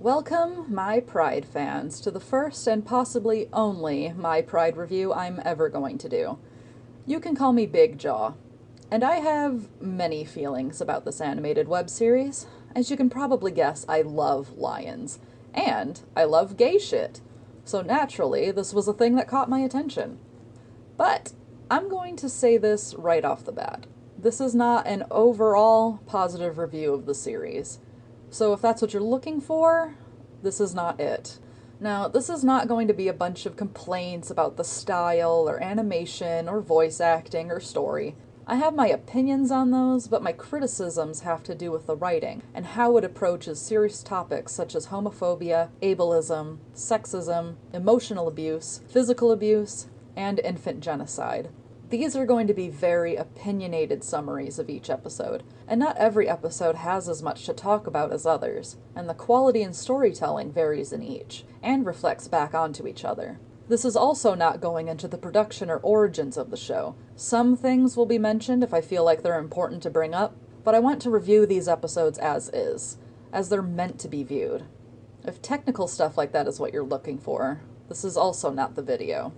Welcome, my Pride fans, to the first and possibly only my Pride review I'm ever going to do. You can call me Big Jaw, and I have many feelings about this animated web series. As you can probably guess, I love lions, and I love gay shit, so naturally this was a thing that caught my attention. But I'm going to say this right off the bat. This is not an overall positive review of the series. So if that's what you're looking for, this is not it. Now, this is not going to be a bunch of complaints about the style or animation or voice acting or story. I have my opinions on those, but my criticisms have to do with the writing and how it approaches serious topics such as homophobia, ableism, sexism, emotional abuse, physical abuse, and infant genocide. These are going to be very opinionated summaries of each episode, and not every episode has as much to talk about as others, and the quality and storytelling varies in each, and reflects back onto each other. This is also not going into the production or origins of the show. Some things will be mentioned if I feel like they're important to bring up, but I want to review these episodes as is, as they're meant to be viewed. If technical stuff like that is what you're looking for, this is also not the video.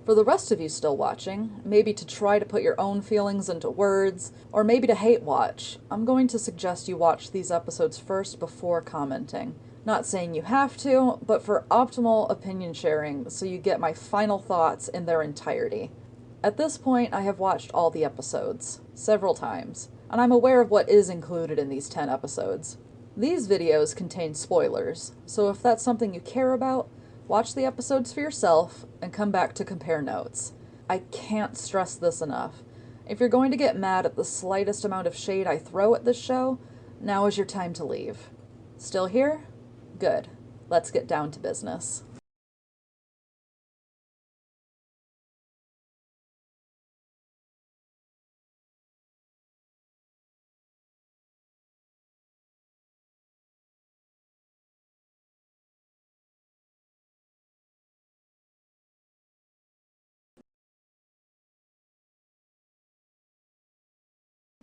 For the rest of you still watching, maybe to try to put your own feelings into words, or maybe to hate watch, I'm going to suggest you watch these episodes first before commenting. Not saying you have to, but for optimal opinion sharing so you get my final thoughts in their entirety. At this point, I have watched all the episodes, several times, and I'm aware of what is included in these 10 episodes. These videos contain spoilers, so if that's something you care about, watch the episodes for yourself and come back to compare notes. I can't stress this enough. If you're going to get mad at the slightest amount of shade I throw at this show, now is your time to leave. Still here? Good. Let's get down to business.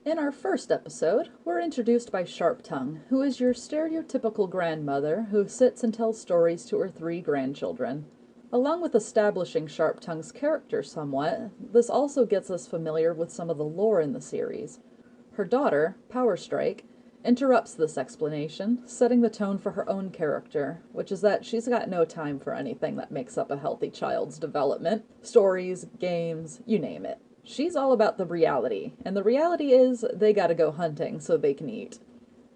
In our first episode, we're introduced by Sharp Tongue, who is your stereotypical grandmother who sits and tells stories to her 3 grandchildren. Along with establishing Sharp Tongue's character somewhat, this also gets us familiar with some of the lore in the series. Her daughter, Powerstrike, interrupts this explanation, setting the tone for her own character, which is that she's got no time for anything that makes up a healthy child's development. Stories, games, you name it. She's all about the reality, and the reality is they gotta go hunting so they can eat.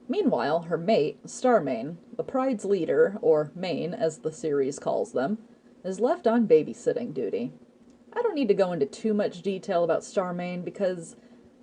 Meanwhile, her mate, Starmane, the Pride's leader, or Main as the series calls them, is left on babysitting duty. I don't need to go into too much detail about Starmane because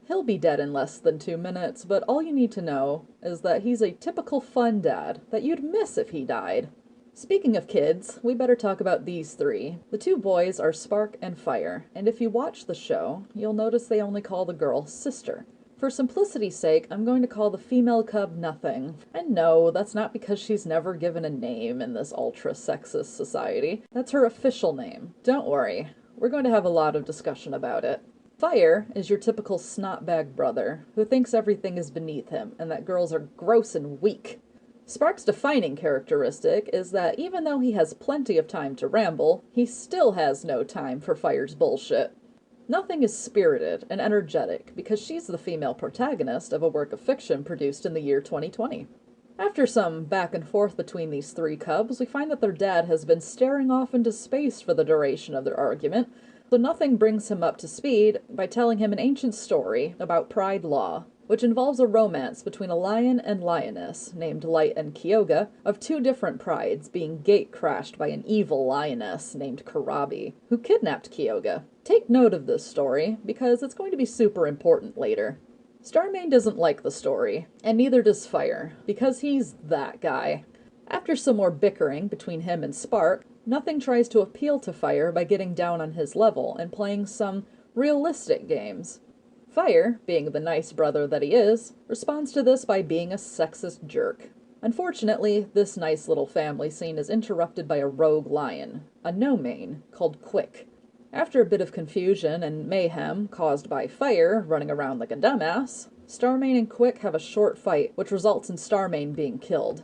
he'll be dead in less than 2 minutes, but all you need to know is that he's a typical fun dad that you'd miss if he died. Speaking of kids, we better talk about these 3. The 2 boys are Spark and Fire, and if you watch the show, you'll notice they only call the girl Sister. For simplicity's sake, I'm going to call the female cub Nothing. And no, that's not because she's never given a name in this ultra-sexist society. That's her official name. Don't worry, we're going to have a lot of discussion about it. Fire is your typical snotbag brother, who thinks everything is beneath him, and that girls are gross and weak. Spark's defining characteristic is that even though he has plenty of time to ramble, he still has no time for Fire's bullshit. Nothing is spirited and energetic because she's the female protagonist of a work of fiction produced in the year 2020. After some back and forth between these 3 cubs, we find that their dad has been staring off into space for the duration of their argument, so Nothing brings him up to speed by telling him an ancient story about Pride Law, which involves a romance between a lion and lioness, named Light and Kyoga, of 2 different prides being gate-crashed by an evil lioness named Karabi, who kidnapped Kyoga. Take note of this story, because it's going to be super important later. Starmane doesn't like the story, and neither does Fire, because he's that guy. After some more bickering between him and Spark, Nothing tries to appeal to Fire by getting down on his level and playing some realistic games. Fire, being the nice brother that he is, responds to this by being a sexist jerk. Unfortunately, this nice little family scene is interrupted by a rogue lion, a no-mane, called Quick. After a bit of confusion and mayhem caused by Fire running around like a dumbass, Starmane and Quick have a short fight, which results in Starmane being killed.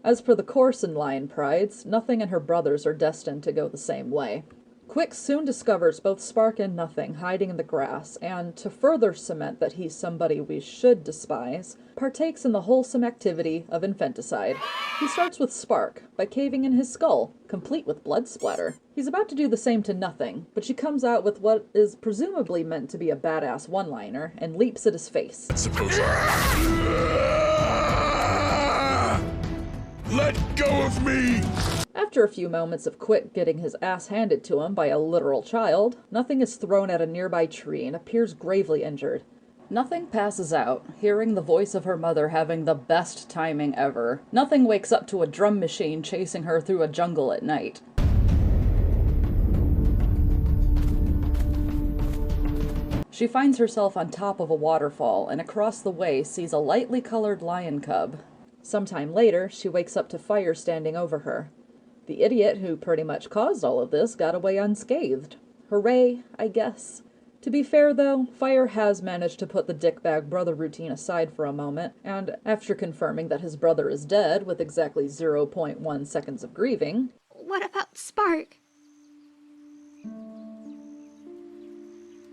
As for the Corson Lion prides, Nothing and her brothers are destined to go the same way. Quick soon discovers both Spark and Nothing hiding in the grass, and, to further cement that he's somebody we should despise, partakes in the wholesome activity of infanticide. He starts with Spark, by caving in his skull, complete with blood splatter. He's about to do the same to Nothing, but she comes out with what is presumably meant to be a badass one-liner, and leaps at his face. Let go of me! After a few moments of Quick getting his ass handed to him by a literal child, Nothing is thrown at a nearby tree and appears gravely injured. Nothing passes out, hearing the voice of her mother having the best timing ever. Nothing wakes up to a drum machine chasing her through a jungle at night. She finds herself on top of a waterfall and across the way sees a lightly colored lion cub. Sometime later, she wakes up to fire standing over her. The idiot who pretty much caused all of this got away unscathed. Hooray, I guess. To be fair though, Fire has managed to put the dickbag brother routine aside for a moment, and after confirming that his brother is dead with exactly 0.1 seconds of grieving... What about Spark?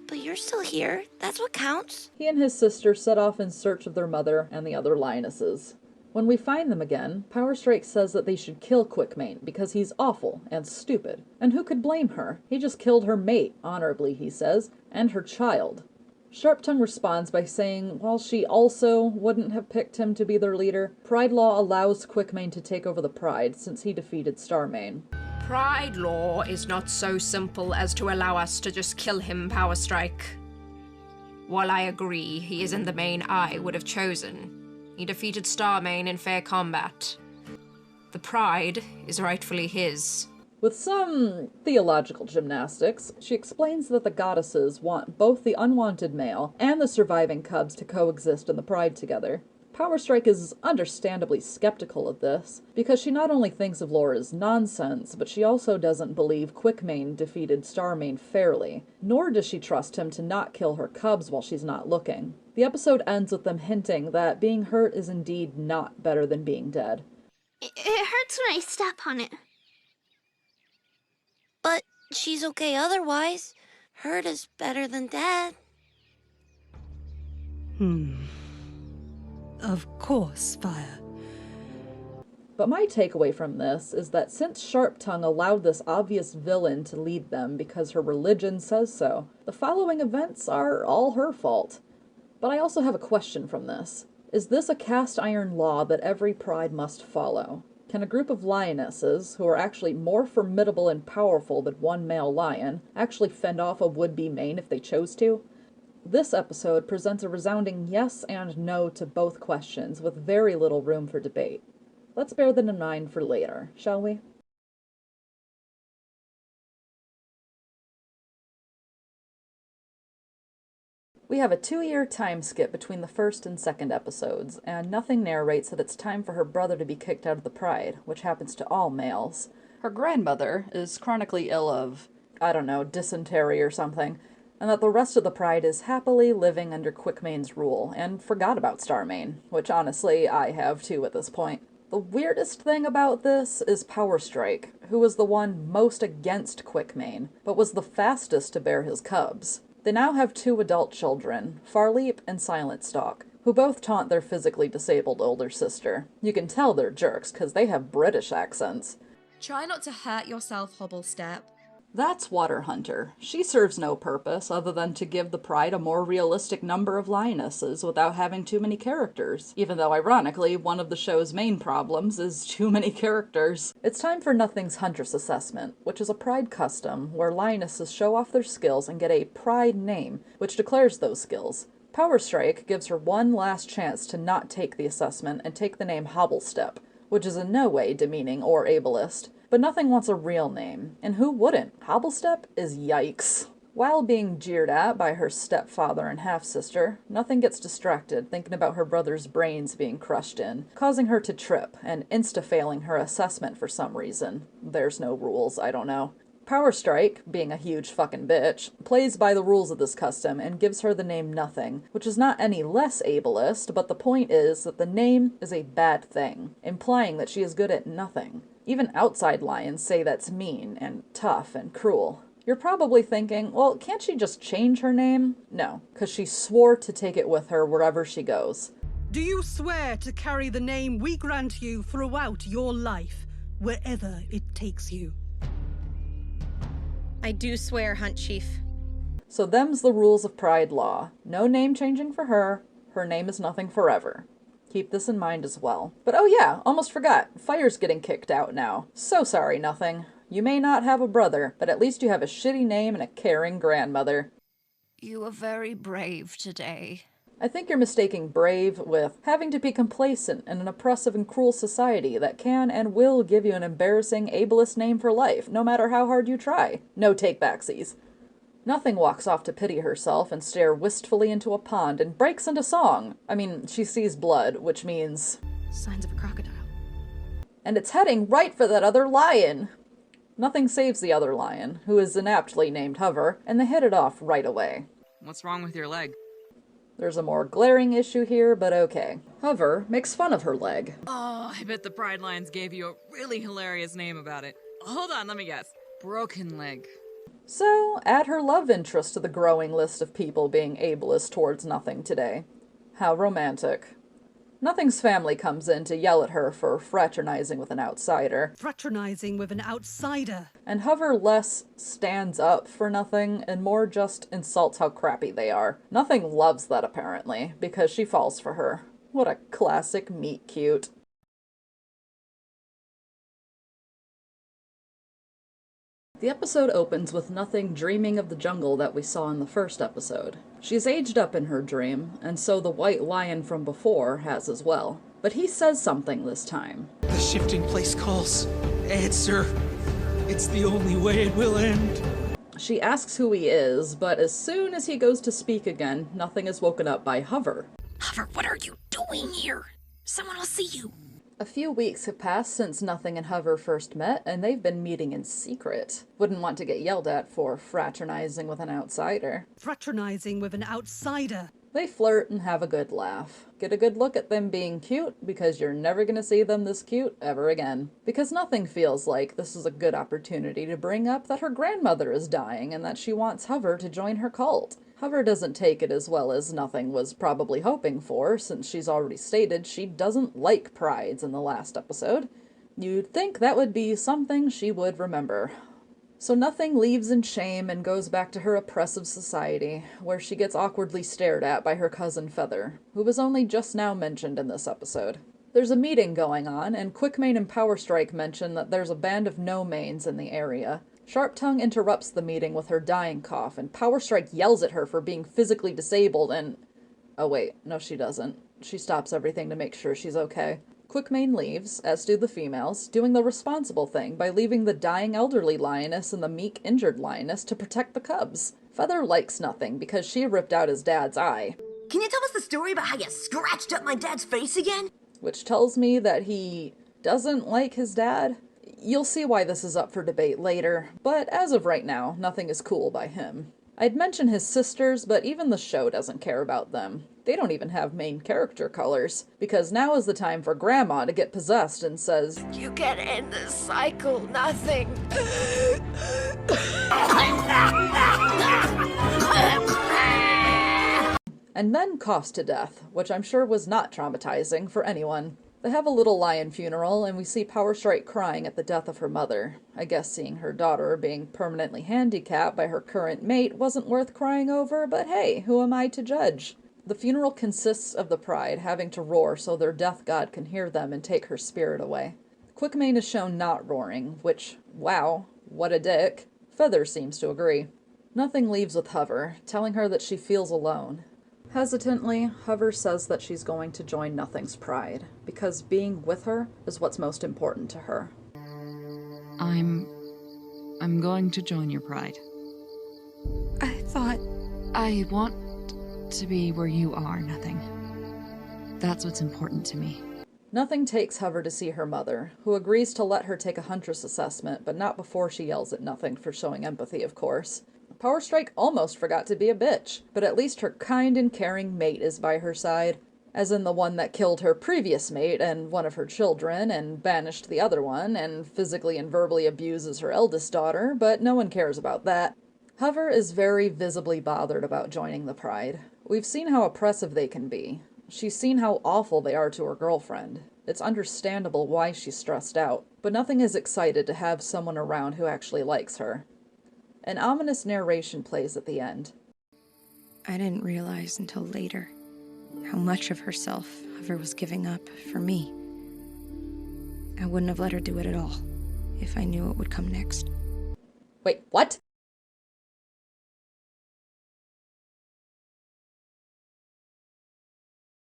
But you're still here. That's what counts. He and his sister set off in search of their mother and the other lionesses. When we find them again, Powerstrike says that they should kill Quickmane because he's awful and stupid. And who could blame her? He just killed her mate, honorably, he says, and her child. Sharptongue responds by saying while she also wouldn't have picked him to be their leader, Pride Law allows Quickmane to take over the Pride since he defeated Starmane. Pride Law is not so simple as to allow us to just kill him, Powerstrike. While I agree he isn't the main I would have chosen, he defeated Starmane in fair combat. The Pride is rightfully his. With some theological gymnastics, she explains that the goddesses want both the unwanted male and the surviving cubs to coexist in the Pride together. Powerstrike is understandably skeptical of this, because she not only thinks of lore as nonsense, but she also doesn't believe Quickmane defeated Starmane fairly, nor does she trust him to not kill her cubs while she's not looking. The episode ends with them hinting that being hurt is indeed not better than being dead. It hurts when I step on it. But she's okay otherwise. Hurt is better than dead. Of course, Fire. But my takeaway from this is that since Sharptongue allowed this obvious villain to lead them because her religion says so, the following events are all her fault. But I also have a question from this. Is this a cast iron law that every pride must follow? Can a group of lionesses, who are actually more formidable and powerful than one male lion, actually fend off a would-be main if they chose to? This episode presents a resounding yes and no to both questions, with very little room for debate. Let's bear them in mind for later, shall we? We have a 2-year time skip between the first and second episodes, and Nothing narrates that it's time for her brother to be kicked out of the Pride, which happens to all males. Her grandmother is chronically ill of, I don't know, dysentery or something, and that the rest of the Pride is happily living under Quickmane's rule, and forgot about Starmane, which honestly I have too at this point. The weirdest thing about this is Powerstrike, who was the one most against Quickmane, but was the fastest to bear his cubs. They now have 2 adult children, Farleap and Silentstalk, who both taunt their physically disabled older sister. You can tell they're jerks, because they have British accents. Try not to hurt yourself, Hobblestep. That's Waterhunter. She serves no purpose other than to give the Pride a more realistic number of lionesses without having too many characters, even though ironically one of the show's main problems is too many characters. It's time for Nothing's Huntress Assessment, which is a Pride custom where lionesses show off their skills and get a Pride name, which declares those skills. Powerstrike gives her one last chance to not take the assessment and take the name Hobblestep, which is in no way demeaning or ableist. But Nothing wants a real name, and who wouldn't? Hobblestep is yikes. While being jeered at by her stepfather and half-sister, Nothing gets distracted thinking about her brother's brains being crushed in, causing her to trip and insta-failing her assessment for some reason. There's no rules, I don't know. Powerstrike, being a huge fucking bitch, plays by the rules of this custom and gives her the name Nothing, which is not any less ableist, but the point is that the name is a bad thing, implying that she is good at nothing. Even outside lions say that's mean and tough and cruel. You're probably thinking, well, can't she just change her name? No, because she swore to take it with her wherever she goes. Do you swear to carry the name we grant you throughout your life, wherever it takes you? I do swear, Hunt Chief. So them's the rules of Pride law. No name changing for her. Her name is Nothing forever. Keep this in mind as well. But oh yeah, almost forgot. Fire's getting kicked out now. So sorry, Nothing. You may not have a brother, but at least you have a shitty name and a caring grandmother. You are very brave today. I think you're mistaking brave with having to be complacent in an oppressive and cruel society that can and will give you an embarrassing, ableist name for life, no matter how hard you try. No take-backsies. Nothing walks off to pity herself and stare wistfully into a pond and breaks into song. I mean, she sees blood, which means... Signs of a crocodile. And it's heading right for that other lion! Nothing saves the other lion, who is inaptly named Hover, and they hit it off right away. What's wrong with your leg? There's a more glaring issue here, but okay. Hover makes fun of her leg. Oh, I bet the Pride Lions gave you a really hilarious name about it. Hold on, let me guess. Broken leg. So, add her love interest to the growing list of people being ableist towards Nothing today. How romantic. Nothing's family comes in to yell at her for fraternizing with an outsider. Fraternizing with an outsider. And Hover less stands up for Nothing and more just insults how crappy they are. Nothing loves that apparently, because she falls for her. What a classic meet cute. The episode opens with Nothing dreaming of the jungle that we saw in the first episode. She's aged up in her dream, and so the white lion from before has as well. But he says something this time. The shifting place calls. Answer. It's the only way it will end. She asks who he is, but as soon as he goes to speak again, Nothing is woken up by Hover. Hover, what are you doing here? Someone will see you. A few weeks have passed since Nothing and Hover first met, and they've been meeting in secret. Wouldn't want to get yelled at for fraternizing with an outsider. Fraternizing with an outsider. They flirt and have a good laugh. Get a good look at them being cute, because you're never gonna see them this cute ever again. Because Nothing feels like this is a good opportunity to bring up that her grandmother is dying and that she wants Hover to join her cult. Hover doesn't take it as well as Nothing was probably hoping for, since she's already stated she doesn't like prides in the last episode. You'd think that would be something she would remember. So Nothing leaves in shame and goes back to her oppressive society, where she gets awkwardly stared at by her cousin Feather, who was only just now mentioned in this episode. There's a meeting going on, and Quickmane and Powerstrike mention that there's a band of no-mains in the area. Sharptongue interrupts the meeting with her dying cough, and Powerstrike yells at her for being physically disabled and... Oh wait, no she doesn't. She stops everything to make sure she's okay. Quickmane leaves, as do the females, doing the responsible thing by leaving the dying elderly lioness and the meek injured lioness to protect the cubs. Feather likes Nothing because she ripped out his dad's eye. Can you tell us the story about how you scratched up my dad's face again? Which tells me that he doesn't like his dad. You'll see why this is up for debate later, but as of right now, Nothing is cool by him. I'd mention his sisters, but even the show doesn't care about them. They don't even have main character colors, because now is the time for Grandma to get possessed and says, You can end this cycle, Nothing. and then coughs to death, which I'm sure was not traumatizing for anyone. They have a little lion funeral, and we see Powerstrike crying at the death of her mother. I guess seeing her daughter being permanently handicapped by her current mate wasn't worth crying over, but hey, who am I to judge? The funeral consists of the Pride having to roar so their death god can hear them and take her spirit away. Quickmane is shown not roaring, which, wow, what a dick. Feather seems to agree. Nothing leaves with Hover, telling her that she feels alone. Hesitantly, Hover says that she's going to join Nothing's Pride, because being with her is what's most important to her. I'm going to join your pride. I thought... I want to be where you are, Nothing. That's what's important to me. Nothing takes Hover to see her mother, who agrees to let her take a Huntress assessment, but not before she yells at Nothing for showing empathy, of course. Powerstrike almost forgot to be a bitch, but at least her kind and caring mate is by her side, as in the one that killed her previous mate and one of her children, and banished the other one, and physically and verbally abuses her eldest daughter, but no one cares about that. Hover is very visibly bothered about joining the Pride. We've seen how oppressive they can be. She's seen how awful they are to her girlfriend. It's understandable why she's stressed out, but Nothing is excited to have someone around who actually likes her. An ominous narration plays at the end. I didn't realize until later how much of herself Hover was giving up for me. I wouldn't have let her do it at all if I knew what would come next. Wait, what?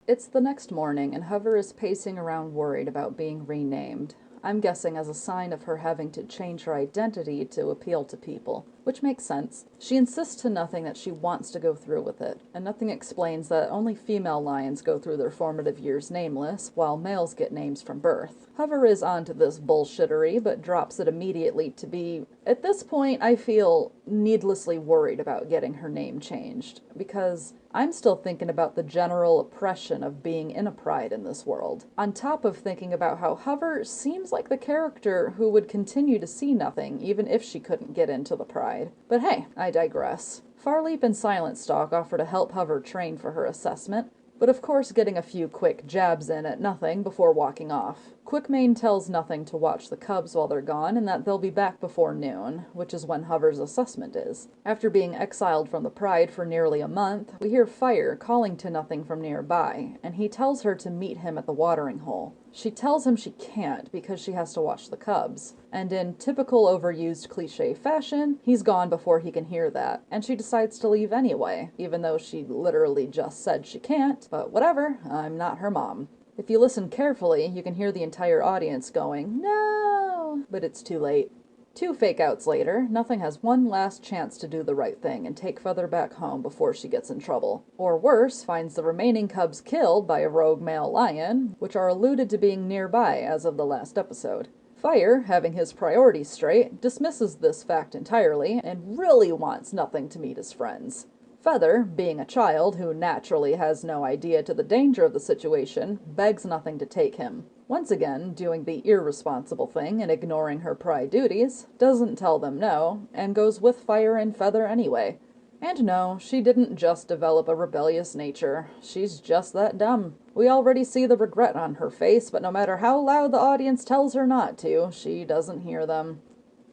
It's the next morning, and Hover is pacing around worried about being renamed. I'm guessing as a sign of her having to change her identity to appeal to people, which makes sense. She insists to Nothing that she wants to go through with it, and Nothing explains that only female lions go through their formative years nameless, while males get names from birth. Hover is onto this bullshittery, but drops it immediately to be, at this point, I feel needlessly worried about getting her name changed, because I'm still thinking about the general oppression of being in a Pride in this world, on top of thinking about how Hover seems like the character who would continue to see Nothing even if she couldn't get into the Pride. But hey, I digress. Farleap and Silent Stalk offer to help Hover train for her assessment, but of course getting a few quick jabs in at Nothing before walking off. Quickmane tells Nothing to watch the cubs while they're gone and that they'll be back before noon, which is when Hover's assessment is. After being exiled from the Pride for nearly a month, we hear Fire calling to Nothing from nearby, and he tells her to meet him at the watering hole. She tells him she can't because she has to watch the cubs, and in typical overused cliche fashion, he's gone before he can hear that, and she decides to leave anyway, even though she literally just said she can't, but whatever, I'm not her mom. If you listen carefully, you can hear the entire audience going, "No!" But it's too late. 2 fake-outs later, Nothing has one last chance to do the right thing and take Feather back home before she gets in trouble. Or worse, finds the remaining cubs killed by a rogue male lion, which are alluded to being nearby as of the last episode. Fire, having his priorities straight, dismisses this fact entirely and really wants Nothing to meet his friends. Feather, being a child who naturally has no idea to the danger of the situation, begs Nothing to take him. Once again, doing the irresponsible thing and ignoring her Pride duties, doesn't tell them no, and goes with Fire and Feather anyway. And no, she didn't just develop a rebellious nature. She's just that dumb. We already see the regret on her face, but no matter how loud the audience tells her not to, she doesn't hear them.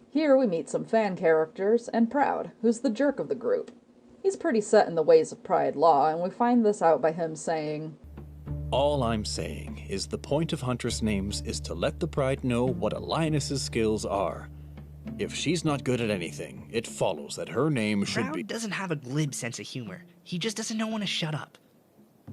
Here we meet some fan characters, and Proud, who's the jerk of the group. He's pretty set in the ways of Pride law, and we find this out by him saying, "All I'm saying is the point of Huntress names is to let the Pride know what a lioness's skills are. If she's not good at anything, it follows that her name should Proud be—" doesn't have a glib sense of humor. He just doesn't know when to shut up.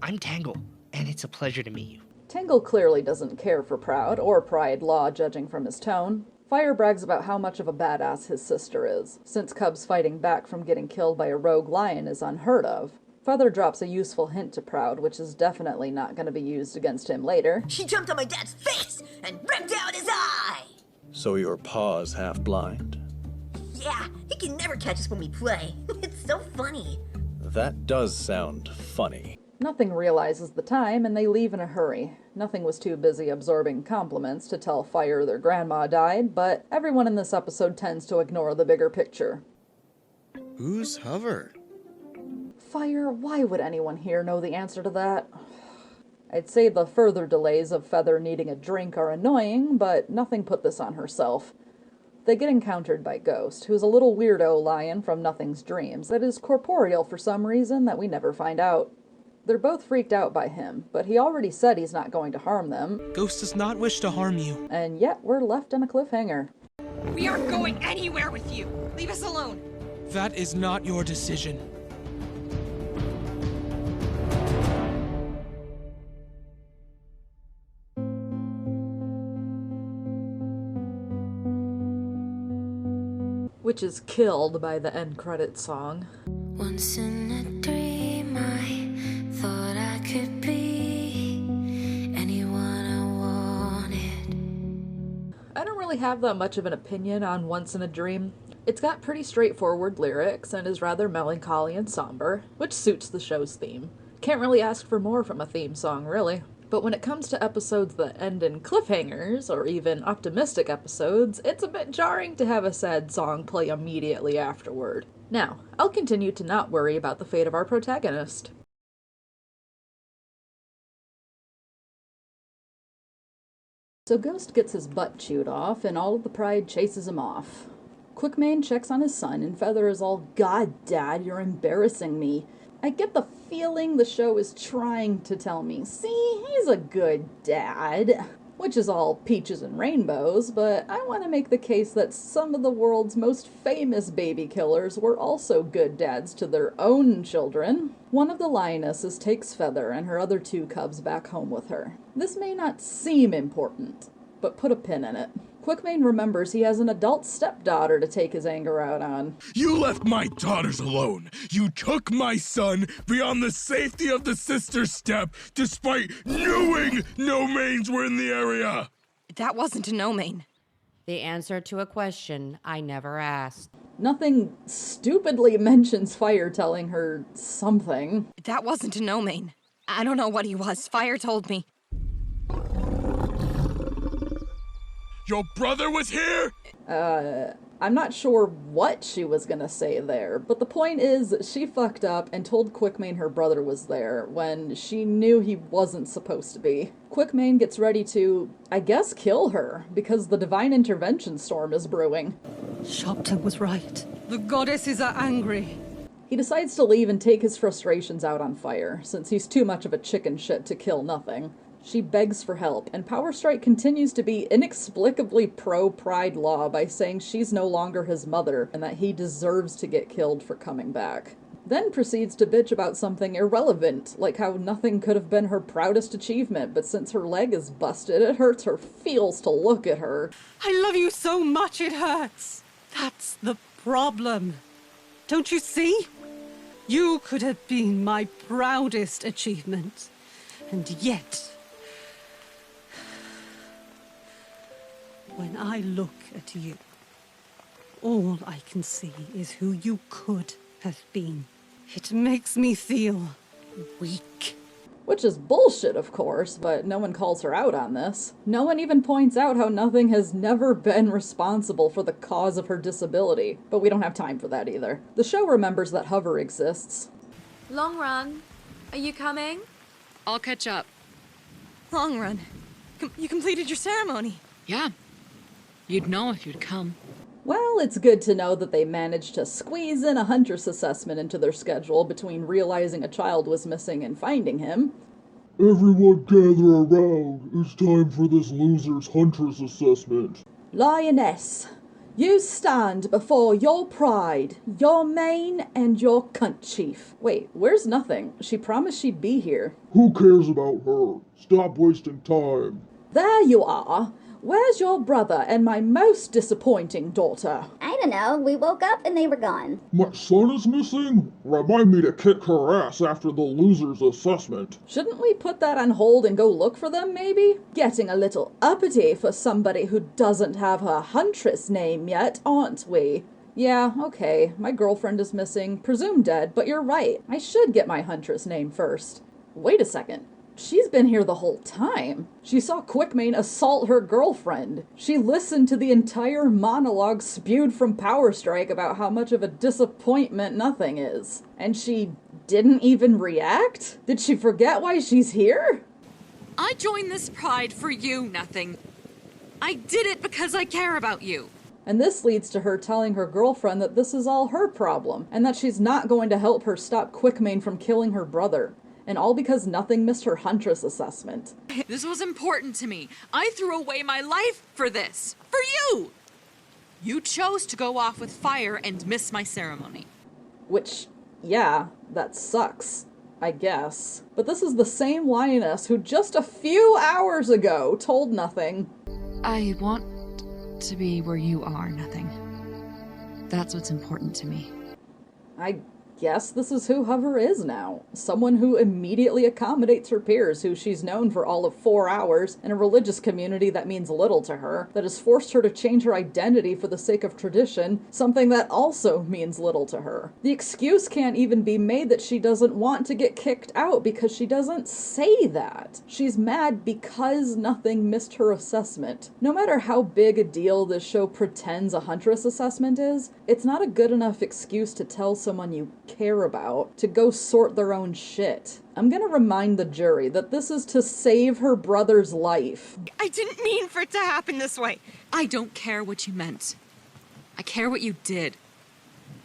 I'm Tangle, and it's a pleasure to meet you. Tangle clearly doesn't care for Proud, or Pride law judging from his tone. Fire brags about how much of a badass his sister is, since Cubs fighting back from getting killed by a rogue lion is unheard of. Feather drops a useful hint to Proud, which is definitely not going to be used against him later. She jumped on my dad's face and ripped out his eye! So your paw's half blind? Yeah, he can never catch us when we play. It's so funny. That does sound funny. Nothing realizes the time, and they leave in a hurry. Nothing was too busy absorbing compliments to tell Fire their grandma died, but everyone in this episode tends to ignore the bigger picture. Who's Hover? Fire, why would anyone here know the answer to that? I'd say the further delays of Feather needing a drink are annoying, but Nothing put this on herself. They get encountered by Ghost, who's a little weirdo lion from Nothing's dreams that is corporeal for some reason that we never find out. They're both freaked out by him, but he already said he's not going to harm them. Ghost does not wish to harm you. And yet we're left in a cliffhanger. We aren't going anywhere with you. Leave us alone. That is not your decision. Which is killed by the end credits song. Once in a dream I thought I could be anyone I don't really have that much of an opinion on Once in a Dream. It's got pretty straightforward lyrics and is rather melancholy and somber, which suits the show's theme. Can't really ask for more from a theme song, really. But when it comes to episodes that end in cliffhangers, or even optimistic episodes, it's a bit jarring to have a sad song play immediately afterward. Now, I'll continue to not worry about the fate of our protagonist. So Ghost gets his butt chewed off, and all of the pride chases him off. Quickmane checks on his son, and Feather is all, "God, Dad, you're embarrassing me." I get the feeling the show is trying to tell me, see, he's a good dad. Which is all peaches and rainbows, but I want to make the case that some of the world's most famous baby killers were also good dads to their own children. One of the lionesses takes Feather and her other 2 cubs back home with her. This may not seem important, but put a pin in it. Quickmane remembers he has an adult stepdaughter to take his anger out on. You left my daughters alone. You took my son beyond the safety of the sister's step, despite knowing no mains were in the area. That wasn't a no main. The answer to a question I never asked. Nothing stupidly mentions Fire telling her something. That wasn't a no main. I don't know what he was. Fire told me. Your brother was here? I'm not sure what she was gonna say there, but the point is, she fucked up and told Quickmane her brother was there when she knew he wasn't supposed to be. Quickmane gets ready to, I guess, kill her, because the divine intervention storm is brewing. Sharptongue was right. The goddesses are angry. He decides to leave and take his frustrations out on Fire, since he's too much of a chicken shit to kill nothing. She begs for help, and Powerstrike continues to be inexplicably pro-Pride Law by saying she's no longer his mother, and that he deserves to get killed for coming back. Then proceeds to bitch about something irrelevant, like how nothing could have been her proudest achievement, but since her leg is busted, it hurts her feels to look at her. I love you so much it hurts. That's the problem. Don't you see? You could have been my proudest achievement, and yet... when I look at you, all I can see is who you could have been. It makes me feel weak. Which is bullshit, of course, but no one calls her out on this. No one even points out how Nothing has never been responsible for the cause of her disability, but we don't have time for that either. The show remembers that Hover exists. Long Run, are you coming? I'll catch up. Long Run, you completed your ceremony. Yeah. You'd know if you'd come. Well, it's good to know that they managed to squeeze in a Huntress assessment into their schedule between realizing a child was missing and finding him. Everyone gather around. It's time for this loser's Huntress assessment. Lioness, you stand before your pride, your mane, and your cunt chief. Wait, where's Nothing? She promised she'd be here. Who cares about her? Stop wasting time. There you are. Where's your brother and my most disappointing daughter? I don't know. We woke up and they were gone. My son is missing? Remind me to kick her ass after the loser's assessment. Shouldn't we put that on hold and go look for them, maybe? Getting a little uppity for somebody who doesn't have her Huntress name yet, aren't we? Yeah, okay, my girlfriend is missing, presumed dead, but you're right. I should get my Huntress name first. Wait a second. She's been here the whole time. She saw Quickmane assault her girlfriend. She listened to the entire monologue spewed from Powerstrike about how much of a disappointment Nothing is. And she didn't even react? Did she forget why she's here? I joined this pride for you, Nothing. I did it because I care about you. And this leads to her telling her girlfriend that this is all her problem, and that she's not going to help her stop Quickmane from killing her brother. And all because Nothing missed her Huntress assessment. This was important to me. I threw away my life for this. For you! You chose to go off with Fire and miss my ceremony. Which, yeah, that sucks, I guess. But this is the same lioness who just a few hours ago told Nothing. I want to be where you are, Nothing. That's what's important to me. I guess this is who Hover is now. Someone who immediately accommodates her peers, who she's known for all of 4 hours, in a religious community that means little to her, that has forced her to change her identity for the sake of tradition, something that also means little to her. The excuse can't even be made that she doesn't want to get kicked out because she doesn't say that. She's mad because nothing missed her assessment. No matter how big a deal this show pretends a Huntress assessment is, it's not a good enough excuse to tell someone you care about to go sort their own shit. I'm gonna remind the jury that this is to save her brother's life. I didn't mean for it to happen this way. I don't care what you meant. I care what you did.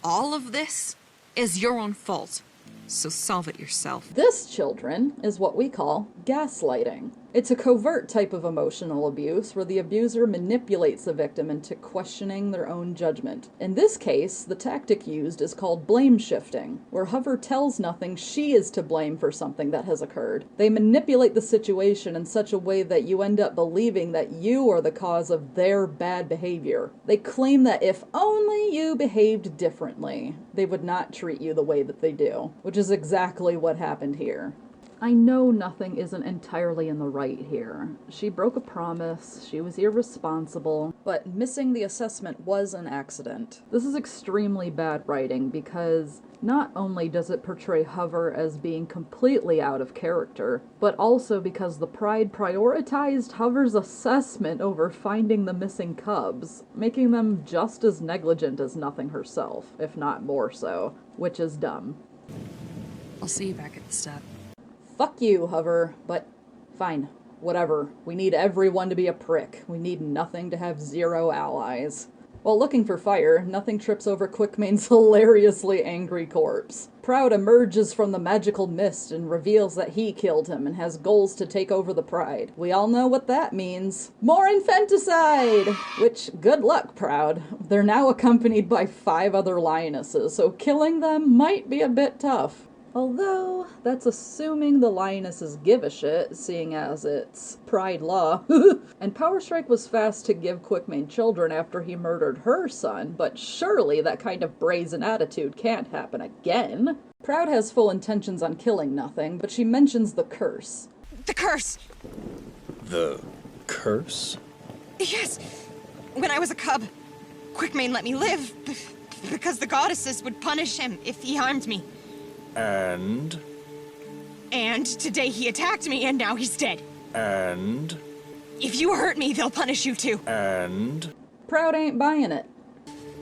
All of this is your own fault, so solve it yourself. This, children, is what we call gaslighting. It's a covert type of emotional abuse where the abuser manipulates the victim into questioning their own judgment. In this case, the tactic used is called blame shifting, where Hover tells Nothing she is to blame for something that has occurred. They manipulate the situation in such a way that you end up believing that you are the cause of their bad behavior. They claim that if only you behaved differently, they would not treat you the way that they do, which is exactly what happened here. I know Nothing isn't entirely in the right here. She broke a promise, she was irresponsible, but missing the assessment was an accident. This is extremely bad writing because not only does it portray Hover as being completely out of character, but also because the Pride prioritized Hover's assessment over finding the missing cubs, making them just as negligent as Nothing herself, if not more so, which is dumb. I'll see you back at the step. Fuck you, Hover, but fine, whatever. We need everyone to be a prick. We need Nothing to have 0 allies. While looking for Fire, Nothing trips over Quickmane's hilariously angry corpse. Proud emerges from the magical mist and reveals that he killed him and has goals to take over the Pride. We all know what that means. More infanticide! Which, good luck, Proud. They're now accompanied by 5 other lionesses, so killing them might be a bit tough. Although, that's assuming the lionesses give a shit, seeing as it's Pride law. And Powerstrike was fast to give Quickmane children after he murdered her son, but surely that kind of brazen attitude can't happen again. Proud has full intentions on killing Nothing, but she mentions the curse. The curse! The curse? Yes! When I was a cub, Quickmane let me live, because the goddesses would punish him if he harmed me. And today he attacked me and now he's dead. And if you hurt me, they'll punish you too. And Proud ain't buying it.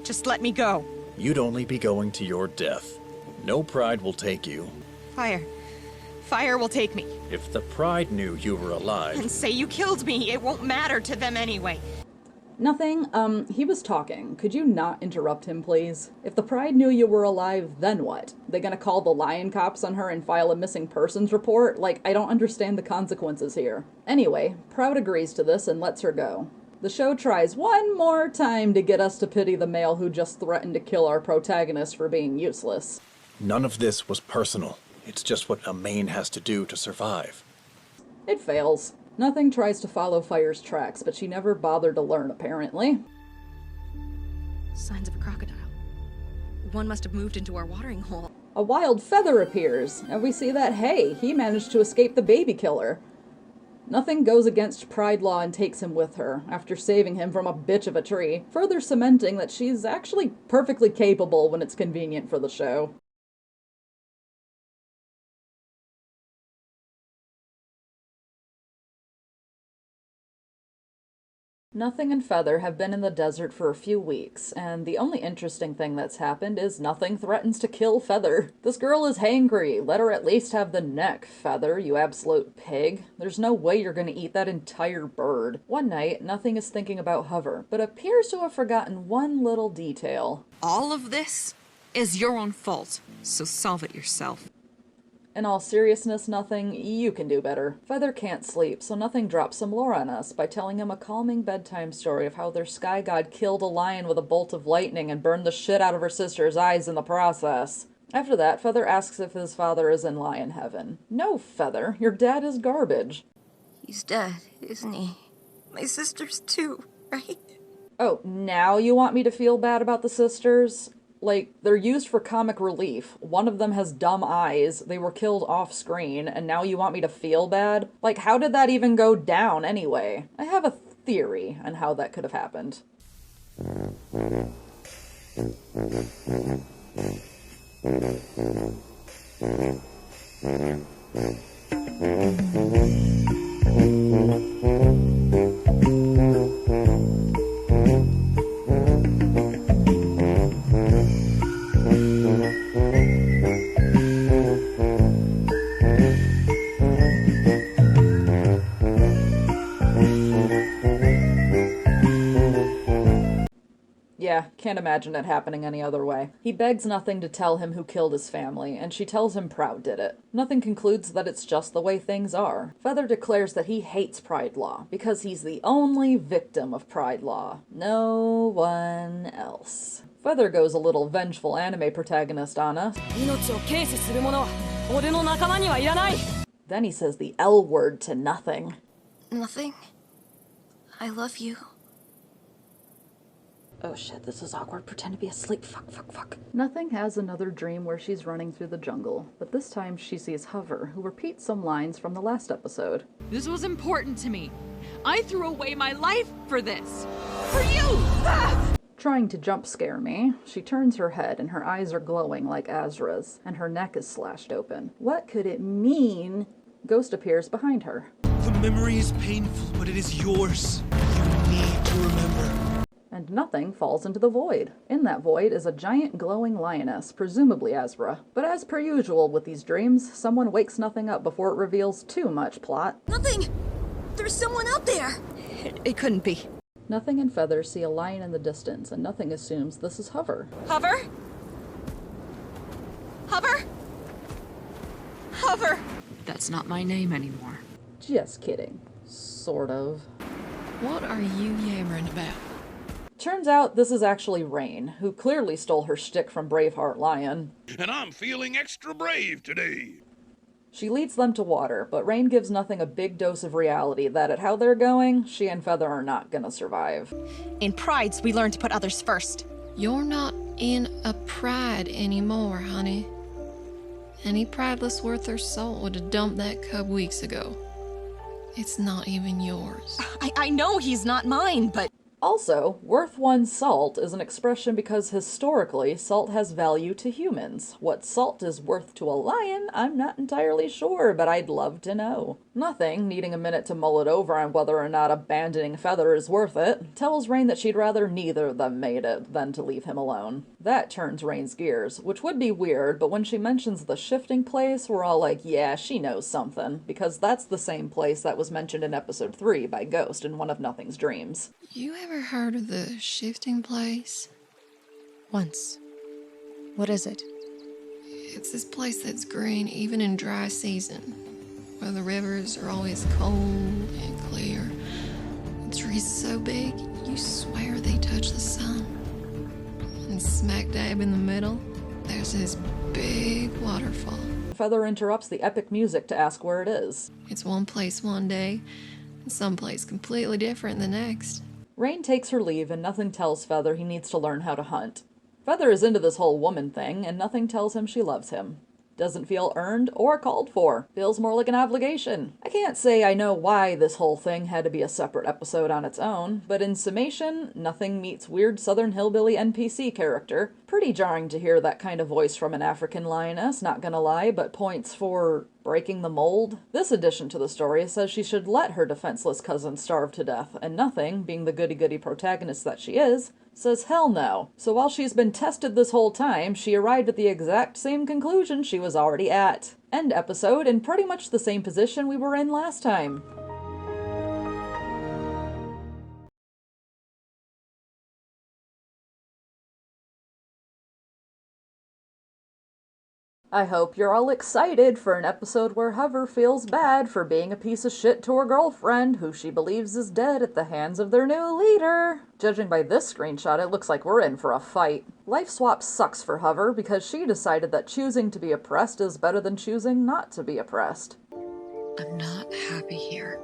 Just let me go. You'd only be going to your death. No Pride will take you. Fire will take me. If the Pride knew you were alive... And say you killed me, it won't matter to them anyway. Nothing, he was talking. Could you not interrupt him, please? If the Pride knew you were alive, then what? They gonna call the lion cops on her and file a missing persons report? Like, I don't understand the consequences here. Anyway, Proud agrees to this and lets her go. The show tries one more time to get us to pity the male who just threatened to kill our protagonist for being useless. None of this was personal. It's just what a main has to do to survive. It fails. Nothing tries to follow Fire's tracks, but she never bothered to learn, apparently. Signs of a crocodile. One must have moved into our watering hole. A wild feather appears, and we see that, hey, he managed to escape the baby killer. Nothing goes against Pride law and takes him with her, after saving him from a bitch of a tree, further cementing that she's actually perfectly capable when it's convenient for the show. Nothing and Feather have been in the desert for a few weeks, and the only interesting thing that's happened is Nothing threatens to kill Feather. This girl is hangry. Let her at least have the neck, Feather, you absolute pig. There's no way you're gonna eat that entire bird. One night, Nothing is thinking about Hover, but appears to have forgotten one little detail. All of this is your own fault, so solve it yourself. In all seriousness, Nothing, you can do better. Feather can't sleep, so Nothing drops some lore on us by telling him a calming bedtime story of how their sky god killed a lion with a bolt of lightning and burned the shit out of her sister's eyes in the process. After that, Feather asks if his father is in lion heaven. No, Feather, your dad is garbage. He's dead, isn't he? My sisters too, right? Oh, now you want me to feel bad about the sisters? Like, they're used for comic relief. One of them has dumb eyes, they were killed off screen, and now you want me to feel bad? Like, how did that even go down anyway? I have a theory on how that could have happened. Yeah, can't imagine it happening any other way. He begs Nothing to tell him who killed his family, and she tells him Proud did it. Nothing concludes that it's just the way things are. Feather declares that he hates Pride Law, because he's the only victim of Pride Law. No one else. Feather goes a little vengeful anime protagonist on us. Then he says the L word to Nothing. Nothing. I love you. Oh shit, this is awkward. Pretend to be asleep. Fuck. Nothing has another dream where she's running through the jungle, but this time she sees Hover, who repeats some lines from the last episode. This was important to me. I threw away my life for this. For you! Trying to jump scare me, she turns her head and her eyes are glowing like Azra's, and her neck is slashed open. What could it mean? Ghost appears behind her. The memory is painful, but it is yours. You need to remember. And Nothing falls into the void. In that void is a giant glowing lioness, presumably Azra. But as per usual with these dreams, someone wakes Nothing up before it reveals too much plot. Nothing! There's someone out there! It couldn't be. Nothing and Feather see a lion in the distance, and Nothing assumes this is Hover. Hover? Hover? Hover! That's not my name anymore. Just kidding. Sort of. What are you yammering about? Turns out this is actually Rain, who clearly stole her shtick from Braveheart Lion. And I'm feeling extra brave today. She leads them to water, but Rain gives Nothing a big dose of reality that at how they're going, she and Feather are not gonna survive. In prides, we learn to put others first. You're not in a pride anymore, honey. Any prideless worth their salt would have dumped that cub weeks ago. It's not even yours. I know he's not mine, but... Also, worth one's salt is an expression because historically, salt has value to humans. What salt is worth to a lion, I'm not entirely sure, but I'd love to know. Nothing, needing a minute to mull it over on whether or not abandoning Feather is worth it, tells Rain that she'd rather neither of them made it than to leave him alone. That turns Rain's gears, which would be weird, but when she mentions the shifting place, we're all like, yeah, she knows something, because that's the same place that was mentioned in episode 3 by Ghost in one of Nothing's dreams. You ever heard of the shifting place? Once. What is it? It's this place that's green even in dry season, where the rivers are always cold and clear. The trees so big, you swear they touch the sun. And smack dab in the middle, there's this big waterfall. Feather interrupts the epic music to ask where it is. It's one place one day, and someplace completely different the next. Rain takes her leave and Nothing tells Feather he needs to learn how to hunt. Feather is into this whole woman thing, and Nothing tells him she loves him. Doesn't feel earned or called for. Feels more like an obligation. I can't say I know why this whole thing had to be a separate episode on its own, but in summation, Nothing meets weird southern hillbilly NPC character. Pretty jarring to hear that kind of voice from an African lioness, not gonna lie, but points for breaking the mold. This addition to the story says she should let her defenseless cousin starve to death, and Nothing, being the goody-goody protagonist that she is, says hell no. So while she's been tested this whole time, she arrived at the exact same conclusion she was already at. End episode in pretty much the same position we were in last time. I hope you're all excited for an episode where Hover feels bad for being a piece of shit to her girlfriend, who she believes is dead at the hands of their new leader. Judging by this screenshot, it looks like we're in for a fight. Life swap sucks for Hover because she decided that choosing to be oppressed is better than choosing not to be oppressed. I'm not happy here,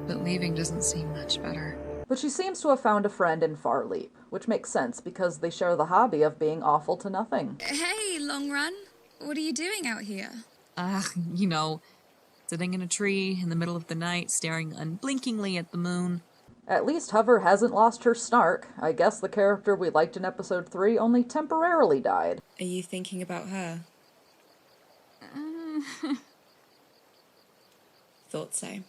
but leaving doesn't seem much better. But she seems to have found a friend in Farleap, which makes sense because they share the hobby of being awful to nothing. Hey, Long Run. What are you doing out here? You know, sitting in a tree in the middle of the night, staring unblinkingly at the moon. At least Hover hasn't lost her snark. I guess the character we liked in episode 3 only temporarily died. Are you thinking about her? Thought so.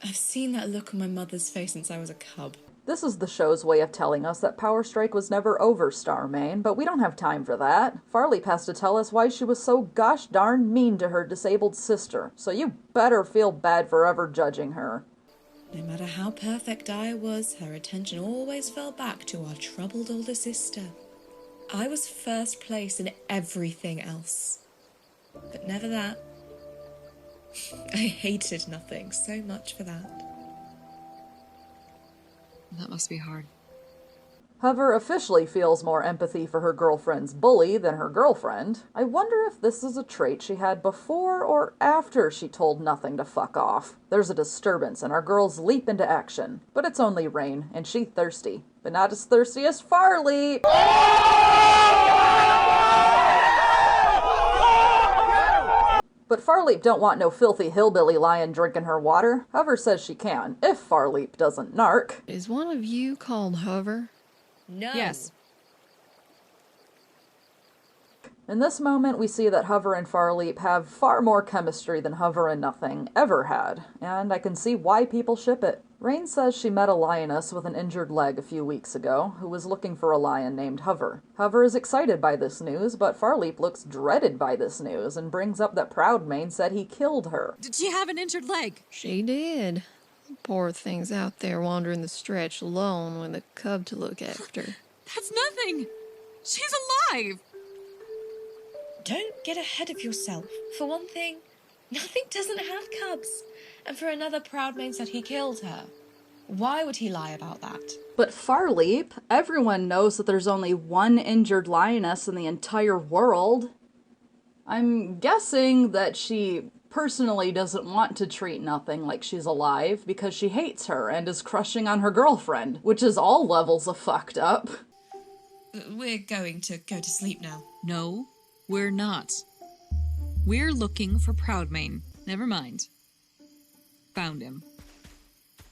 I've seen that look on my mother's face since I was a cub. This is the show's way of telling us that Powerstrike was never over Starmain, but we don't have time for that. Farleap has to tell us why she was so gosh darn mean to her disabled sister, so you better feel bad for ever judging her. No matter how perfect I was, her attention always fell back to our troubled older sister. I was first place in everything else. But never that. I hated nothing so much for that. That must be hard. Hover officially feels more empathy for her girlfriend's bully than her girlfriend. I wonder if this is a trait she had before or after she told Nothing to fuck off. There's a disturbance and our girls leap into action. But it's only Rain, and she thirsty. But not as thirsty as Farleap! But Farleap don't want no filthy hillbilly lion drinking her water. Hover says she can, if Farleap doesn't narc. Is one of you called Hover? No. Yes. In this moment, we see that Hover and Farleap have far more chemistry than Hover and Nothing ever had, and I can see why people ship it. Rain says she met a lioness with an injured leg a few weeks ago, who was looking for a lion named Hover. Hover is excited by this news, but Farleap looks dreaded by this news and brings up that Proudmane said he killed her. Did she have an injured leg? She did. Poor thing's out there wandering the stretch alone with a cub to look after. That's nothing! She's alive! Don't get ahead of yourself. For one thing, Nothing doesn't have cubs. And for another, Proudmane said he killed her. Why would he lie about that? But Farleap, everyone knows that there's only one injured lioness in the entire world. I'm guessing that she personally doesn't want to treat Nothing like she's alive because she hates her and is crushing on her girlfriend, which is all levels of fucked up. We're going to go to sleep now. No, we're not. We're looking for Proudmane. Never mind. Found him.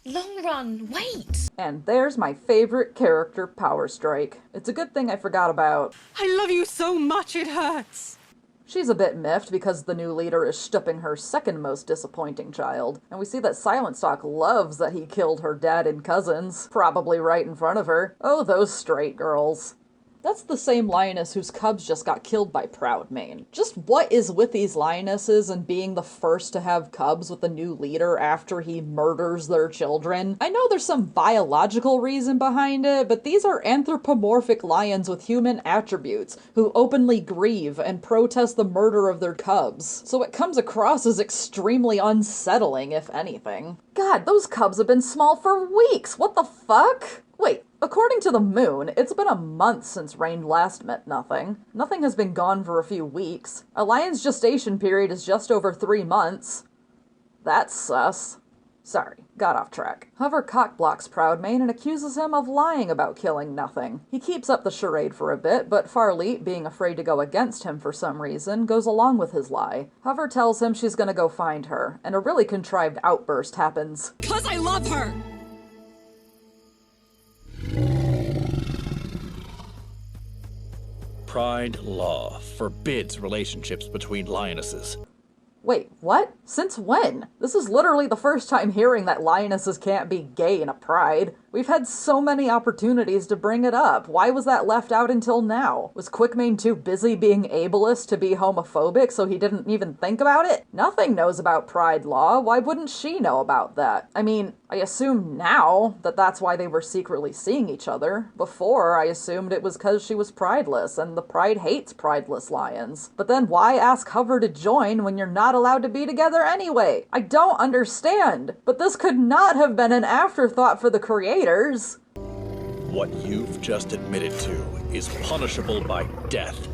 Long Run, wait! And there's my favorite character, Powerstrike. It's a good thing I forgot about. I love you so much it hurts! She's a bit miffed because the new leader is stooping her second most disappointing child. And we see that Silentstock loves that he killed her dad and cousins, probably right in front of her. Oh, those straight girls. That's the same lioness whose cubs just got killed by Proudmane. Just what is with these lionesses and being the first to have cubs with the new leader after he murders their children? I know there's some biological reason behind it, but these are anthropomorphic lions with human attributes who openly grieve and protest the murder of their cubs. So it comes across as extremely unsettling, if anything. God, those cubs have been small for weeks! What the fuck? Wait, according to the moon, it's been a month since Rain last met Nothing. Nothing has been gone for a few weeks. A lion's gestation period is just over 3 months. That's sus. Sorry, got off track. Hover cockblocks Proudmane and accuses him of lying about killing Nothing. He keeps up the charade for a bit, but Farleap, being afraid to go against him for some reason, goes along with his lie. Hover tells him she's gonna go find her, and a really contrived outburst happens. 'Cause I love her! Pride law forbids relationships between lionesses. Wait, what? Since when? This is literally the first time hearing that lionesses can't be gay in a pride. We've had so many opportunities to bring it up. Why was that left out until now? Was Quickmane too busy being ableist to be homophobic so he didn't even think about it? Nothing knows about pride law. Why wouldn't she know about that? I mean, I assume now that that's why they were secretly seeing each other. Before, I assumed it was because she was prideless, and the pride hates prideless lions. But then why ask Hover to join when you're not allowed to be together anyway? I don't understand. But this could not have been an afterthought for the creators. What you've just admitted to is punishable by death.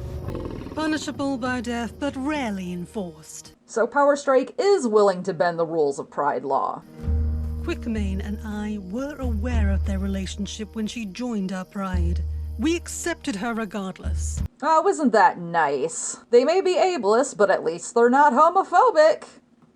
Punishable by death, but rarely enforced. So Powerstrike is willing to bend the rules of pride law. Quickermain and I were aware of their relationship when she joined our pride. We accepted her regardless. Oh, isn't that nice? They may be ableist, but at least they're not homophobic.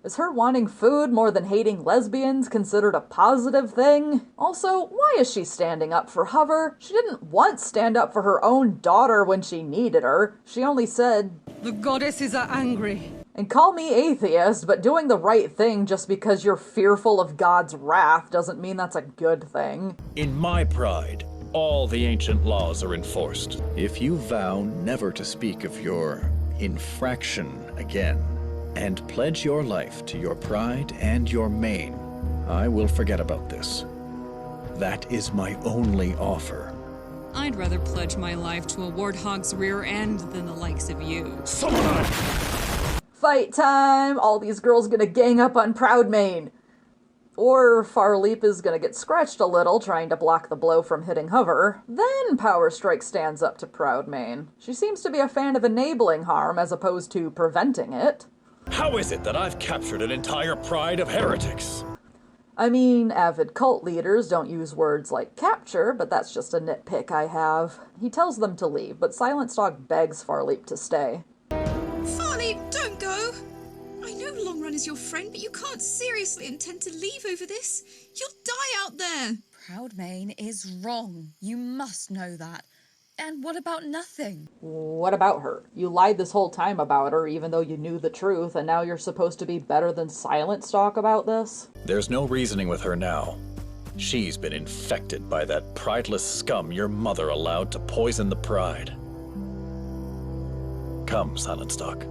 Is her wanting food more than hating lesbians considered a positive thing? Also, why is she standing up for Hover? She didn't once stand up for her own daughter when she needed her. She only said, "The goddesses are angry." And call me atheist, but doing the right thing just because you're fearful of God's wrath doesn't mean that's a good thing. In my pride, all the ancient laws are enforced. If you vow never to speak of your infraction again, and pledge your life to your pride and your mane, I will forget about this. That is my only offer. I'd rather pledge my life to a warthog's rear end than the likes of you. Summon! Fight time! All these girls gonna gang up on Proudmane. Or Farleap is gonna get scratched a little trying to block the blow from hitting Hover. Then Powerstrike stands up to Proudmane. She seems to be a fan of enabling harm as opposed to preventing it. How is it that I've captured an entire pride of heretics? I mean, avid cult leaders don't use words like capture, but that's just a nitpick I have. He tells them to leave, but Silentstalk begs Farleap to stay. Farleap, don't go! I know Longrun is your friend, but you can't seriously intend to leave over this. You'll die out there! Proudmane is wrong. You must know that. And what about nothing? What about her? You lied this whole time about her, even though you knew the truth, and now you're supposed to be better than Silentstalk about this? There's no reasoning with her now. She's been infected by that prideless scum your mother allowed to poison the pride. Come, Silentstalk.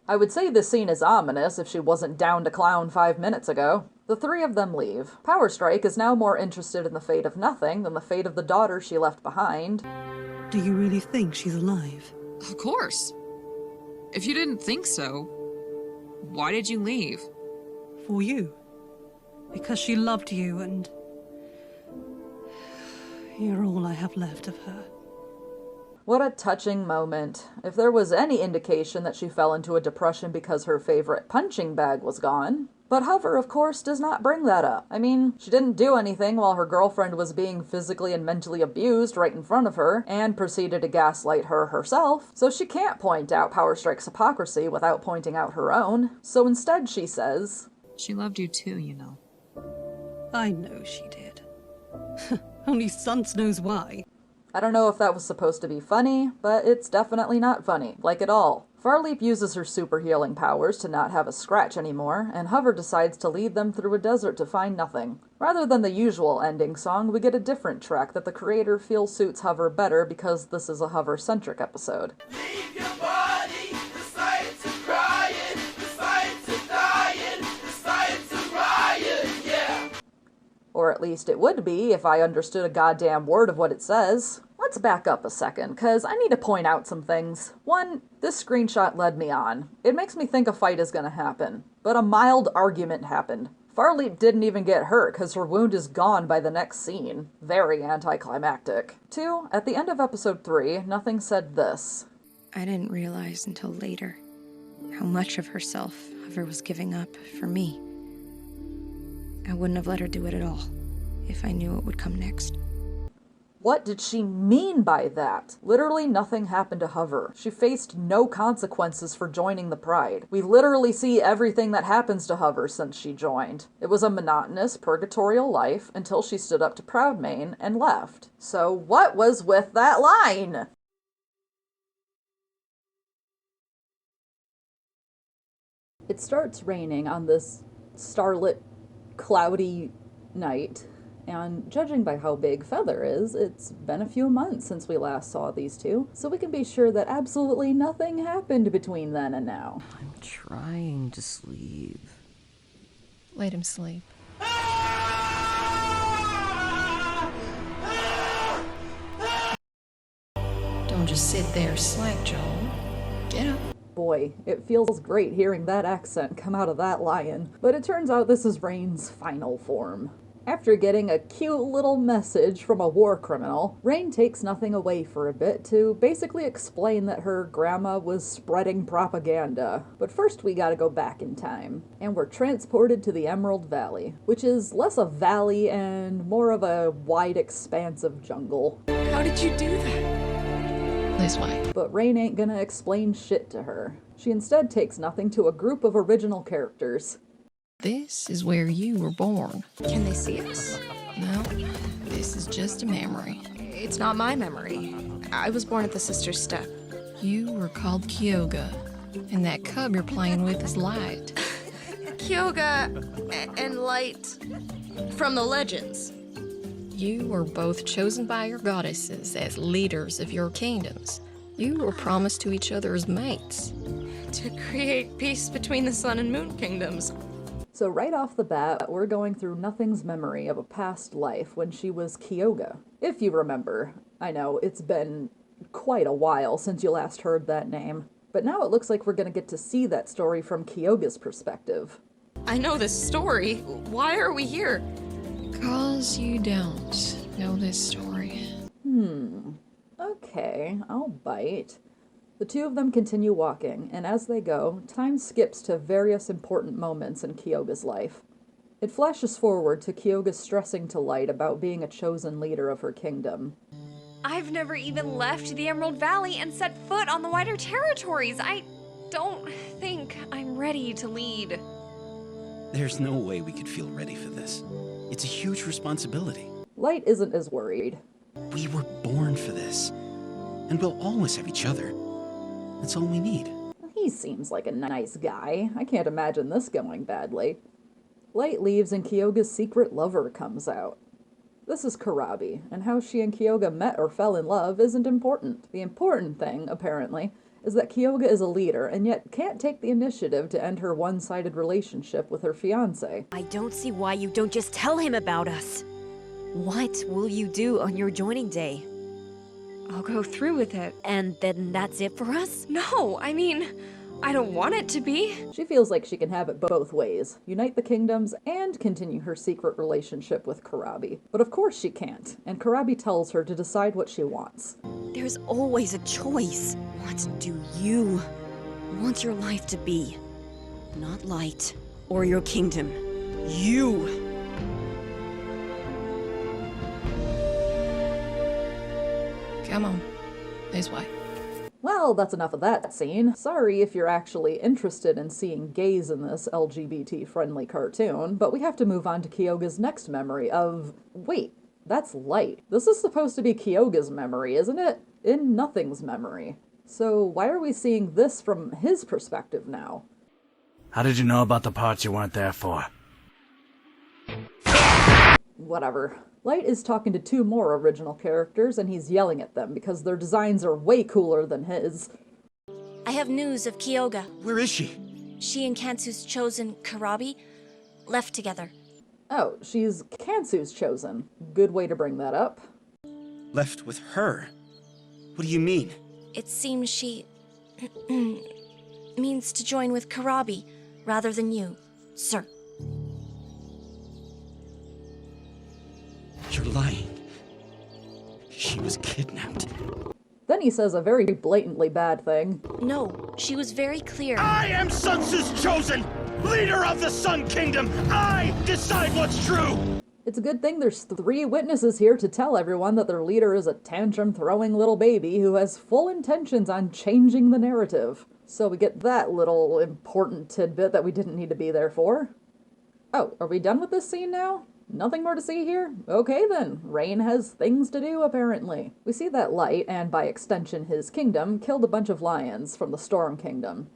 I would say this scene is ominous if she wasn't down to clown 5 minutes ago. The three of them leave. Powerstrike is now more interested in the fate of Nothing than the fate of the daughter she left behind. Do you really think she's alive? Of course. If you didn't think so, why did you leave? For you. Because she loved you and... you're all I have left of her. What a touching moment. If there was any indication that she fell into a depression because her favorite punching bag was gone. But Hover, of course, does not bring that up. I mean, she didn't do anything while her girlfriend was being physically and mentally abused right in front of her, and proceeded to gaslight her herself, so she can't point out Powerstrike's hypocrisy without pointing out her own. So instead she says, "She loved you too, you know." I know she did. Only Suns knows why. I don't know if that was supposed to be funny, but it's definitely not funny, like at all. Farleap uses her super healing powers to not have a scratch anymore, and Hover decides to lead them through a desert to find Nothing. Rather than the usual ending song, we get a different track that the creator feels suits Hover better because this is a Hover-centric episode. Leave your body, the science of crying, the science of dying, the science of riot, yeah! Or at least it would be if I understood a goddamn word of what it says. Let's back up a second, because I need to point out some things. One, this screenshot led me on. It makes me think a fight is gonna happen. But a mild argument happened. Farleap didn't even get hurt because her wound is gone by the next scene. Very anticlimactic. 2, at the end of episode 3, Nothing said this. I didn't realize until later how much of herself Hover was giving up for me. I wouldn't have let her do it at all if I knew it would come next. What did she mean by that? Literally nothing happened to Hover. She faced no consequences for joining the Pride. We literally see everything that happens to Hover since she joined. It was a monotonous, purgatorial life until she stood up to Proudmane and left. So what was with that line? It starts raining on this starlit, cloudy night. And judging by how big Feather is, it's been a few months since we last saw these two, so we can be sure that absolutely nothing happened between then and now. I'm trying to sleep. Let him sleep. Don't just sit there slack, Joel. Get up. Boy, it feels great hearing that accent come out of that lion, but it turns out this is Rain's final form. After getting a cute little message from a war criminal, Rain takes nothing away for a bit to basically explain that her grandma was spreading propaganda. But first we gotta go back in time, and we're transported to the Emerald Valley, which is less a valley and more of a wide expanse of jungle. How did you do that? This way. But Rain ain't gonna explain shit to her. She instead takes nothing to a group of original characters. This is where you were born. Can they see us? No, this is just a memory. It's not my memory. I was born at the Sister's Step. You were called Kyoga, and that cub you're playing with is Light. Kyoga and Light from the legends. You were both chosen by your goddesses as leaders of your kingdoms. You were promised to each other as mates. To create peace between the Sun and Moon kingdoms. So right off the bat, we're going through Nothing's memory of a past life when she was Kyoga. If you remember. I know, it's been quite a while since you last heard that name. But now it looks like we're going to get to see that story from Kyoga's perspective. I know this story. Why are we here? 'Cause you don't know this story. Okay, I'll bite. The two of them continue walking, and as they go, time skips to various important moments in Kyoga's life. It flashes forward to Kyoga stressing to Light about being a chosen leader of her kingdom. I've never even left the Emerald Valley and set foot on the wider territories. I don't think I'm ready to lead. There's no way we could feel ready for this. It's a huge responsibility. Light isn't as worried. We were born for this, and we'll always have each other. That's all we need. He seems like a nice guy. I can't imagine this going badly. Light leaves and Kyoga's secret lover comes out. This is Karabi, and how she and Kyoga met or fell in love isn't important. The important thing, apparently, is that Kyoga is a leader and yet can't take the initiative to end her one-sided relationship with her fiancé. I don't see why you don't just tell him about us. What will you do on your joining day? I'll go through with it. And then that's it for us? No, I mean, I don't want it to be. She feels like she can have it both ways, unite the kingdoms and continue her secret relationship with Karabi. But of course she can't, and Karabi tells her to decide what she wants. There's always a choice. What do you want your life to be? Not Light or your kingdom. You! Come on, this way. Well, that's enough of that scene. Sorry if you're actually interested in seeing gays in this LGBT-friendly cartoon, but we have to move on to Kyoga's next memory of... Wait, that's Light. This is supposed to be Kyoga's memory, isn't it? In Nothing's memory. So why are we seeing this from his perspective now? How did you know about the parts you weren't there for? Whatever. Light is talking to two more original characters, and he's yelling at them because their designs are way cooler than his. I have news of Kyoga. Where is she? She and Kansu's chosen, Karabi, left together. Oh, she's Kansu's chosen. Good way to bring that up. Left with her? What do you mean? It seems she means to join with Karabi rather than you, sir. You're lying. She was kidnapped. Then he says a very blatantly bad thing. No, she was very clear. I am Sun Tzu's chosen! Leader of the Sun Kingdom! I decide what's true! It's a good thing there's 3 witnesses here to tell everyone that their leader is a tantrum-throwing little baby who has full intentions on changing the narrative. So we get that little important tidbit that we didn't need to be there for. Oh, are we done with this scene now? Nothing more to see here? Okay then, Rain has things to do apparently. We see that Light, and by extension his kingdom, killed a bunch of lions from the Storm Kingdom.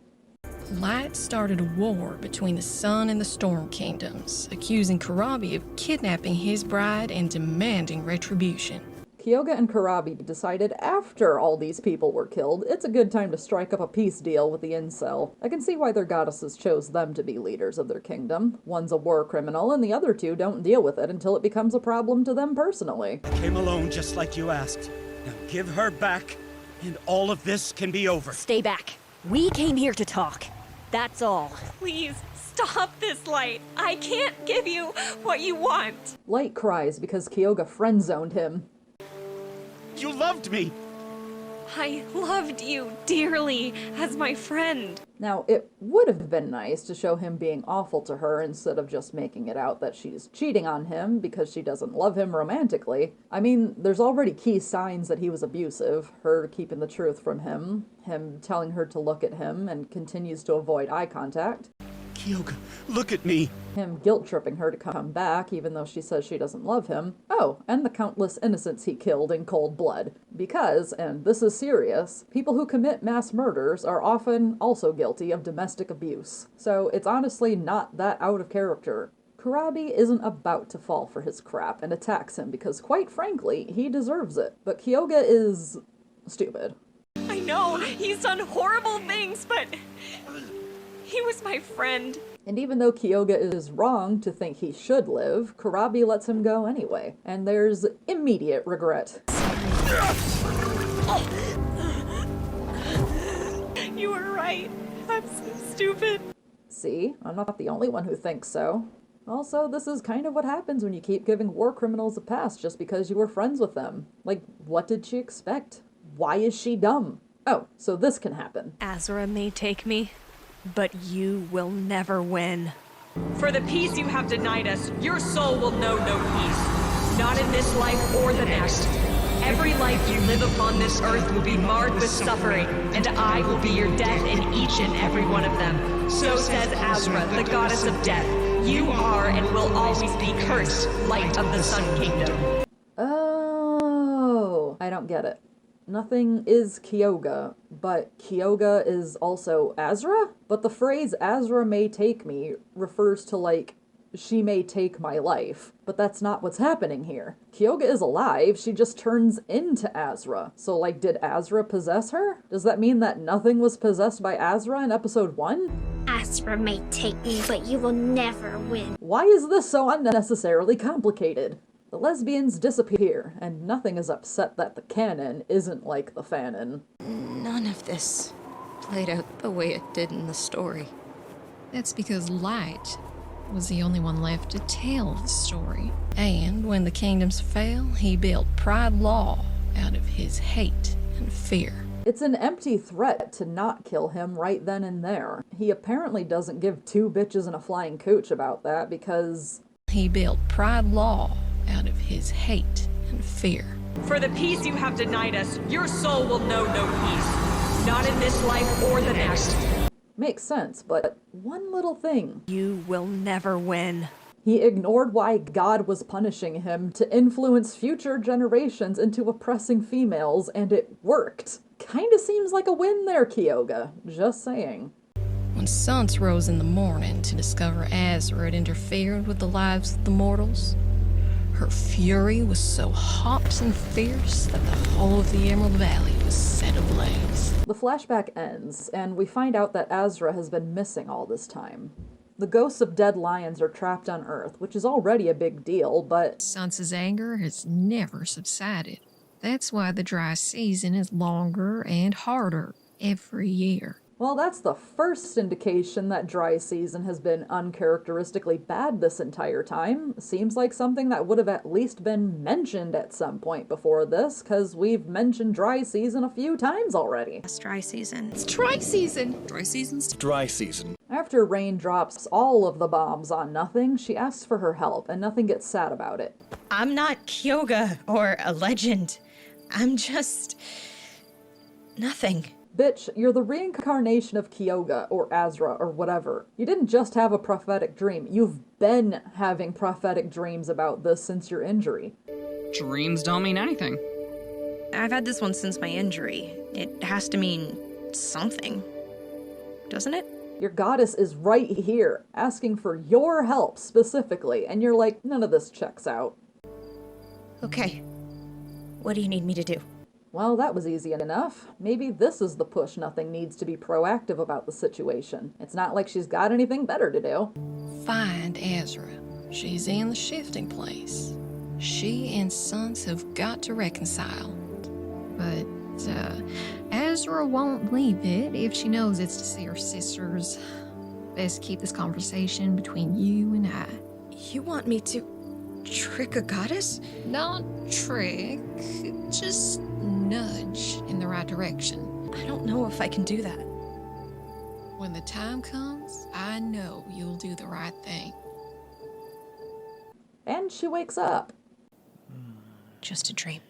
Light started a war between the Sun and the Storm Kingdoms, accusing Karabi of kidnapping his bride and demanding retribution. Kyoga and Karabi decided after all these people were killed, it's a good time to strike up a peace deal with the incel. I can see why their goddesses chose them to be leaders of their kingdom. One's a war criminal, and the other two don't deal with it until it becomes a problem to them personally. I came alone just like you asked. Now give her back, and all of this can be over. Stay back. We came here to talk. That's all. Please, stop this, Light. I can't give you what you want. Light cries because Kyoga friend-zoned him. You loved me! I loved you dearly as my friend. Now, it would have been nice to show him being awful to her instead of just making it out that she's cheating on him because she doesn't love him romantically. I mean, there's already key signs that he was abusive. Her keeping the truth from him telling her to look at him and continues to avoid eye contact. Kyoga, look at me! Him guilt-tripping her to come back even though she says she doesn't love him. Oh, and the countless innocents he killed in cold blood. Because, and this is serious, people who commit mass murders are often also guilty of domestic abuse. So it's honestly not that out of character. Kurabi isn't about to fall for his crap and attacks him because, quite frankly, he deserves it. But Kyoga is stupid. I know, he's done horrible things, but he was my friend. And even though Kyoga is wrong to think he should live, Kurabi lets him go anyway. And there's immediate regret. You were right. I'm so stupid. See, I'm not the only one who thinks so. Also, this is kind of what happens when you keep giving war criminals a pass just because you were friends with them. Like, what did she expect? Why is she dumb? Oh, so this can happen. Azra may take me, but you will never win. For the peace you have denied us, your soul will know no peace. Not in this life or the next. Every life you live upon this earth will be marred with suffering, and I will be your death in each and every one of them. So says Azra, the goddess of death. You are and will always be cursed, light of the Sun Kingdom. Oh, I don't get it. Nothing is Kyoga, but Kyoga is also Azra? But the phrase Azra may take me refers to, like, she may take my life. But that's not what's happening here. Kyoga is alive, she just turns into Azra. So, like, did Azra possess her? Does that mean that nothing was possessed by Azra in episode 1? Azra may take me, but you will never win. Why is this so unnecessarily complicated? The lesbians disappear, and nothing is upset that the canon isn't like the fanon. None of this played out the way it did in the story. That's because Light was the only one left to tell the story. And when the kingdoms fell, he built Pride Law out of his hate and fear. It's an empty threat to not kill him right then and there. He apparently doesn't give two bitches and a flying cooch about that because... He built Pride Law out of his hate and fear. For the peace you have denied us, your soul will know no peace. Not in this life or the next. Makes sense, but one little thing. You will never win. He ignored why God was punishing him to influence future generations into oppressing females, and it worked. Kinda seems like a win there, Kyoga. Just saying. When suns rose in the morning to discover Azra had interfered with the lives of the mortals, her fury was so hot and fierce that the whole of the Emerald Valley was set ablaze. The flashback ends, and we find out that Azra has been missing all this time. The ghosts of dead lions are trapped on Earth, which is already a big deal, but... Sansa's anger has never subsided. That's why the dry season is longer and harder every year. Well, that's the first indication that dry season has been uncharacteristically bad this entire time. Seems like something that would have at least been mentioned at some point before this, because we've mentioned dry season a few times already. It's dry season. It's dry season. Dry season's dry season. After Rain drops all of the bombs on Nothing, she asks for her help, and Nothing gets sad about it. I'm not Kyoga or a legend. I'm just... nothing. Bitch, you're the reincarnation of Kyoga, or Azra, or whatever. You didn't just have a prophetic dream. You've been having prophetic dreams about this since your injury. Dreams don't mean anything. I've had this one since my injury. It has to mean something. Doesn't it? Your goddess is right here, asking for your help specifically, and you're like, none of this checks out. Okay. What do you need me to do? Well, that was easy enough. Maybe this is the push Nothing needs to be proactive about the situation. It's not like she's got anything better to do. Find Azra. She's in the shifting place. She and Sons have got to reconcile. But, Azra won't leave it if she knows it's to see her sisters Best keep this conversation between you and I. You want me to trick a goddess? Not trick, just nudge in the right direction. I don't know if I can do that. When the time comes, I know you'll do the right thing. And she wakes up. Just a dream.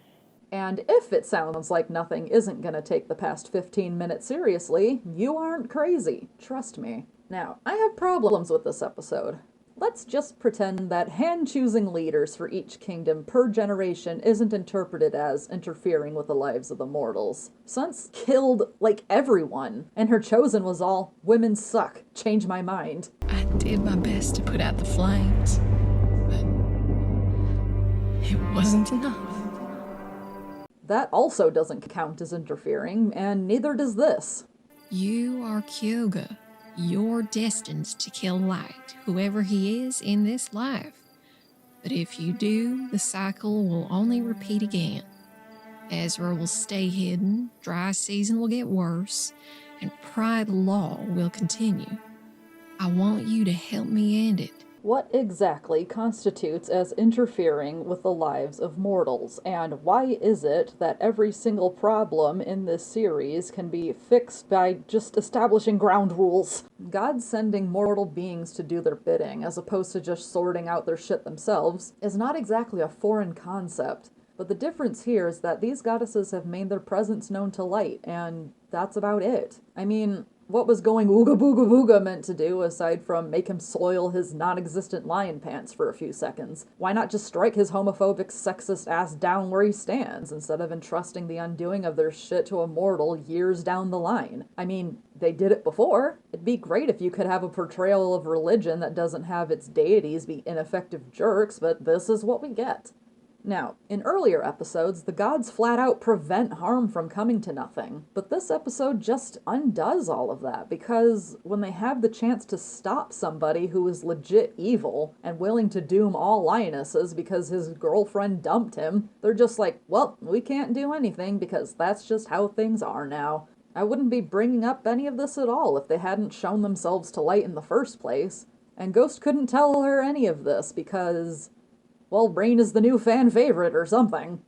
And if it sounds like nothing isn't gonna take the past 15 minutes seriously, you aren't crazy. Trust me. Now, I have problems with this episode. Let's just pretend that hand-choosing leaders for each kingdom per generation isn't interpreted as interfering with the lives of the mortals. Sun's killed, like, everyone, and her chosen was all, women suck, change my mind. I did my best to put out the flames, but it wasn't enough. That also doesn't count as interfering, and neither does this. You are Kyoga. You're destined to kill Light, whoever he is in this life. But if you do, the cycle will only repeat again. Ezra will stay hidden, dry season will get worse, and Pride Law will continue. I want you to help me end it. What exactly constitutes as interfering with the lives of mortals, and why is it that every single problem in this series can be fixed by just establishing ground rules? God sending mortal beings to do their bidding, as opposed to just sorting out their shit themselves, is not exactly a foreign concept. But the difference here is that these goddesses have made their presence known to Light, and that's about it. I mean, what was going ooga booga booga meant to do, aside from make him soil his non-existent lion pants for a few seconds? Why not just strike his homophobic, sexist ass down where he stands, instead of entrusting the undoing of their shit to a mortal years down the line? I mean, they did it before. It'd be great if you could have a portrayal of religion that doesn't have its deities be ineffective jerks, but this is what we get. Now, in earlier episodes, the gods flat out prevent harm from coming to nothing, but this episode just undoes all of that, because when they have the chance to stop somebody who is legit evil and willing to doom all lionesses because his girlfriend dumped him, they're just like, well, we can't do anything because that's just how things are now. I wouldn't be bringing up any of this at all if they hadn't shown themselves to Light in the first place, and Ghost couldn't tell her any of this because, well, Rain is the new fan favorite or something.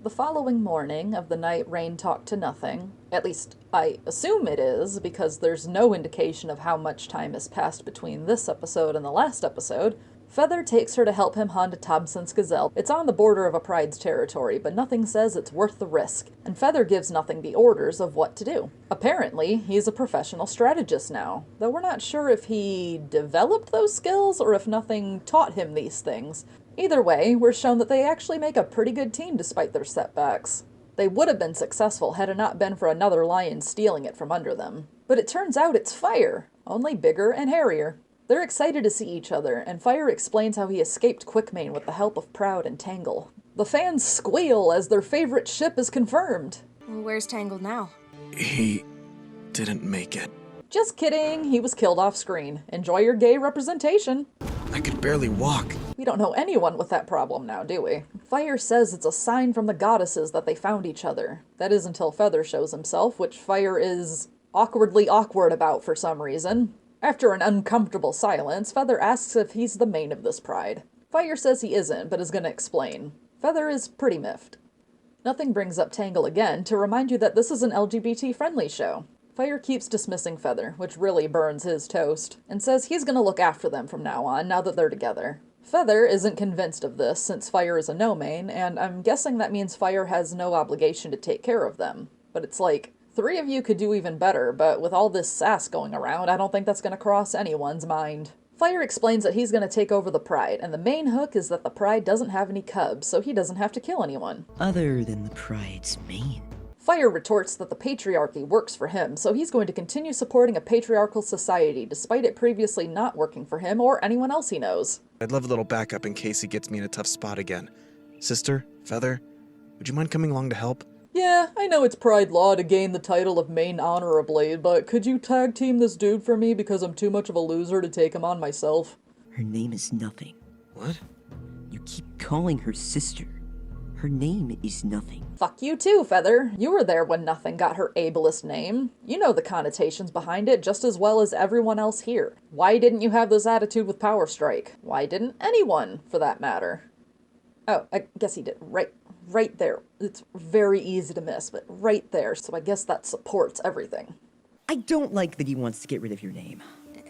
The following morning of the night Rain talked to nothing, at least I assume it is, because there's no indication of how much time has passed between this episode and the last episode, Feather takes her to help him hunt a Thompson's gazelle. It's on the border of a pride's territory, but nothing says it's worth the risk, and Feather gives nothing the orders of what to do. Apparently, he's a professional strategist now, though we're not sure if he developed those skills or if nothing taught him these things. Either way, we're shown that they actually make a pretty good team despite their setbacks. They would have been successful had it not been for another lion stealing it from under them. But it turns out it's Fire, only bigger and hairier. They're excited to see each other, and Fire explains how he escaped Quickmane with the help of Proud and Tangle. The fans squeal as their favorite ship is confirmed. Where's Tangle now? He didn't make it. Just kidding, he was killed off screen. Enjoy your gay representation. I could barely walk. We don't know anyone with that problem now, do we? Fire says it's a sign from the goddesses that they found each other. That is until Feather shows himself, which Fire is awkwardly awkward about for some reason. After an uncomfortable silence, Feather asks if he's the main of this pride. Fire says he isn't, but is gonna explain. Feather is pretty miffed. Nothing brings up Tangle again to remind you that this is an LGBT-friendly show. Fire keeps dismissing Feather, which really burns his toast, and says he's gonna look after them from now on, now that they're together. Feather isn't convinced of this, since Fire is a no-main, and I'm guessing that means Fire has no obligation to take care of them. But it's like, 3 of you could do even better, but with all this sass going around, I don't think that's gonna cross anyone's mind. Fire explains that he's gonna take over the Pride, and the main hook is that the Pride doesn't have any cubs, so he doesn't have to kill anyone. Other than the Pride's main. Fire retorts that the patriarchy works for him, so he's going to continue supporting a patriarchal society, despite it previously not working for him or anyone else he knows. I'd love a little backup in case he gets me in a tough spot again. Sister, Feather, would you mind coming along to help? Yeah, I know it's Pride Law to gain the title of main honorably, but could you tag team this dude for me because I'm too much of a loser to take him on myself? Her name is nothing. What? You keep calling her sister. Her name is Nothing. Fuck you too, Feather. You were there when Nothing got her ableist name. You know the connotations behind it just as well as everyone else here. Why didn't you have this attitude with Powerstrike? Why didn't anyone, for that matter? Oh, I guess he did. Right there. It's very easy to miss, but right there, so I guess that supports everything. I don't like that he wants to get rid of your name.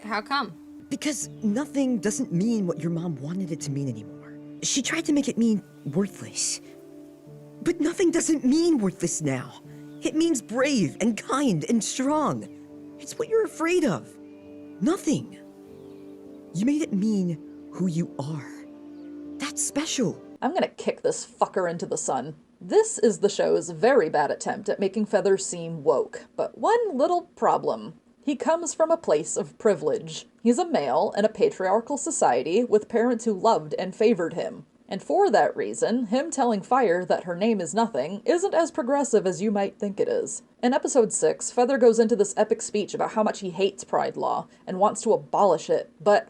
How come? Because Nothing doesn't mean what your mom wanted it to mean anymore. She tried to make it mean worthless. But Nothing doesn't mean worthless now. It means brave and kind and strong. It's what you're afraid of. Nothing. You made it mean who you are. That's special. I'm gonna kick this fucker into the sun. This is the show's very bad attempt at making Feather seem woke, but one little problem. He comes from a place of privilege. He's a male in a patriarchal society with parents who loved and favored him. And for that reason, him telling Fire that her name is Nothing isn't as progressive as you might think it is. In episode 6, Feather goes into this epic speech about how much he hates Pride Law and wants to abolish it, but,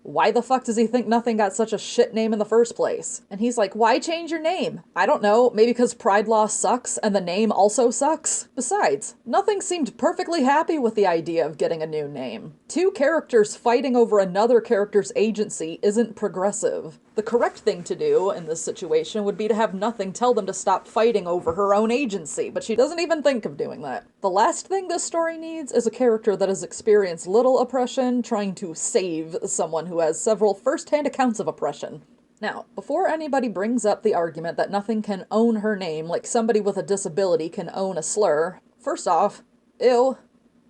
why the fuck does he think Nothing got such a shit name in the first place? And he's like, why change your name? I don't know, maybe because Pride Law sucks and the name also sucks? Besides, Nothing seemed perfectly happy with the idea of getting a new name. Two characters fighting over another character's agency isn't progressive. The correct thing to do in this situation would be to have Nothing tell them to stop fighting over her own agency, but she doesn't even think of doing that. The last thing this story needs is a character that has experienced little oppression trying to save someone who has several first-hand accounts of oppression. Now, before anybody brings up the argument that Nothing can own her name like somebody with a disability can own a slur, first off, ew.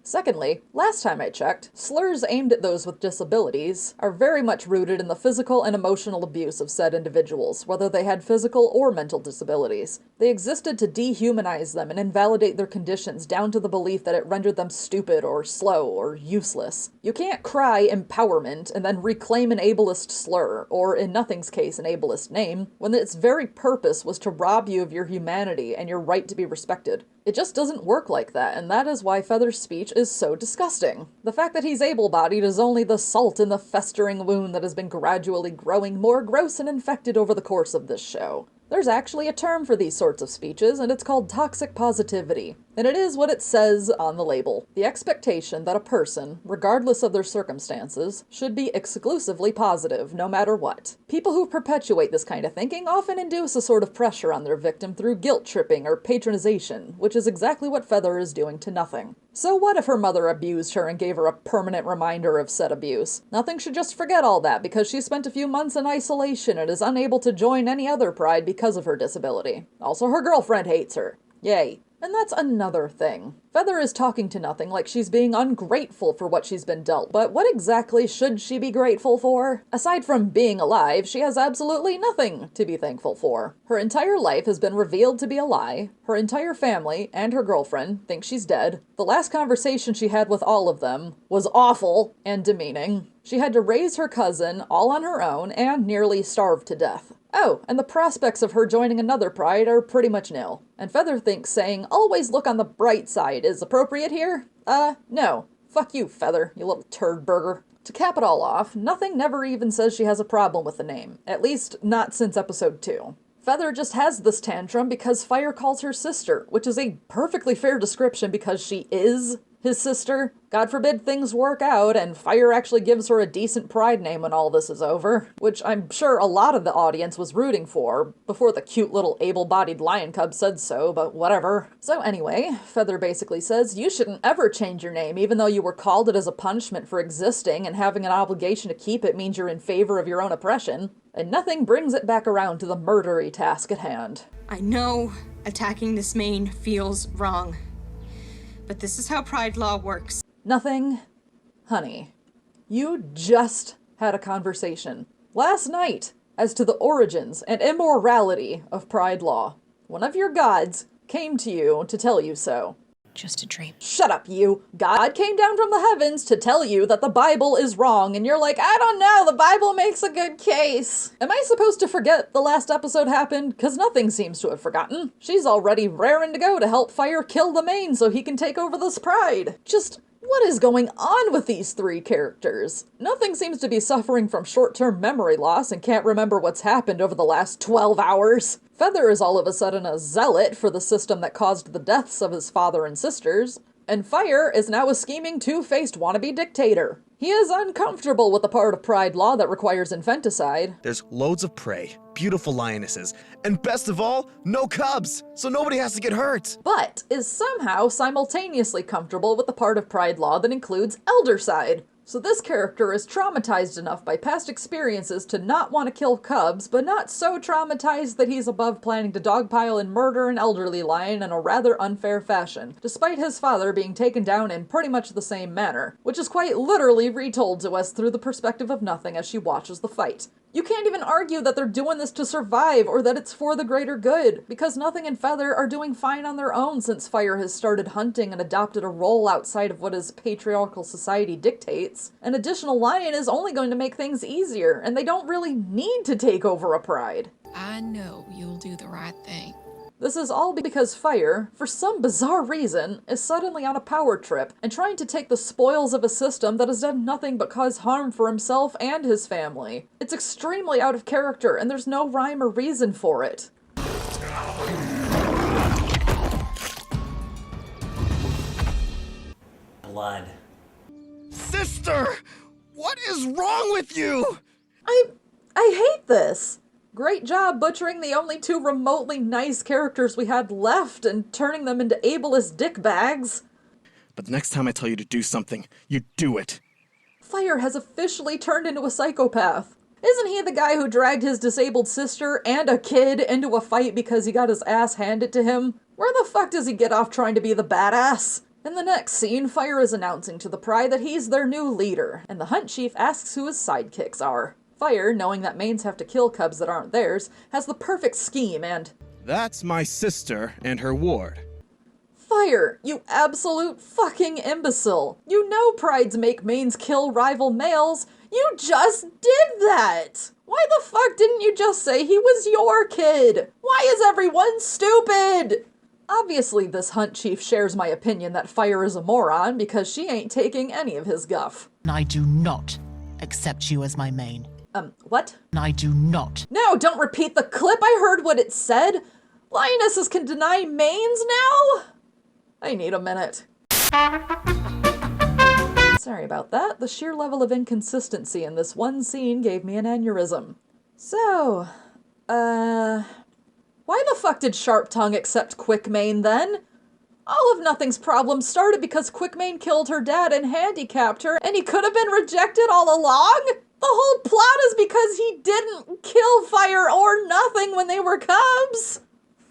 Secondly, last time I checked, slurs aimed at those with disabilities are very much rooted in the physical and emotional abuse of said individuals, whether they had physical or mental disabilities. They existed to dehumanize them and invalidate their conditions down to the belief that it rendered them stupid or slow or useless. You can't cry empowerment and then reclaim an ableist slur, or in Nothing's case an ableist name, when its very purpose was to rob you of your humanity and your right to be respected. It just doesn't work like that, and that is why Feather's speech is so disgusting. The fact that he's able-bodied is only the salt in the festering wound that has been gradually growing more gross and infected over the course of this show. There's actually a term for these sorts of speeches, and it's called toxic positivity. And it is what it says on the label. The expectation that a person, regardless of their circumstances, should be exclusively positive, no matter what. People who perpetuate this kind of thinking often induce a sort of pressure on their victim through guilt-tripping or patronization, which is exactly what Feather is doing to Nothing. So what if her mother abused her and gave her a permanent reminder of said abuse? Nothing should just forget all that because she spent a few months in isolation and is unable to join any other pride because of her disability. Also, her girlfriend hates her. Yay. And that's another thing. Feather is talking to Nothing like she's being ungrateful for what she's been dealt, but what exactly should she be grateful for? Aside from being alive, she has absolutely nothing to be thankful for. Her entire life has been revealed to be a lie. Her entire family and her girlfriend think she's dead. The last conversation she had with all of them was awful and demeaning. She had to raise her cousin all on her own and nearly starved to death. Oh, and the prospects of her joining another pride are pretty much nil. And Feather thinks saying, always look on the bright side is appropriate here? No. Fuck you, Feather, you little turd burger. To cap it all off, Nothing never even says she has a problem with the name. At least, not since episode 2. Feather just has this tantrum because Fire calls her sister, which is a perfectly fair description because she is his sister. God forbid things work out and Fire actually gives her a decent pride name when all this is over, which I'm sure a lot of the audience was rooting for before the cute little able-bodied lion cub said so, but whatever. So anyway, Feather basically says you shouldn't ever change your name even though you were called it as a punishment for existing and having an obligation to keep it means you're in favor of your own oppression. And Nothing brings it back around to the murdery task at hand. I know attacking this main feels wrong, but this is how Pride Law works. Nothing. Honey, you just had a conversation last night as to the origins and immorality of Pride Law. One of your gods came to you to tell you so. Just a dream. Shut up, you. God came down from the heavens to tell you that the Bible is wrong, and you're like, I don't know, the Bible makes a good case. Am I supposed to forget the last episode happened? Because Nothing seems to have forgotten. She's already raring to go to help Fire kill the main so he can take over this pride. Just What is going on with these three characters? Nothing seems to be suffering from short-term memory loss and can't remember what's happened over the last 12 hours. Feather is all of a sudden a zealot for the system that caused the deaths of his father and sisters. And Fire is now a scheming, two-faced wannabe dictator. He is uncomfortable with the part of Pride Law that requires infanticide. There's loads of prey, beautiful lionesses, and best of all, no cubs, so nobody has to get hurt. But is somehow simultaneously comfortable with the part of Pride Law that includes eldercide. So this character is traumatized enough by past experiences to not want to kill cubs, but not so traumatized that he's above planning to dogpile and murder an elderly lion in a rather unfair fashion, despite his father being taken down in pretty much the same manner, which is quite literally retold to us through the perspective of Nothing as she watches the fight. You can't even argue that they're doing this to survive or that it's for the greater good, because Nothing and Feather are doing fine on their own since Fire has started hunting and adopted a role outside of what his patriarchal society dictates. An additional lion is only going to make things easier, and they don't really need to take over a pride. I know you'll do the right thing. This is all because Fire, for some bizarre reason, is suddenly on a power trip and trying to take the spoils of a system that has done nothing but cause harm for himself and his family. It's extremely out of character, and there's no rhyme or reason for it. Blood. Sister! What is wrong with you? I hate this. Great job butchering the only two remotely nice characters we had left and turning them into ableist dickbags. But next time I tell you to do something, you do it. Fire has officially turned into a psychopath. Isn't he the guy who dragged his disabled sister and a kid into a fight because he got his ass handed to him? Where the fuck does he get off trying to be the badass? In the next scene, Fire is announcing to the Pride that he's their new leader, and the Hunt Chief asks who his sidekicks are. Fire, knowing that mains have to kill cubs that aren't theirs, has the perfect scheme and... That's my sister and her ward. Fire, you absolute fucking imbecile! You know prides make mains kill rival males! You just did that! Why the fuck didn't you just say he was your kid? Why is everyone stupid? Obviously this Hunt Chief shares my opinion that Fire is a moron because she ain't taking any of his guff. I do not accept you as my main. What? I do not. No, don't repeat the clip. I heard what it said. Lionesses can deny mains now? I need a minute. Sorry about that. The sheer level of inconsistency in this one scene gave me an aneurysm. So, why the fuck did Sharp Tongue accept Quickmane then? All of Nothing's problems started because Quickmane killed her dad and handicapped her, and he could have been rejected all along? The whole plot is because he didn't kill Fire or Nothing when they were cubs!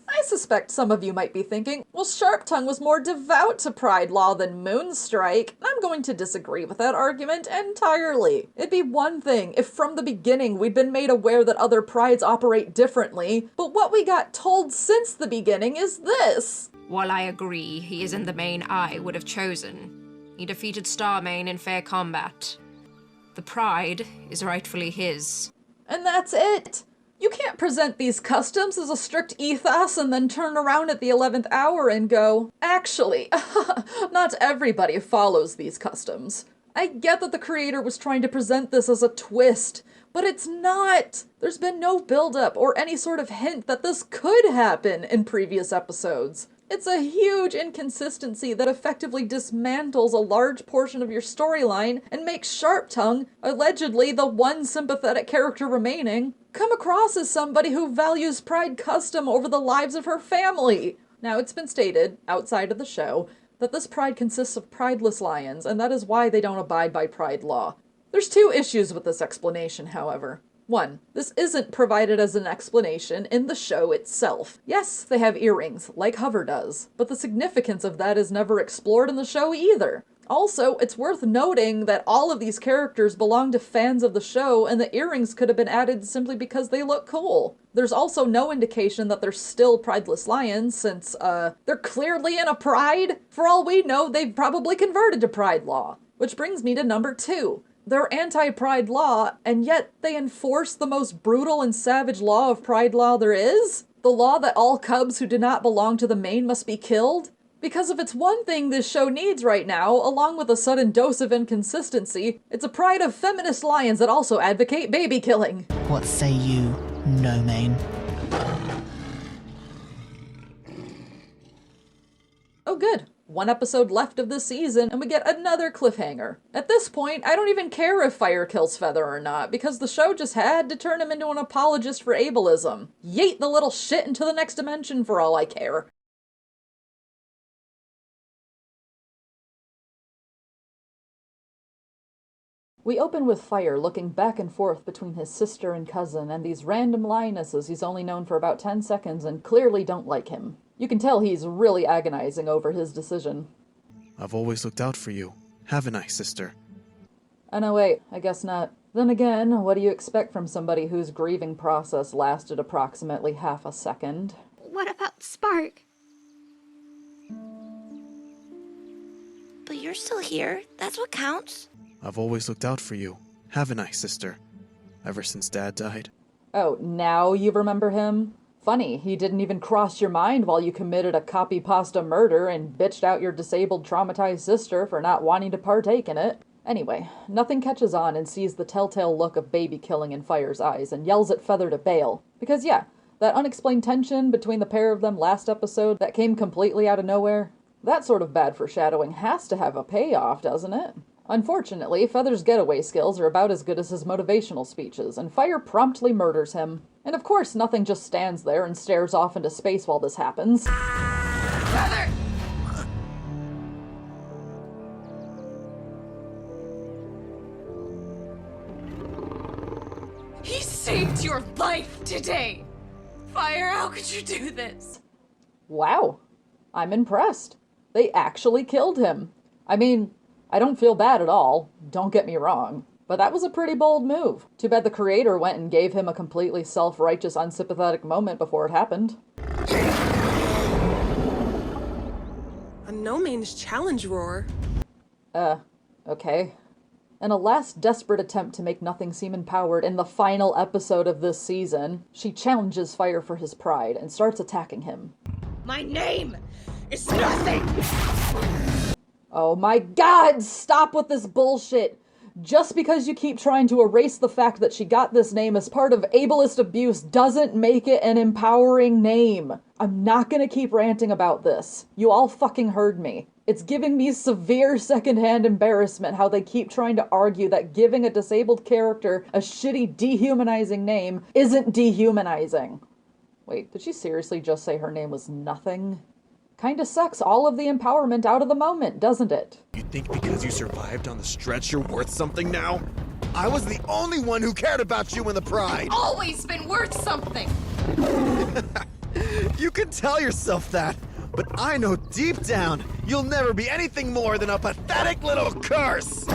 I suspect some of you might be thinking, well, Sharp Tongue was more devout to Pride Law than Moonstrike. I'm going to disagree with that argument entirely. It'd be one thing if from the beginning we'd been made aware that other prides operate differently, but what we got told since the beginning is this. While I agree he isn't the main I would have chosen, he defeated Starmane in fair combat. The pride is rightfully his. And that's it. You can't present these customs as a strict ethos and then turn around at the 11th hour and go, actually, not everybody follows these customs. I get that the creator was trying to present this as a twist, but it's not. There's been no build-up or any sort of hint that this could happen in previous episodes. It's a huge inconsistency that effectively dismantles a large portion of your storyline and makes Sharp Tongue, allegedly the one sympathetic character remaining, come across as somebody who values pride custom over the lives of her family. Now, it's been stated, outside of the show, that this pride consists of prideless lions, and that is why they don't abide by pride law. There's two issues with this explanation, however. One, this isn't provided as an explanation in the show itself. Yes, they have earrings, like Hover does, but the significance of that is never explored in the show either. Also, it's worth noting that all of these characters belong to fans of the show, and the earrings could have been added simply because they look cool. There's also no indication that they're still prideless lions, since, they're clearly in a pride. For all we know, they've probably converted to pride law. Which brings me to number 2. They're anti-pride law, and yet they enforce the most brutal and savage law of pride law there is? The law that all cubs who do not belong to the main must be killed? Because if it's one thing this show needs right now, along with a sudden dose of inconsistency, it's a pride of feminist lions that also advocate baby killing. What say you, no main? Oh good, one episode left of this season and we get another cliffhanger. At this point, I don't even care if Fire kills Feather or not, because the show just had to turn him into an apologist for ableism. Yeet the little shit into the next dimension for all I care. We open with Fire looking back and forth between his sister and cousin and these random lionesses he's only known for about 10 seconds and clearly don't like him. You can tell he's really agonizing over his decision. I've always looked out for you, haven't I, sister? Oh no, wait, I guess not. Then again, what do you expect from somebody whose grieving process lasted approximately half a second? What about Spark? But you're still here. That's what counts. I've always looked out for you, haven't I, sister? Ever since Dad died. Oh, now you remember him? Funny, he didn't even cross your mind while you committed a copy-pasta murder and bitched out your disabled, traumatized sister for not wanting to partake in it. Anyway, Nothing catches on and sees the telltale look of baby killing in Fire's eyes and yells at Feather to bail. Because yeah, that unexplained tension between the pair of them last episode that came completely out of nowhere, that sort of bad foreshadowing has to have a payoff, doesn't it? Unfortunately, Feather's getaway skills are about as good as his motivational speeches, and Fire promptly murders him. And of course, Nothing just stands there and stares off into space while this happens. Feather! He saved your life today! Fire, how could you do this? Wow. I'm impressed. They actually killed him. I mean, I don't feel bad at all, don't get me wrong, but that was a pretty bold move. Too bad the creator went and gave him a completely self-righteous, unsympathetic moment before it happened. A no-man's challenge roar. Okay. In a last desperate attempt to make Nothing seem empowered in the final episode of this season, she challenges Fire for his pride and starts attacking him. My name is Nothing! Oh my god, stop with this bullshit! Just because you keep trying to erase the fact that she got this name as part of ableist abuse doesn't make it an empowering name. I'm not gonna keep ranting about this. You all fucking heard me. It's giving me severe secondhand embarrassment how they keep trying to argue that giving a disabled character a shitty, dehumanizing name isn't dehumanizing. Wait, did she seriously just say her name was Nothing? Kinda sucks all of the empowerment out of the moment, doesn't it? You think because you survived on the stretch you're worth something now? I was the only one who cared about you in the pride! Always been worth something! You can tell yourself that, but I know deep down you'll never be anything more than a pathetic little curse!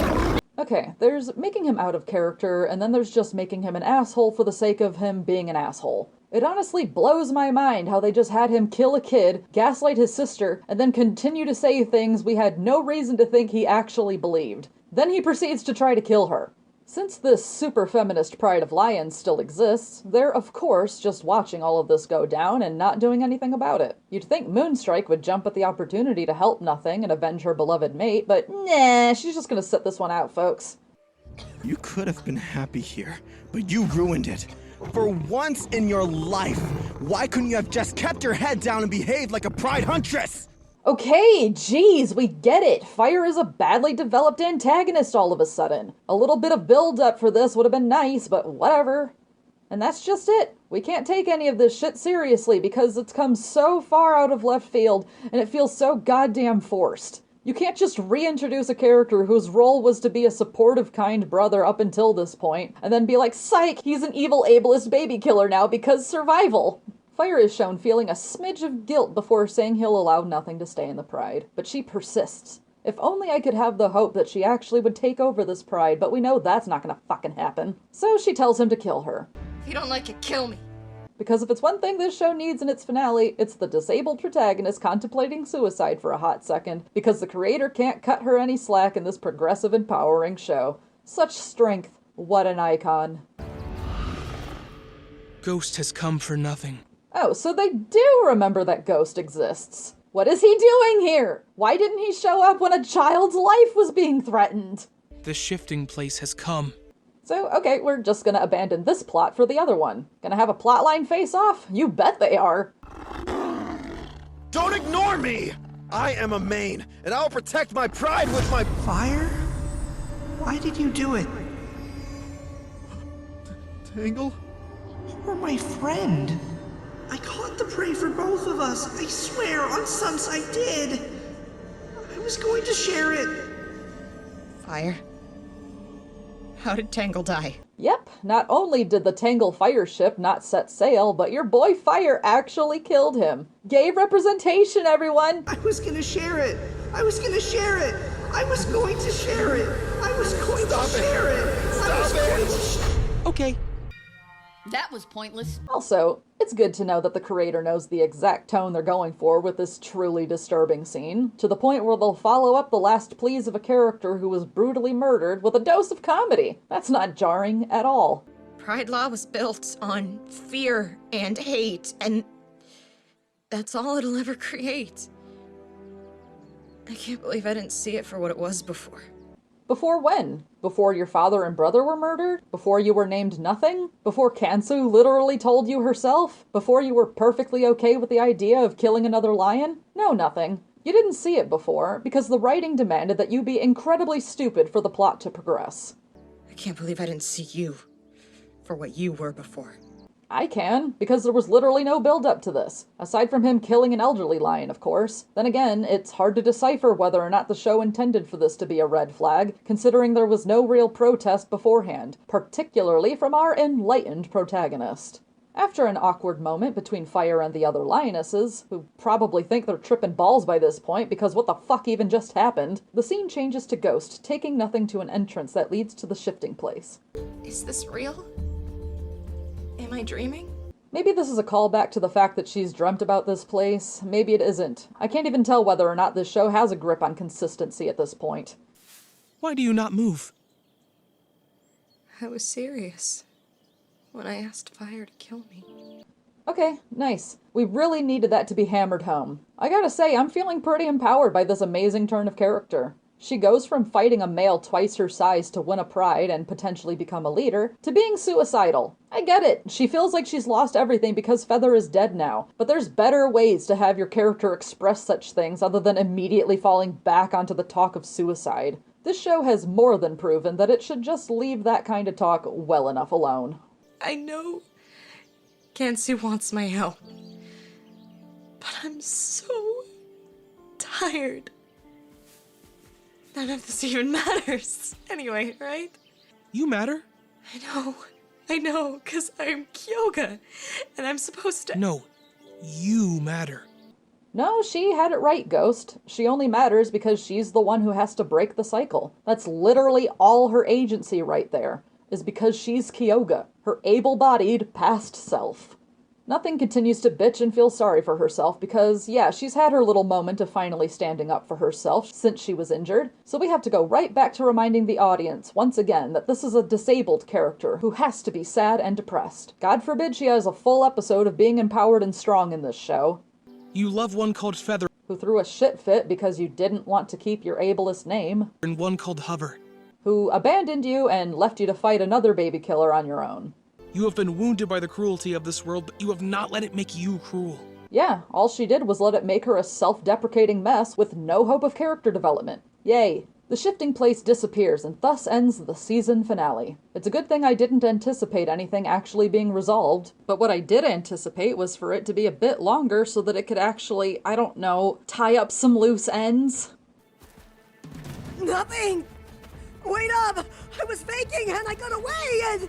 Okay, there's making him out of character, and then there's just making him an asshole for the sake of him being an asshole. It honestly blows my mind how they just had him kill a kid, gaslight his sister, and then continue to say things we had no reason to think he actually believed. Then he proceeds to try to kill her. Since this super feminist pride of lions still exists, they're of course just watching all of this go down and not doing anything about it. You'd think Moonstrike would jump at the opportunity to help Nothing and avenge her beloved mate, but nah, she's just gonna sit this one out, folks. You could have been happy here, but you ruined it. For once in your life, why couldn't you have just kept your head down and behaved like a pride huntress? Okay, geez, we get it. Fire is a badly developed antagonist all of a sudden. A little bit of build-up for this would have been nice, but whatever. And that's just it. We can't take any of this shit seriously because it's come so far out of left field and it feels so goddamn forced. You can't just reintroduce a character whose role was to be a supportive, kind brother up until this point, and then be like, psych, he's an evil ableist baby killer now because survival. Fire is shown feeling a smidge of guilt before saying he'll allow Nothing to stay in the pride, but she persists. If only I could have the hope that she actually would take over this pride, but we know that's not gonna fucking happen. So she tells him to kill her. If you don't like it, kill me. Because if it's one thing this show needs in its finale, it's the disabled protagonist contemplating suicide for a hot second, because the creator can't cut her any slack in this progressive, empowering show. Such strength. What an icon. Ghost has come for Nothing. Oh, so they do remember that Ghost exists. What is he doing here? Why didn't he show up when a child's life was being threatened? The shifting place has come. So, okay, we're just gonna abandon this plot for the other one. Gonna have a plotline face-off? You bet they are. Don't ignore me! I am a main, and I'll protect my pride with my... Fire? Why did you do it? Tangle? You were my friend. I caught the prey for both of us. I swear, on Sun's I did. I was going to share it. Fire. How did Tangle die? Yep, not only did the Tangle fire ship not set sail, but your boy Fire actually killed him. Gay representation, everyone! I was gonna share it. I was gonna share it. I was going to share it. I was going to share it. Stop it! Okay. That was pointless. Also, it's good to know that the creator knows the exact tone they're going for with this truly disturbing scene, to the point where they'll follow up the last pleas of a character who was brutally murdered with a dose of comedy. That's not jarring at all. Pride Law was built on fear and hate, and that's all it'll ever create. I can't believe I didn't see it for what it was before. Before when? Before your father and brother were murdered? Before you were named nothing? Before Kansu literally told you herself? Before you were perfectly okay with the idea of killing another lion? No, nothing. You didn't see it before, because the writing demanded that you be incredibly stupid for the plot to progress. I can't believe I didn't see you for what you were before. I can, because there was literally no build-up to this, aside from him killing an elderly lion, of course. Then again, it's hard to decipher whether or not the show intended for this to be a red flag, considering there was no real protest beforehand, particularly from our enlightened protagonist. After an awkward moment between Fire and the other lionesses, who probably think they're tripping balls by this point because what the fuck even just happened, the scene changes to Ghost, taking nothing to an entrance that leads to the shifting place. Is this real? Am I dreaming? Maybe this is a callback to the fact that she's dreamt about this place. Maybe it isn't. I can't even tell whether or not this show has a grip on consistency at this point. Why do you not move? I was serious when I asked Fire to kill me. Okay, nice. We really needed that to be hammered home. I gotta say, I'm feeling pretty empowered by this amazing turn of character. She goes from fighting a male twice her size to win a pride and potentially become a leader, to being suicidal. I get it. She feels like she's lost everything because Feather is dead now, but there's better ways to have your character express such things other than immediately falling back onto the talk of suicide. This show has more than proven that it should just leave that kind of talk well enough alone. I know Kansu wants my help, but I'm so tired. None of this even matters. Anyway, right? You matter. I know, because I'm Kyoga, and I'm supposed to— No, you matter. No, she had it right, Ghost. She only matters because she's the one who has to break the cycle. That's literally all her agency right there, is because she's Kyoga, her able-bodied past self. Nothing continues to bitch and feel sorry for herself because, yeah, she's had her little moment of finally standing up for herself since she was injured, so we have to go right back to reminding the audience once again that this is a disabled character who has to be sad and depressed. God forbid she has a full episode of being empowered and strong in this show. You love one called Feather. Who threw a shit fit because you didn't want to keep your ableist name. And one called Hover. Who abandoned you and left you to fight another baby killer on your own. You have been wounded by the cruelty of this world, but you have not let it make you cruel. Yeah, all she did was let it make her a self-deprecating mess with no hope of character development. Yay. The shifting place disappears and thus ends the season finale. It's a good thing I didn't anticipate anything actually being resolved, but what I did anticipate was for it to be a bit longer so that it could actually, I don't know, tie up some loose ends. Nothing! Wait up! I was faking and I got away and...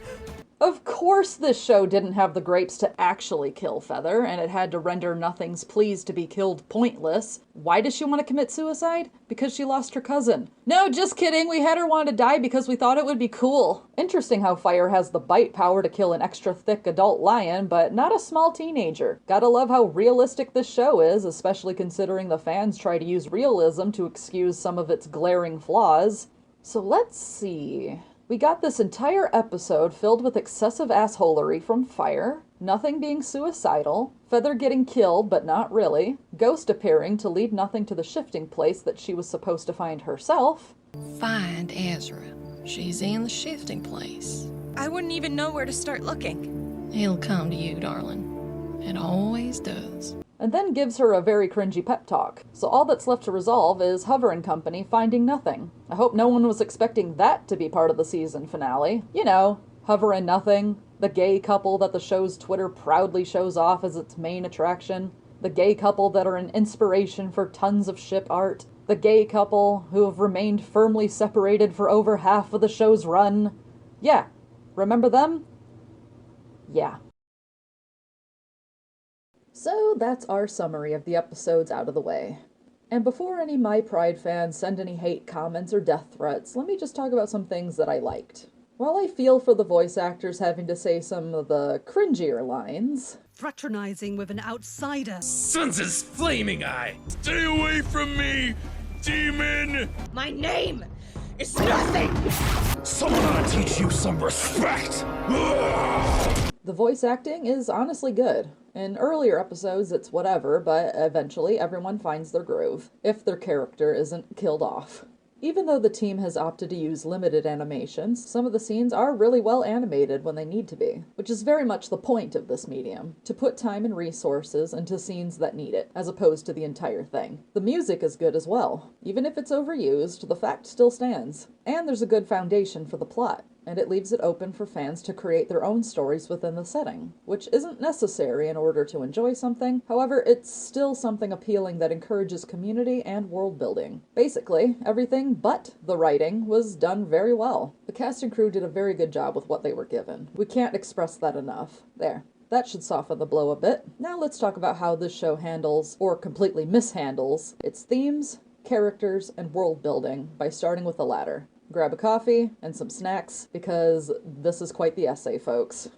Of course this show didn't have the grapes to actually kill Feather, and it had to render Nothing's pleas to be killed pointless. Why does she want to commit suicide? Because she lost her cousin. No, just kidding, we had her want to die because we thought it would be cool. Interesting how Fire has the bite power to kill an extra thick adult lion, but not a small teenager. Gotta love how realistic this show is, especially considering the fans try to use realism to excuse some of its glaring flaws. So let's see. We got this entire episode filled with excessive assholery from Fire, Nothing being suicidal, Feather getting killed but not really, Ghost appearing to lead Nothing to the shifting place that she was supposed to find herself. Find Ezra. She's in the shifting place. I wouldn't even know where to start looking. He'll come to you, darling. It always does. And then gives her a very cringy pep talk. So all that's left to resolve is Hover and company finding Nothing. I hope no one was expecting that to be part of the season finale. You know, Hover and Nothing, the gay couple that the show's Twitter proudly shows off as its main attraction, the gay couple that are an inspiration for tons of ship art, the gay couple who have remained firmly separated for over half of the show's run. Yeah, remember them? Yeah. So that's our summary of the episodes out of the way. And before any My Pride fans send any hate comments or death threats, let me just talk about some things that I liked. While I feel for the voice actors having to say some of the cringier lines... Fraternizing with an outsider. Sun's flaming eye! Stay away from me, demon! My name is Nothing! Someone ought to teach you some respect! The voice acting is honestly good. In earlier episodes, it's whatever, but eventually everyone finds their groove, if their character isn't killed off. Even though the team has opted to use limited animations, some of the scenes are really well animated when they need to be, which is very much the point of this medium, to put time and resources into scenes that need it, as opposed to the entire thing. The music is good as well. Even if it's overused, the fact still stands. And there's a good foundation for the plot, and it leaves it open for fans to create their own stories within the setting, which isn't necessary in order to enjoy something. However, it's still something appealing that encourages community and world building. Basically, everything but the writing was done very well. The cast and crew did a very good job with what they were given. We can't express that enough. There. That should soften the blow a bit. Now let's talk about how this show handles, or completely mishandles, its themes, characters, and world building by starting with the latter. Grab a coffee and some snacks, because this is quite the essay, folks.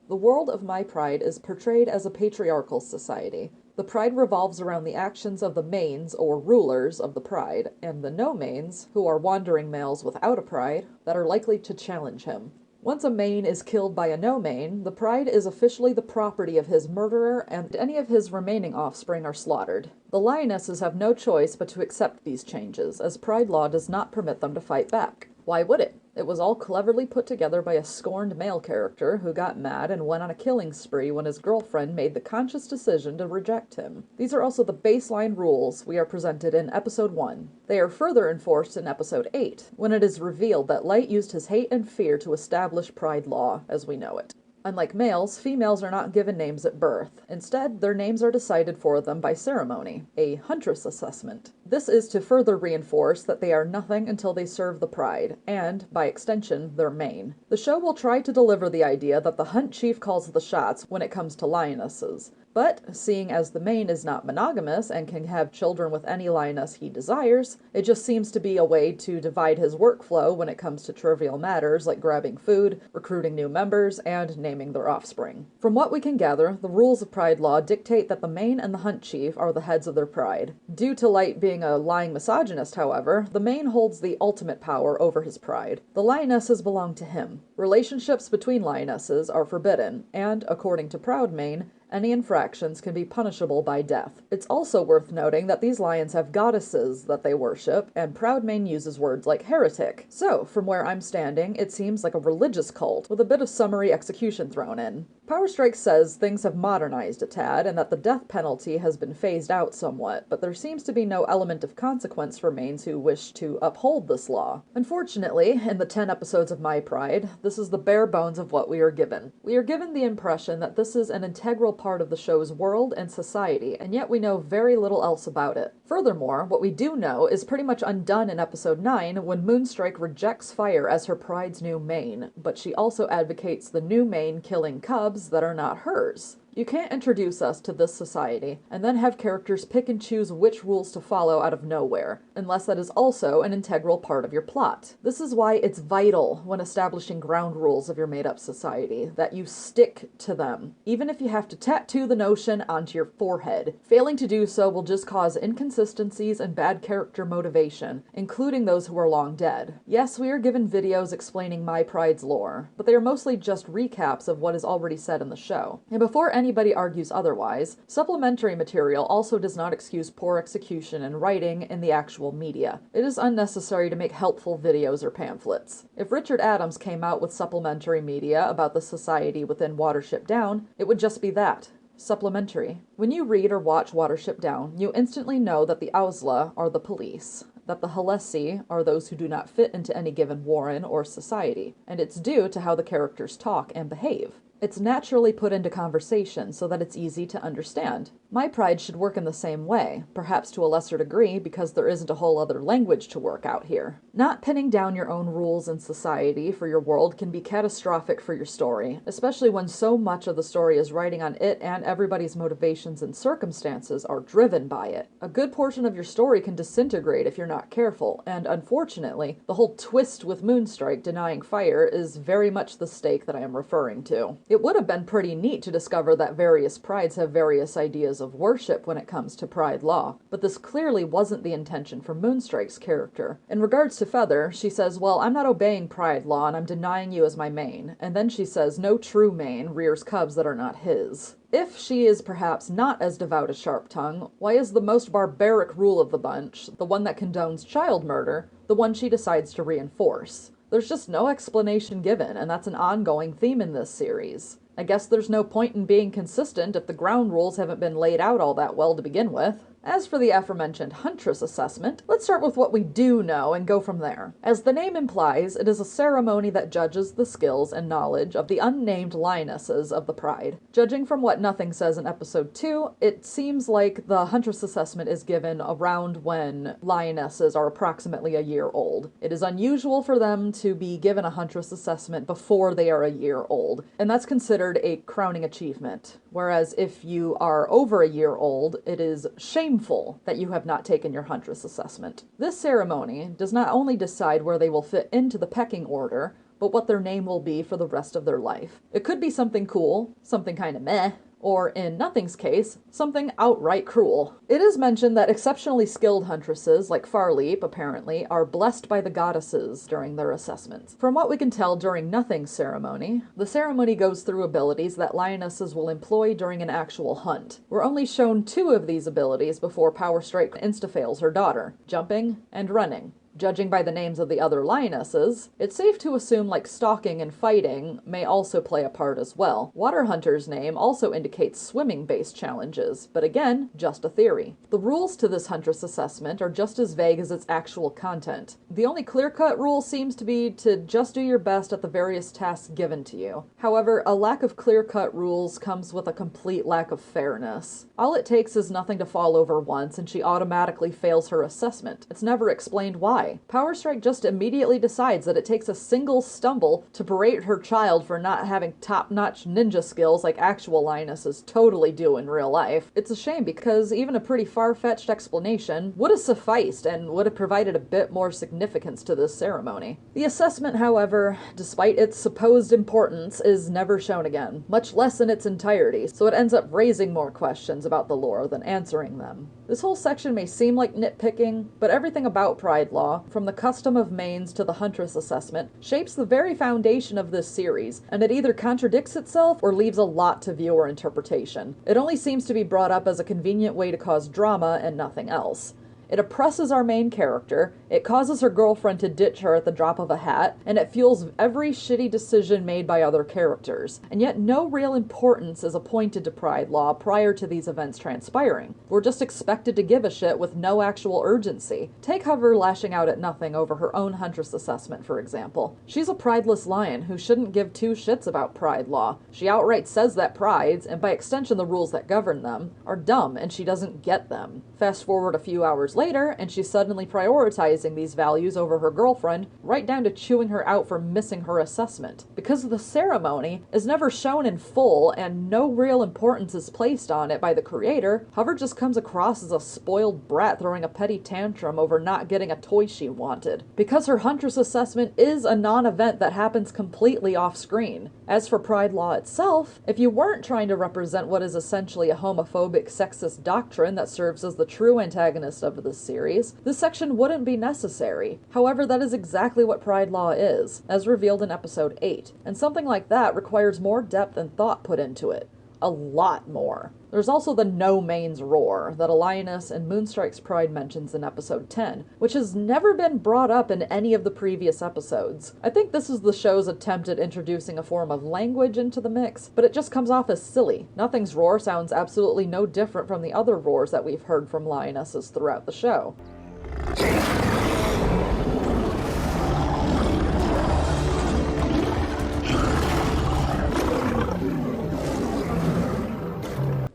The world of My Pride is portrayed as a patriarchal society. The Pride revolves around the actions of the mains, or rulers, of the Pride, and the no-mains, who are wandering males without a Pride, that are likely to challenge him. Once a main is killed by a no-main, the Pride is officially the property of his murderer, and any of his remaining offspring are slaughtered. The Lionesses have no choice but to accept these changes, as Pride law does not permit them to fight back. Why would it? It was all cleverly put together by a scorned male character who got mad and went on a killing spree when his girlfriend made the conscious decision to reject him. These are also the baseline rules we are presented in Episode 1. They are further enforced in Episode 8, when it is revealed that Light used his hate and fear to establish Pride law as we know it. Unlike males, females are not given names at birth. Instead, their names are decided for them by ceremony, a huntress assessment. This is to further reinforce that they are nothing until they serve the Pride, and, by extension, their main. The show will try to deliver the idea that the hunt chief calls the shots when it comes to lionesses. But, seeing as the main is not monogamous and can have children with any lioness he desires, it just seems to be a way to divide his workflow when it comes to trivial matters like grabbing food, recruiting new members, and naming their offspring. From what we can gather, the rules of Pride law dictate that the main and the hunt chief are the heads of their Pride. Due to Light being a lying misogynist, however, the main holds the ultimate power over his Pride. The lionesses belong to him. Relationships between lionesses are forbidden, and, according to Proud Main, any infractions can be punishable by death. It's also worth noting that these lions have goddesses that they worship, and Proud Main uses words like heretic. So, from where I'm standing, it seems like a religious cult, with a bit of summary execution thrown in. Powerstrike says things have modernized a tad, and that the death penalty has been phased out somewhat, but there seems to be no element of consequence for mains who wish to uphold this law. Unfortunately, in the 10 episodes of My Pride, this is the bare bones of what we are given. We are given the impression that this is an integral part of the show's world and society, and yet we know very little else about it. Furthermore, what we do know is pretty much undone in Episode 9 when Moonstrike rejects Fire as her Pride's new main, but she also advocates the new main killing cubs that are not hers. You can't introduce us to this society and then have characters pick and choose which rules to follow out of nowhere, unless that is also an integral part of your plot. This is why it's vital when establishing ground rules of your made-up society that you stick to them, even if you have to tattoo the notion onto your forehead. Failing to do so will just cause inconsistencies and bad character motivation, including those who are long dead. Yes, we are given videos explaining My Pride's lore, but they are mostly just recaps of what is already said in the show. And before anybody argues otherwise, supplementary material also does not excuse poor execution and writing in the actual media. It is unnecessary to make helpful videos or pamphlets. If Richard Adams came out with supplementary media about the society within Watership Down, it would just be that. Supplementary. When you read or watch Watership Down, you instantly know that the Ausla are the police, that the Halessi are those who do not fit into any given warren or society, and it's due to how the characters talk and behave. It's naturally put into conversation so that it's easy to understand. My Pride should work in the same way, perhaps to a lesser degree because there isn't a whole other language to work out here. Not pinning down your own rules in society for your world can be catastrophic for your story, especially when so much of the story is riding on it and everybody's motivations and circumstances are driven by it. A good portion of your story can disintegrate if you're not careful, and unfortunately, the whole twist with Moonstrike denying fire is very much the stake that I am referring to. It would have been pretty neat to discover that various prides have various ideas of worship when it comes to pride law, but this clearly wasn't the intention for Moonstrike's character. In regards to Feather, she says, well, I'm not obeying pride law and I'm denying you as my main, and then she says no true main rears cubs that are not his. If she is perhaps not as devout as Sharptongue, why is the most barbaric rule of the bunch, the one that condones child murder, the one she decides to reinforce? There's just no explanation given, and that's an ongoing theme in this series. I guess there's no point in being consistent if the ground rules haven't been laid out all that well to begin with. As for the aforementioned Huntress assessment, let's start with what we do know and go from there. As the name implies, it is a ceremony that judges the skills and knowledge of the unnamed lionesses of the Pride. Judging from what Nothing says in episode 2, it seems like the Huntress assessment is given around when lionesses are approximately a year old. It is unusual for them to be given a Huntress assessment before they are a year old, and that's considered a crowning achievement. Whereas if you are over a year old, it is shameful that you have not taken your Huntress assessment. This ceremony does not only decide where they will fit into the pecking order, but what their name will be for the rest of their life. It could be something cool, something kind of meh, or in Nothing's case, something outright cruel. It is mentioned that exceptionally skilled huntresses, like Farleap apparently, are blessed by the goddesses during their assessments. From what we can tell during Nothing's ceremony, the ceremony goes through abilities that lionesses will employ during an actual hunt. We're only shown 2 of these abilities before Powerstrike insta-fails her daughter, jumping and running. Judging by the names of the other lionesses, it's safe to assume like stalking and fighting may also play a part as well. Waterhunter's name also indicates swimming-based challenges, but again, just a theory. The rules to this Huntress assessment are just as vague as its actual content. The only clear-cut rule seems to be to just do your best at the various tasks given to you. However, a lack of clear-cut rules comes with a complete lack of fairness. All it takes is Nothing to fall over once and she automatically fails her assessment. It's never explained why. Powerstrike just immediately decides that it takes a single stumble to berate her child for not having top-notch ninja skills like actual lionesses totally do in real life. It's a shame because even a pretty far-fetched explanation would have sufficed and would have provided a bit more significance to this ceremony. The assessment, however, despite its supposed importance, is never shown again, much less in its entirety, so it ends up raising more questions about the lore than answering them. This whole section may seem like nitpicking, but everything about Pride Law, from the custom of mains to the Huntress assessment, shapes the very foundation of this series, and it either contradicts itself or leaves a lot to viewer interpretation. It only seems to be brought up as a convenient way to cause drama and nothing else. It oppresses our main character, it causes her girlfriend to ditch her at the drop of a hat, and it fuels every shitty decision made by other characters. And yet no real importance is appointed to Pride Law prior to these events transpiring. We're just expected to give a shit with no actual urgency. Take Hover lashing out at Nothing over her own Huntress assessment, for example. She's a prideless lion who shouldn't give 2 shits about Pride Law. She outright says that prides, and by extension the rules that govern them, are dumb and she doesn't get them. Fast forward a few hours later, and she's suddenly prioritizing sacrificing these values over her girlfriend, right down to chewing her out for missing her assessment. Because the ceremony is never shown in full and no real importance is placed on it by the creator, Hover just comes across as a spoiled brat throwing a petty tantrum over not getting a toy she wanted. Because her Huntress assessment is a non-event that happens completely off-screen. As for Pride Law itself, if you weren't trying to represent what is essentially a homophobic, sexist doctrine that serves as the true antagonist of this series, this section wouldn't be necessary. However, that is exactly what Pride Law is, as revealed in episode 8, and something like that requires more depth and thought put into it. A lot more. There's also the No Mains Roar that Alionus and Moonstrike's Pride mentions in episode 10, which has never been brought up in any of the previous episodes. I think this is the show's attempt at introducing a form of language into the mix, but it just comes off as silly. Nothing's roar sounds absolutely no different from the other roars that we've heard from lionesses throughout the show.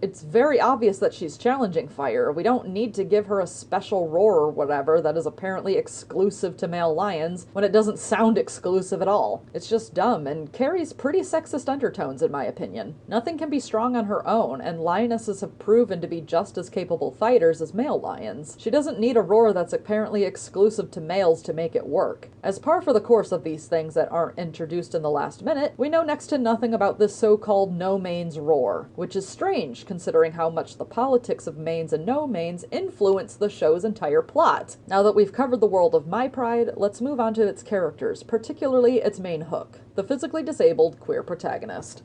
It's very obvious that she's challenging fire. We don't need to give her a special roar or whatever that is apparently exclusive to male lions when it doesn't sound exclusive at all. It's just dumb and carries pretty sexist undertones in my opinion. Nothing can be strong on her own, and lionesses have proven to be just as capable fighters as male lions. She doesn't need a roar that's apparently exclusive to males to make it work. As par for the course of these things that aren't introduced in the last minute, we know next to nothing about this so-called No Mains Roar, which is strange considering how much the politics of mains and no mains influence the show's entire plot. Now that we've covered the world of My Pride, let's move on to its characters, particularly its main hook, the physically disabled queer protagonist.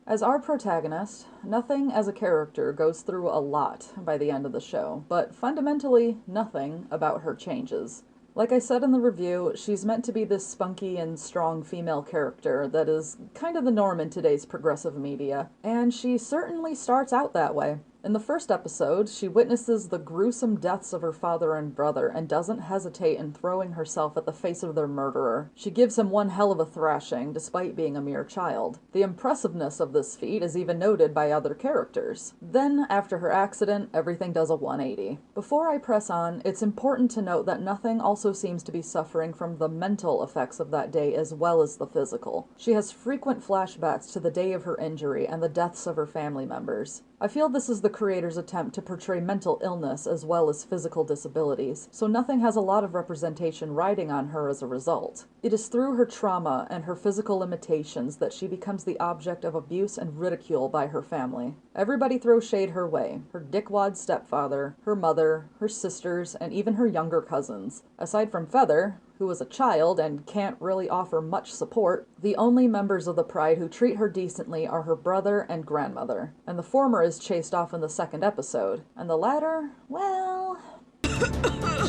As our protagonist, Nothing as a character goes through a lot by the end of the show, but fundamentally nothing about her changes. Like I said in the review, she's meant to be this spunky and strong female character that is kind of the norm in today's progressive media, and she certainly starts out that way. In the first episode, she witnesses the gruesome deaths of her father and brother and doesn't hesitate in throwing herself at the face of their murderer. She gives him one hell of a thrashing, despite being a mere child. The impressiveness of this feat is even noted by other characters. Then, after her accident, everything does a 180. Before I press on, it's important to note that Nothing also seems to be suffering from the mental effects of that day as well as the physical. She has frequent flashbacks to the day of her injury and the deaths of her family members. I feel this is the creator's attempt to portray mental illness as well as physical disabilities, so Nothing has a lot of representation riding on her as a result. It is through her trauma and her physical limitations that she becomes the object of abuse and ridicule by her family. Everybody throws shade her way, her dickwad stepfather, her mother, her sisters, and even her younger cousins. Aside from Feather, who is a child and can't really offer much support, the only members of the Pride who treat her decently are her brother and grandmother, and the former is chased off in the second episode, and the latter, well...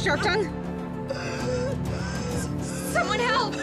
Sharp Tongue? Someone help!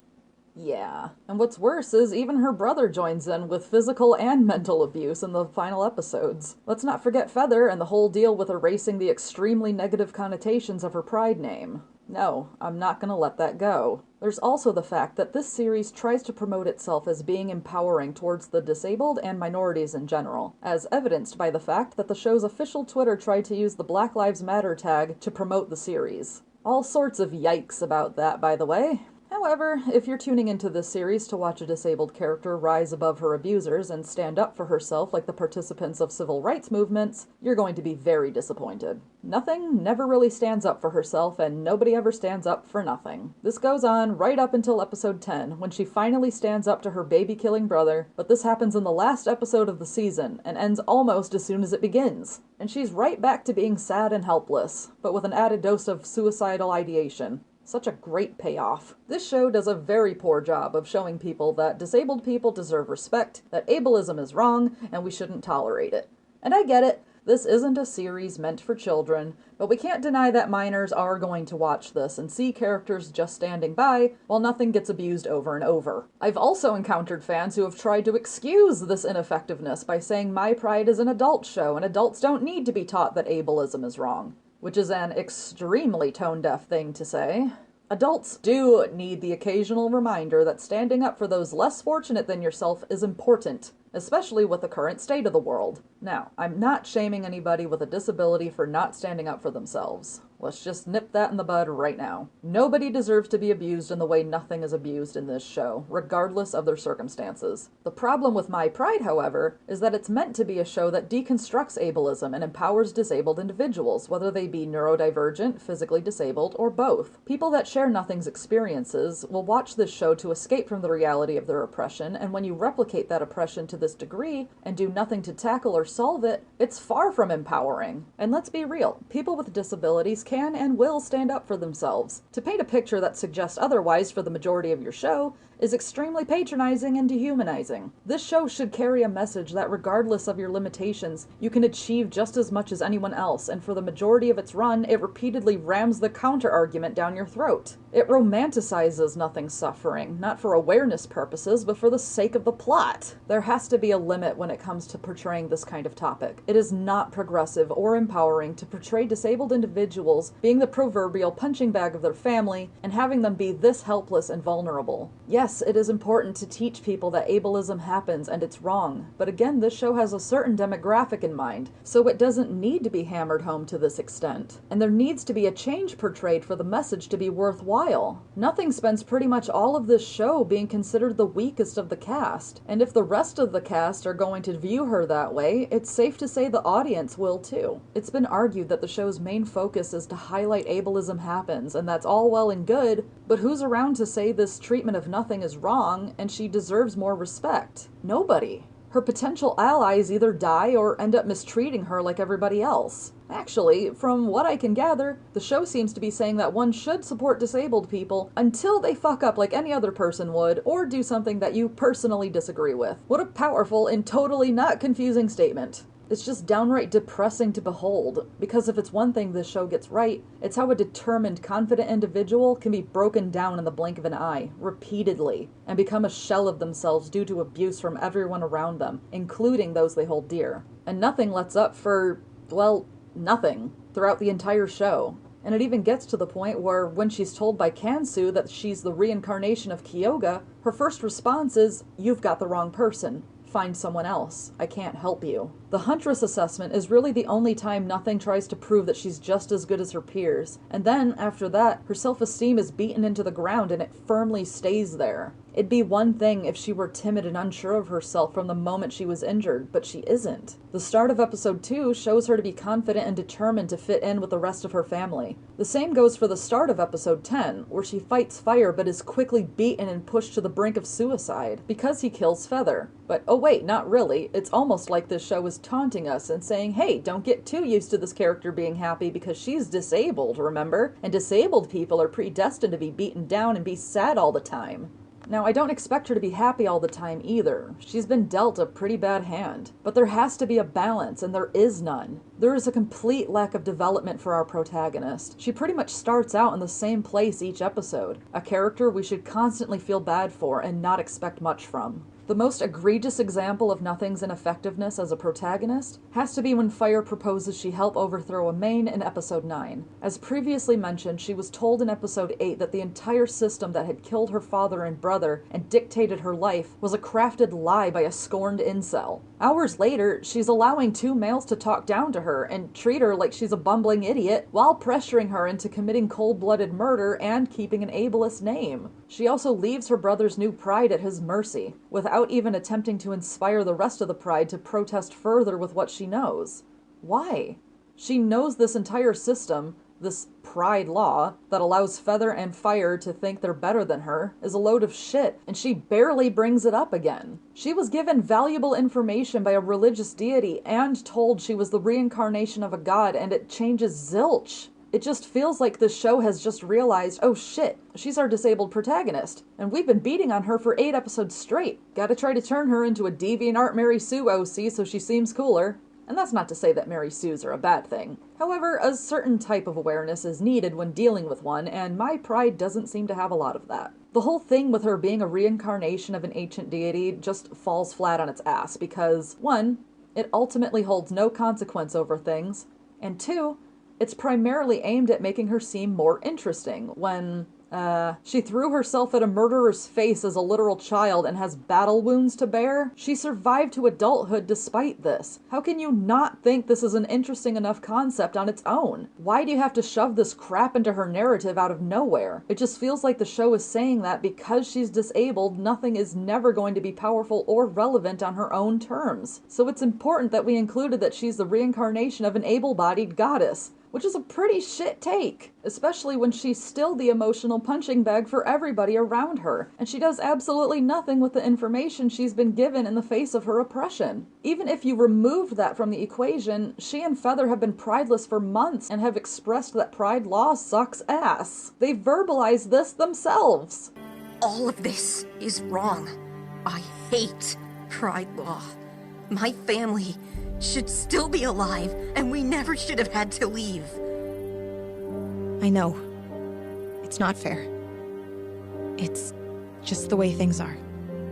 Yeah. And what's worse is even her brother joins in with physical and mental abuse in the final episodes. Let's not forget Feather and the whole deal with erasing the extremely negative connotations of her Pride name. No, I'm not gonna let that go. There's also the fact that this series tries to promote itself as being empowering towards the disabled and minorities in general, as evidenced by the fact that the show's official Twitter tried to use the Black Lives Matter tag to promote the series. All sorts of yikes about that, by the way. However, if you're tuning into this series to watch a disabled character rise above her abusers and stand up for herself like the participants of civil rights movements, you're going to be very disappointed. Nothing never really stands up for herself, and nobody ever stands up for Nothing. This goes on right up until episode 10, when she finally stands up to her baby-killing brother, but this happens in the last episode of the season, and ends almost as soon as it begins. And she's right back to being sad and helpless, but with an added dose of suicidal ideation. Such a great payoff. This show does a very poor job of showing people that disabled people deserve respect, that ableism is wrong, and we shouldn't tolerate it. And I get it, this isn't a series meant for children, but we can't deny that minors are going to watch this and see characters just standing by while Nothing gets abused over and over. I've also encountered fans who have tried to excuse this ineffectiveness by saying My Pride is an adult show and adults don't need to be taught that ableism is wrong. Which is an extremely tone-deaf thing to say. Adults do need the occasional reminder that standing up for those less fortunate than yourself is important, especially with the current state of the world. Now, I'm not shaming anybody with a disability for not standing up for themselves. Let's just nip that in the bud right now. Nobody deserves to be abused in the way nothing is abused in this show, regardless of their circumstances. The problem with My Pride, however, is that it's meant to be a show that deconstructs ableism and empowers disabled individuals, whether they be neurodivergent, physically disabled, or both. People that share Nothing's experiences will watch this show to escape from the reality of their oppression, and when you replicate that oppression to this degree and do nothing to tackle or solve it, it's far from empowering. And let's be real, people with disabilities can and will stand up for themselves. To paint a picture that suggests otherwise for the majority of your show is extremely patronizing and dehumanizing. This show should carry a message that regardless of your limitations, you can achieve just as much as anyone else, and for the majority of its run, it repeatedly rams the counter-argument down your throat. It romanticizes Nothing's suffering, not for awareness purposes, but for the sake of the plot. There has to be a limit when it comes to portraying this kind of topic. It is not progressive or empowering to portray disabled individuals being the proverbial punching bag of their family and having them be this helpless and vulnerable. Yes, it is important to teach people that ableism happens and it's wrong, but again, this show has a certain demographic in mind, so it doesn't need to be hammered home to this extent. And there needs to be a change portrayed for the message to be worthwhile. Nothing spends pretty much all of this show being considered the weakest of the cast, and if the rest of the cast are going to view her that way, it's safe to say the audience will too. It's been argued that the show's main focus is to highlight ableism happens, and that's all well and good, but who's around to say this treatment of Nothing is wrong and she deserves more respect? Nobody. Her potential allies either die or end up mistreating her like everybody else. Actually, from what I can gather, the show seems to be saying that one should support disabled people until they fuck up like any other person would, or do something that you personally disagree with. What a powerful and totally not confusing statement. It's just downright depressing to behold, because if it's one thing this show gets right, it's how a determined, confident individual can be broken down in the blink of an eye, repeatedly, and become a shell of themselves due to abuse from everyone around them, including those they hold dear. And Nothing lets up for, well, nothing, throughout the entire show. And it even gets to the point where when she's told by Kansu that she's the reincarnation of Kyoga, her first response is, "You've got the wrong person. Find someone else. I can't help you." The Huntress assessment is really the only time Nothing tries to prove that she's just as good as her peers. And then, after that, her self-esteem is beaten into the ground and it firmly stays there. It'd be one thing if she were timid and unsure of herself from the moment she was injured, but she isn't. The start of episode 2 shows her to be confident and determined to fit in with the rest of her family. The same goes for the start of episode 10, where she fights fire but is quickly beaten and pushed to the brink of suicide because he kills Feather. But oh wait, not really. It's almost like this show is taunting us and saying, hey, don't get too used to this character being happy because she's disabled, remember? And disabled people are predestined to be beaten down and be sad all the time. Now, I don't expect her to be happy all the time either. She's been dealt a pretty bad hand. But there has to be a balance, and there is none. There is a complete lack of development for our protagonist. She pretty much starts out in the same place each episode, a character we should constantly feel bad for and not expect much from. The most egregious example of Nothing's ineffectiveness as a protagonist has to be when Fire proposes she help overthrow a main in episode 9. As previously mentioned, she was told in episode 8 that the entire system that had killed her father and brother and dictated her life was a crafted lie by a scorned incel. Hours later, she's allowing 2 males to talk down to her and treat her like she's a bumbling idiot while pressuring her into committing cold-blooded murder and keeping an ableist name. She also leaves her brother's new pride at his mercy, without even attempting to inspire the rest of the pride to protest further with what she knows. Why? She knows this entire system, this pride law, that allows Feather and Fire to think they're better than her, is a load of shit, and she barely brings it up again. She was given valuable information by a religious deity and told she was the reincarnation of a god, and it changes zilch. It just feels like this show has just realized, oh shit, she's our disabled protagonist, and we've been beating on her for 8 episodes straight. Gotta try to turn her into a DeviantArt Mary Sue OC so she seems cooler. And that's not to say that Mary Sues are a bad thing. However, a certain type of awareness is needed when dealing with one, and My Pride doesn't seem to have a lot of that. The whole thing with her being a reincarnation of an ancient deity just falls flat on its ass because, 1, it ultimately holds no consequence over things, and 2, it's primarily aimed at making her seem more interesting, when, She threw herself at a murderer's face as a literal child and has battle wounds to bear. She survived to adulthood despite this. How can you not think this is an interesting enough concept on its own? Why do you have to shove this crap into her narrative out of nowhere? It just feels like the show is saying that because she's disabled, nothing is never going to be powerful or relevant on her own terms. So it's important that we included that she's the reincarnation of an able-bodied goddess, which is a pretty shit take, especially when she's still the emotional punching bag for everybody around her, and she does absolutely nothing with the information she's been given in the face of her oppression. Even if you removed that from the equation, she and Feather have been prideless for months and have expressed that pride law sucks ass. They've verbalized this themselves. All of this is wrong. I hate pride law. My family should still be alive, and we never should have had to leave. I know. It's not fair. It's just the way things are.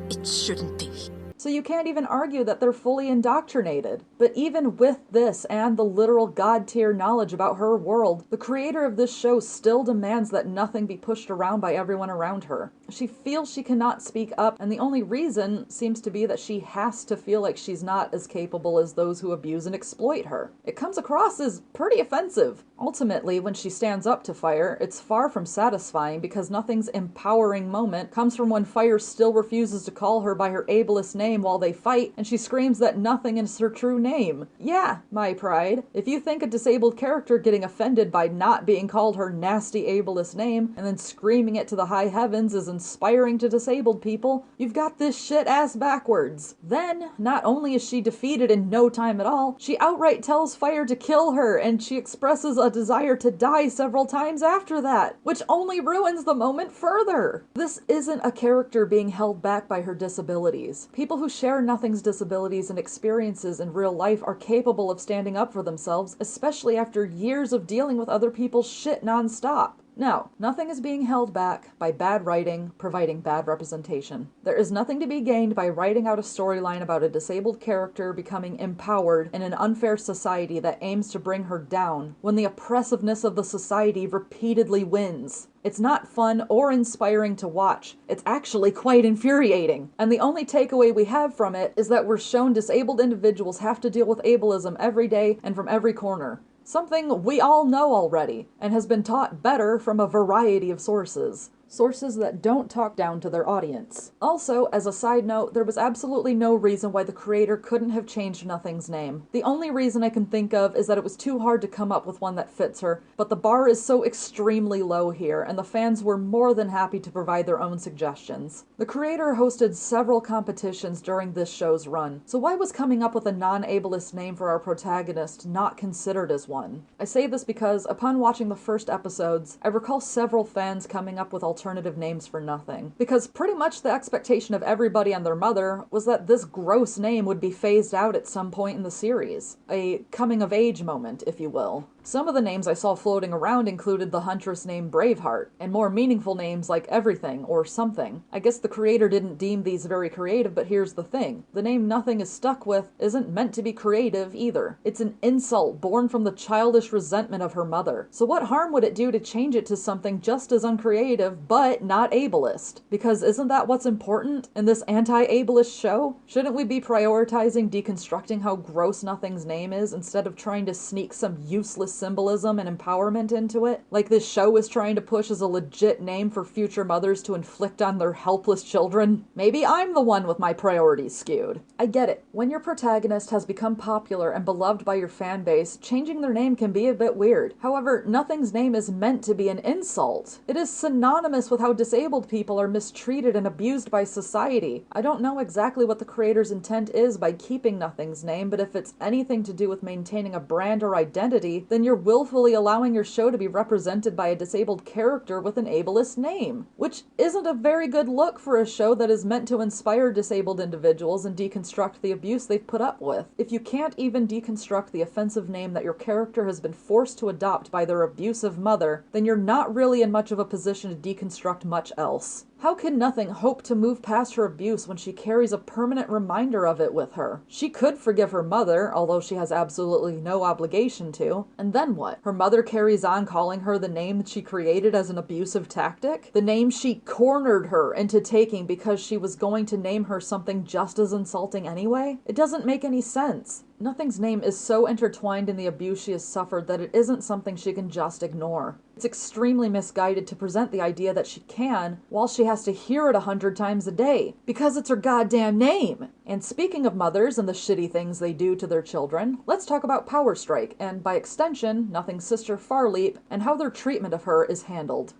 It shouldn't be. So you can't even argue that they're fully indoctrinated. But even with this and the literal god-tier knowledge about her world, the creator of this show still demands that nothing be pushed around by everyone around her. She feels she cannot speak up, and the only reason seems to be that she has to feel like she's not as capable as those who abuse and exploit her. It comes across as pretty offensive. Ultimately, when she stands up to Fire, it's far from satisfying because nothing's empowering moment comes from when Fire still refuses to call her by her ableist name while they fight, and she screams that nothing is her true name. Yeah, my pride. If you think a disabled character getting offended by not being called her nasty ableist name and then screaming it to the high heavens is inspiring to disabled people, you've got this shit ass backwards. Then, not only is she defeated in no time at all, she outright tells Fire to kill her, and she expresses a desire to die several times after that, which only ruins the moment further. This isn't a character being held back by her disabilities. People who share Nothing's disabilities and experiences in real life are capable of standing up for themselves, especially after years of dealing with other people's shit nonstop. Now, nothing is being held back by bad writing, providing bad representation. There is nothing to be gained by writing out a storyline about a disabled character becoming empowered in an unfair society that aims to bring her down, when the oppressiveness of the society repeatedly wins. It's not fun or inspiring to watch. It's actually quite infuriating. And the only takeaway we have from it is that we're shown disabled individuals have to deal with ableism every day and from every corner. Something we all know already, and has been taught better from a variety of sources. Sources that don't talk down to their audience. Also, as a side note, there was absolutely no reason why the creator couldn't have changed Nothing's name. The only reason I can think of is that it was too hard to come up with one that fits her, but the bar is so extremely low here, and the fans were more than happy to provide their own suggestions. The creator hosted several competitions during this show's run, so why was coming up with a non-ableist name for our protagonist not considered as one? I say this because, upon watching the first episodes, I recall several fans coming up with alternative names for Nothing, because pretty much the expectation of everybody and their mother was that this gross name would be phased out at some point in the series. A coming-of-age moment, if you will. Some of the names I saw floating around included the Huntress named Braveheart, and more meaningful names like Everything or Something. I guess the creator didn't deem these very creative, but here's the thing. The name Nothing is stuck with isn't meant to be creative either. It's an insult born from the childish resentment of her mother. So what harm would it do to change it to something just as uncreative, but not ableist? Because isn't that what's important in this anti-ableist show? Shouldn't we be prioritizing deconstructing how gross Nothing's name is instead of trying to sneak some useless symbolism and empowerment into it? Like this show is trying to push as a legit name for future mothers to inflict on their helpless children? Maybe I'm the one with my priorities skewed. I get it. When your protagonist has become popular and beloved by your fan base, changing their name can be a bit weird. However, Nothing's name is meant to be an insult. It is synonymous with how disabled people are mistreated and abused by society. I don't know exactly what the creator's intent is by keeping Nothing's name, but if it's anything to do with maintaining a brand or identity, then you're willfully allowing your show to be represented by a disabled character with an ableist name, which isn't a very good look for a show that is meant to inspire disabled individuals and deconstruct the abuse they've put up with. If you can't even deconstruct the offensive name that your character has been forced to adopt by their abusive mother, then you're not really in much of a position to deconstruct much else. How can Nothing hope to move past her abuse when she carries a permanent reminder of it with her? She could forgive her mother, although she has absolutely no obligation to. And then what? Her mother carries on calling her the name that she created as an abusive tactic? The name she cornered her into taking because she was going to name her something just as insulting anyway? It doesn't make any sense. Nothing's name is so intertwined in the abuse she has suffered that it isn't something she can just ignore. It's extremely misguided to present the idea that she can, while she has to hear it 100 times a day, because it's her goddamn name! And speaking of mothers and the shitty things they do to their children, let's talk about Powerstrike, and by extension, Nothing's sister Farleap, and how their treatment of her is handled.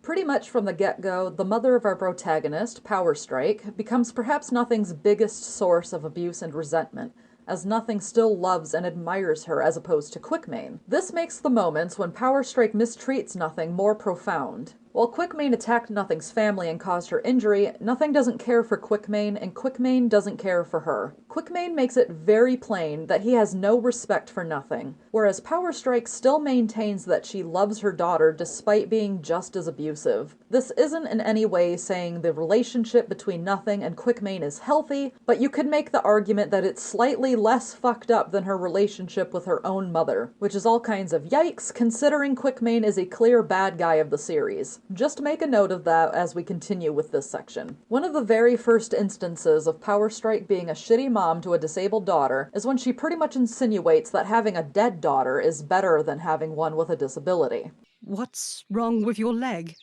Pretty much from the get-go, the mother of our protagonist, Powerstrike, becomes perhaps Nothing's biggest source of abuse and resentment, as Nothing still loves and admires her as opposed to Quickmane. This makes the moments when Powerstrike mistreats Nothing more profound. While Quickmane attacked Nothing's family and caused her injury, Nothing doesn't care for Quickmane, and Quickmane doesn't care for her. Quickmane makes it very plain that he has no respect for Nothing, whereas Powerstrike still maintains that she loves her daughter despite being just as abusive. This isn't in any way saying the relationship between Nothing and Quickmane is healthy, but you could make the argument that it's slightly less fucked up than her relationship with her own mother, which is all kinds of yikes considering Quickmane is a clear bad guy of the series. Just make a note of that as we continue with this section. One of the very first instances of Powerstrike being a shitty mom to a disabled daughter is when she pretty much insinuates that having a dead daughter is better than having one with a disability. What's wrong with your leg?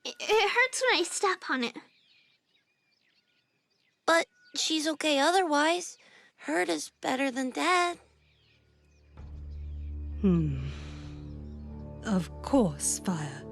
It hurts when I step on it. But she's okay otherwise. Hurt is better than dead. Of course, Fire.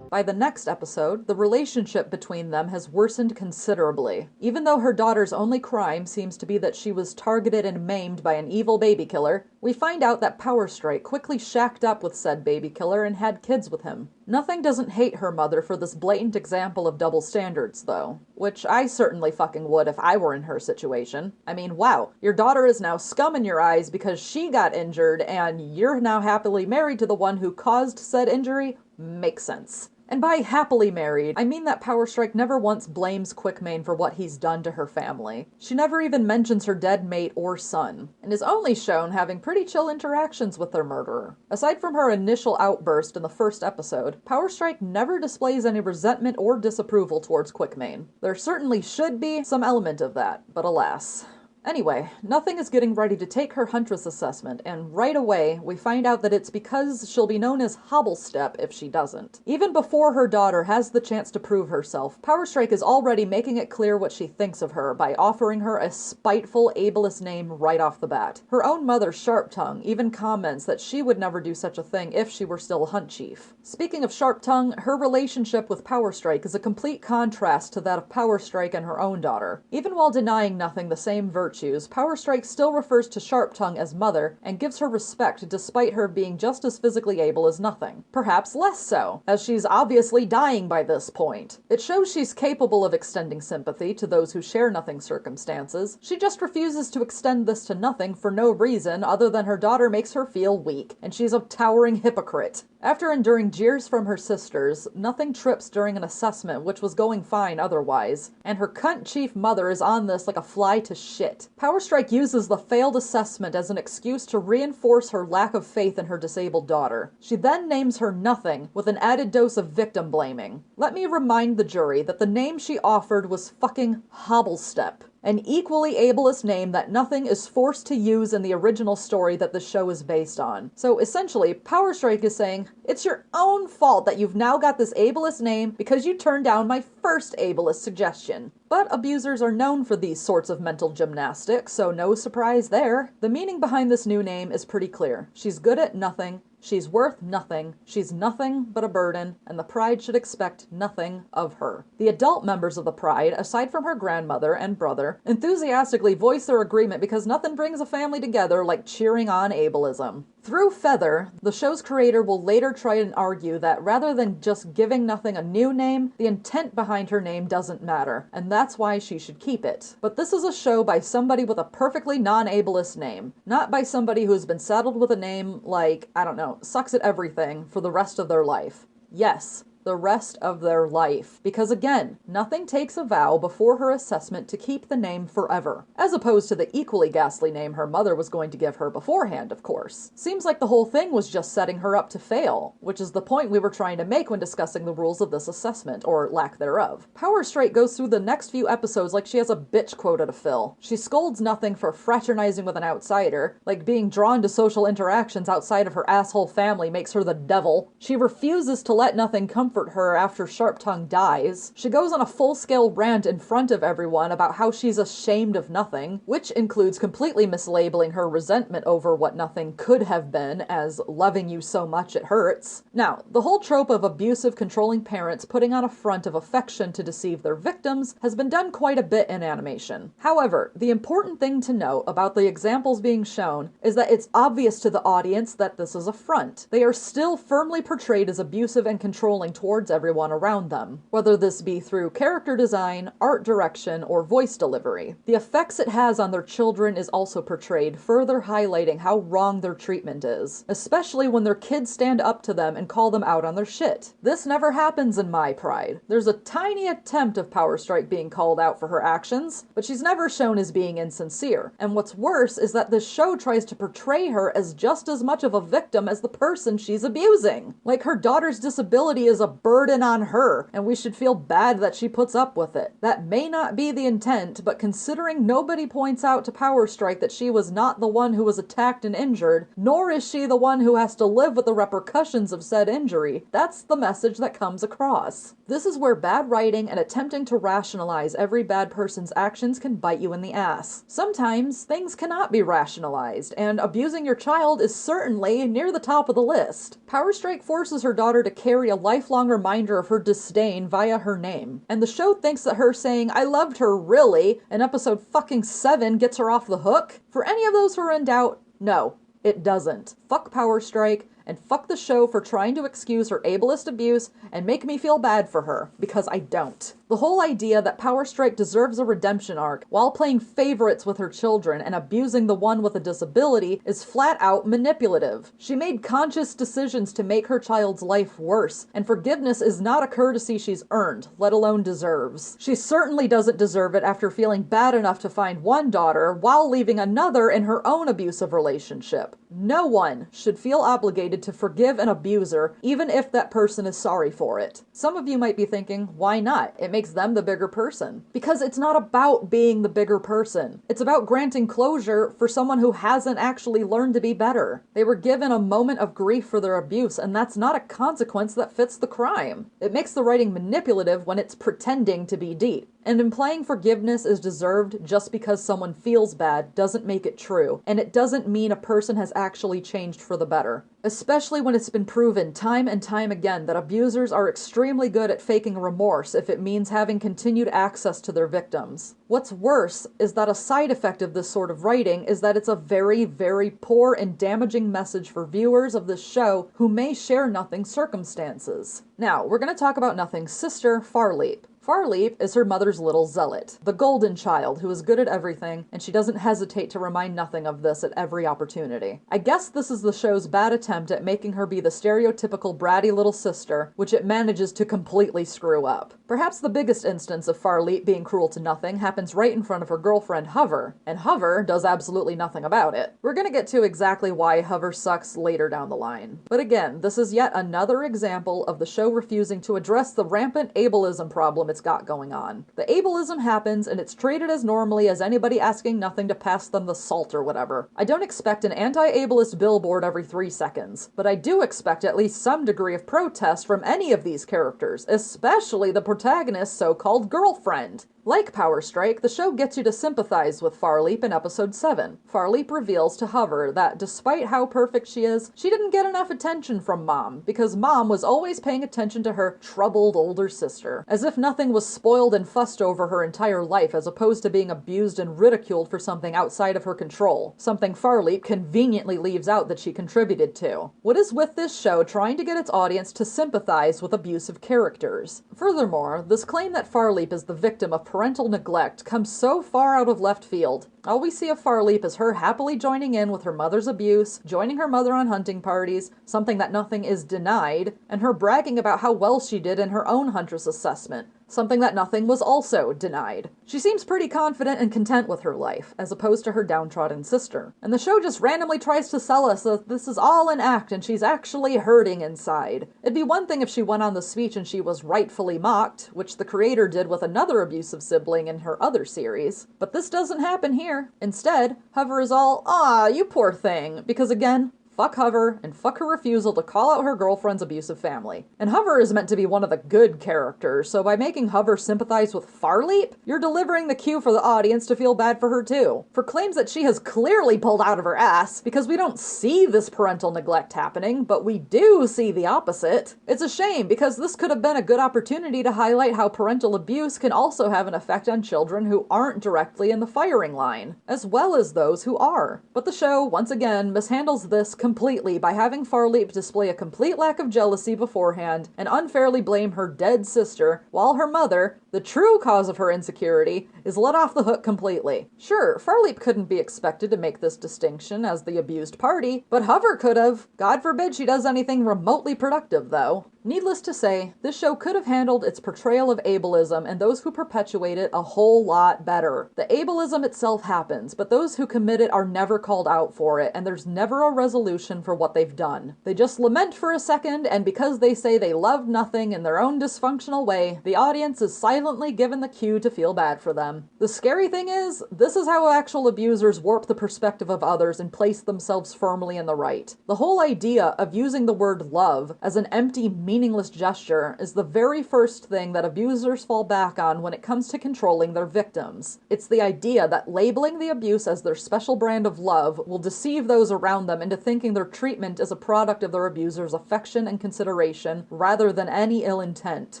By the next episode, the relationship between them has worsened considerably. Even though her daughter's only crime seems to be that she was targeted and maimed by an evil baby killer, we find out that Powerstrike quickly shacked up with said baby killer and had kids with him. Nothing doesn't hate her mother for this blatant example of double standards, though. Which I certainly fucking would if I were in her situation. I mean, wow, your daughter is now scum in your eyes because she got injured, and you're now happily married to the one who caused said injury? Makes sense. And by happily married, I mean that Powerstrike never once blames Quickmane for what he's done to her family. She never even mentions her dead mate or son, and is only shown having pretty chill interactions with their murderer. Aside from her initial outburst in the first episode, Powerstrike never displays any resentment or disapproval towards Quickmane. There certainly should be some element of that, but alas. Anyway, Nothing is getting ready to take her Huntress assessment, and right away, we find out that it's because she'll be known as Hobblestep if she doesn't. Even before her daughter has the chance to prove herself, Powerstrike is already making it clear what she thinks of her by offering her a spiteful, ableist name right off the bat. Her own mother, Sharptongue, even comments that she would never do such a thing if she were still a hunt chief. Speaking of Sharptongue, her relationship with Powerstrike is a complete contrast to that of Powerstrike and her own daughter. Even while denying Nothing the same virtues, Powerstrike still refers to Sharptongue as mother and gives her respect despite her being just as physically able as Nothing. Perhaps less so, as she's obviously dying by this point. It shows she's capable of extending sympathy to those who share Nothing's circumstances. She just refuses to extend this to Nothing for no reason other than her daughter makes her feel weak, and she's a towering hypocrite. After enduring jeers from her sisters, Nothing trips during an assessment which was going fine otherwise, and her cunt chief mother is on this like a fly to shit. Powerstrike uses the failed assessment as an excuse to reinforce her lack of faith in her disabled daughter. She then names her Nothing, with an added dose of victim blaming. Let me remind the jury that the name she offered was fucking Hobblestep, an equally ableist name that Nothing is forced to use in the original story that the show is based on. So essentially, Powerstrike is saying, it's your own fault that you've now got this ableist name because you turned down my first ableist suggestion. But abusers are known for these sorts of mental gymnastics, so no surprise there. The meaning behind this new name is pretty clear. She's good at nothing, she's worth nothing, she's nothing but a burden, and the Pride should expect nothing of her. The adult members of the Pride, aside from her grandmother and brother, enthusiastically voice their agreement because nothing brings a family together like cheering on ableism. Through Feather, the show's creator will later try and argue that rather than just giving Nothing a new name, the intent behind her name doesn't matter, and that's why she should keep it. But this is a show by somebody with a perfectly non-ableist name, not by somebody who's been saddled with a name like, I don't know, sucks at everything for the rest of their life. Yes, the rest of their life. Because again, Nothing takes a vow before her assessment to keep the name forever, as opposed to the equally ghastly name her mother was going to give her beforehand, of course. Seems like the whole thing was just setting her up to fail, which is the point we were trying to make when discussing the rules of this assessment, or lack thereof. Powerstrike goes through the next few episodes like she has a bitch quota to fill. She scolds Nothing for fraternizing with an outsider, like being drawn to social interactions outside of her asshole family makes her the devil. She refuses to let Nothing comfort her after Sharptongue dies. She goes on a full-scale rant in front of everyone about how she's ashamed of Nothing, which includes completely mislabeling her resentment over what Nothing could have been as loving you so much it hurts. Now, the whole trope of abusive, controlling parents putting on a front of affection to deceive their victims has been done quite a bit in animation. However, the important thing to note about the examples being shown is that it's obvious to the audience that this is a front. They are still firmly portrayed as abusive and controlling towards everyone around them, whether this be through character design, art direction, or voice delivery. The effects it has on their children is also portrayed, further highlighting how wrong their treatment is, especially when their kids stand up to them and call them out on their shit. This never happens in My Pride. There's a tiny attempt of Powerstrike being called out for her actions, but she's never shown as being insincere. And what's worse is that this show tries to portray her as just as much of a victim as the person she's abusing. Like her daughter's disability is a burden on her, and we should feel bad that she puts up with it. That may not be the intent, but considering nobody points out to Powerstrike that she was not the one who was attacked and injured, nor is she the one who has to live with the repercussions of said injury, that's the message that comes across. This is where bad writing and attempting to rationalize every bad person's actions can bite you in the ass. Sometimes things cannot be rationalized, and abusing your child is certainly near the top of the list. Powerstrike forces her daughter to carry a lifelong reminder of her disdain via her name, and the show thinks that her saying, "I loved her really," in episode fucking 7 gets her off the hook. For any of those who are in doubt, no, it doesn't. Fuck Powerstrike, and fuck the show for trying to excuse her ableist abuse and make me feel bad for her, because I don't. The whole idea that Powerstrike deserves a redemption arc while playing favorites with her children and abusing the one with a disability is flat out manipulative. She made conscious decisions to make her child's life worse, and forgiveness is not a courtesy she's earned, let alone deserves. She certainly doesn't deserve it after feeling bad enough to find one daughter while leaving another in her own abusive relationship. No one should feel obligated to forgive an abuser, even if that person is sorry for it. Some of you might be thinking, why not? It makes them the bigger person. Because it's not about being the bigger person. It's about granting closure for someone who hasn't actually learned to be better. They were given a moment of grief for their abuse, and that's not a consequence that fits the crime. It makes the writing manipulative when it's pretending to be deep. And implying forgiveness is deserved just because someone feels bad doesn't make it true, and it doesn't mean a person has actually changed for the better. Especially when it's been proven time and time again that abusers are extremely good at faking remorse if it means having continued access to their victims. What's worse is that a side effect of this sort of writing is that it's a very, very poor and damaging message for viewers of this show who may share Nothing's circumstances. Now, we're going to talk about Nothing's sister, Farleap. Farleap is her mother's little zealot, the golden child who is good at everything, and she doesn't hesitate to remind Nothing of this at every opportunity. I guess this is the show's bad attempt at making her be the stereotypical bratty little sister, which it manages to completely screw up. Perhaps the biggest instance of Farleap being cruel to Nothing happens right in front of her girlfriend Hover, and Hover does absolutely nothing about it. We're gonna get to exactly why Hover sucks later down the line. But again, this is yet another example of the show refusing to address the rampant ableism problem it's got going on. The ableism happens, and it's treated as normally as anybody asking Nothing to pass them the salt or whatever. I don't expect an anti-ableist billboard every 3 seconds, but I do expect at least some degree of protest from any of these characters, especially the protagonist's so-called girlfriend. Like Powerstrike, the show gets you to sympathize with Farleap in episode 7. Farleap reveals to Hover that despite how perfect she is, she didn't get enough attention from Mom, because Mom was always paying attention to her troubled older sister, as if nothing was spoiled and fussed over her entire life as opposed to being abused and ridiculed for something outside of her control, something Farleap conveniently leaves out that she contributed to. What is with this show trying to get its audience to sympathize with abusive characters? Furthermore, this claim that Farleap is the victim of parental neglect comes so far out of left field. All we see of Farleap is her happily joining in with her mother's abuse, joining her mother on hunting parties, something that nothing is denied, and her bragging about how well she did in her own huntress assessment, something that nothing was also denied. She seems pretty confident and content with her life, as opposed to her downtrodden sister. And the show just randomly tries to sell us that this is all an act and she's actually hurting inside. It'd be one thing if she went on the speech and she was rightfully mocked, which the creator did with another abusive sibling in her other series. But this doesn't happen here. Instead, Hover is all, "Aw, you poor thing," because again, fuck Hover, and fuck her refusal to call out her girlfriend's abusive family. And Hover is meant to be one of the good characters, so by making Hover sympathize with Farleap, you're delivering the cue for the audience to feel bad for her too. For claims that she has clearly pulled out of her ass, because we don't see this parental neglect happening, but we do see the opposite. It's a shame, because this could have been a good opportunity to highlight how parental abuse can also have an effect on children who aren't directly in the firing line, as well as those who are. But the show, once again, mishandles this completely by having Farleap display a complete lack of jealousy beforehand and unfairly blame her dead sister, while her mother, the true cause of her insecurity, is let off the hook completely. Sure, Farleap couldn't be expected to make this distinction as the abused party, but Hover could have. God forbid she does anything remotely productive, though. Needless to say, this show could have handled its portrayal of ableism and those who perpetuate it a whole lot better. The ableism itself happens, but those who commit it are never called out for it, and there's never a resolution for what they've done. They just lament for a second, and because they say they love nothing in their own dysfunctional way, the audience is silently given the cue to feel bad for them. The scary thing is, this is how actual abusers warp the perspective of others and place themselves firmly in the right. The whole idea of using the word love as an empty, meaningless gesture is the very first thing that abusers fall back on when it comes to controlling their victims. It's the idea that labeling the abuse as their special brand of love will deceive those around them into thinking their treatment is a product of their abuser's affection and consideration rather than any ill intent.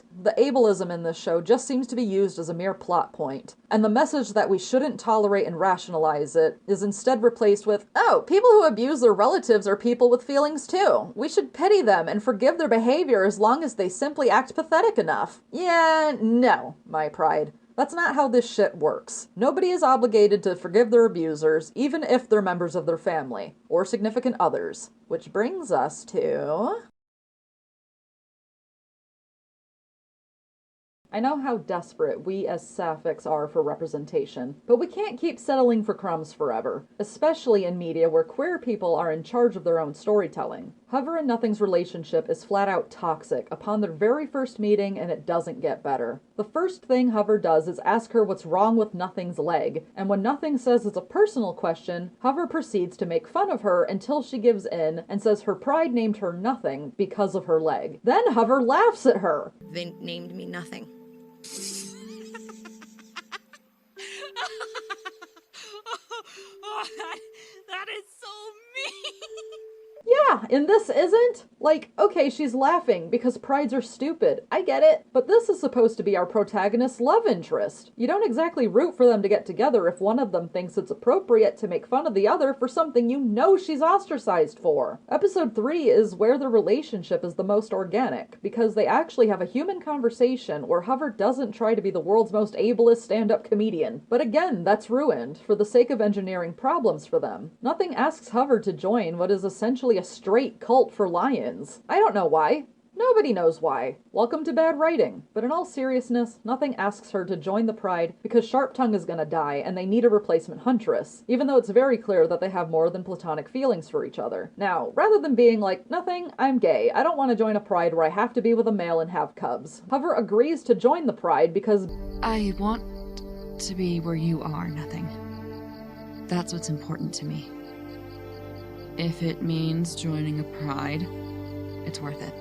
The ableism in this show just seems to be used as a mere plot point, and the message that we shouldn't tolerate and rationalize it is instead replaced with, "Oh, people who abuse their relatives are people with feelings too. We should pity them and forgive their behavior as long as they simply act pathetic enough." Yeah, no, my pride. That's not how this shit works. Nobody is obligated to forgive their abusers, even if they're members of their family, or significant others. Which brings us to... I know how desperate we as sapphics are for representation, but we can't keep settling for crumbs forever, especially in media where queer people are in charge of their own storytelling. Hover and Nothing's relationship is flat out toxic upon their very first meeting, and it doesn't get better. The first thing Hover does is ask her what's wrong with Nothing's leg, and when Nothing says it's a personal question, Hover proceeds to make fun of her until she gives in and says her pride named her Nothing because of her leg. Then Hover laughs at her. They named me Nothing. That is so mean. Yeah, and this isn't? Like, okay, she's laughing because prides are stupid. I get it. But this is supposed to be our protagonist's love interest. You don't exactly root for them to get together if one of them thinks it's appropriate to make fun of the other for something you know she's ostracized for. Episode 3 is where the relationship is the most organic, because they actually have a human conversation where Hover doesn't try to be the world's most ableist stand-up comedian. But again, that's ruined, for the sake of engineering problems for them. Nothing asks Hover to join what is essentially a straight cult for lions. I don't know why. Nobody knows why. Welcome to bad writing. But in all seriousness, Nothing asks her to join the Pride because Sharp Tongue is gonna die and they need a replacement huntress, even though it's very clear that they have more than platonic feelings for each other. Now, rather than being like, "Nothing, I'm gay, I don't want to join a Pride where I have to be with a male and have cubs," Hover agrees to join the Pride because I want to be where you are, Nothing. That's what's important to me. If it means joining a Pride, it's worth it.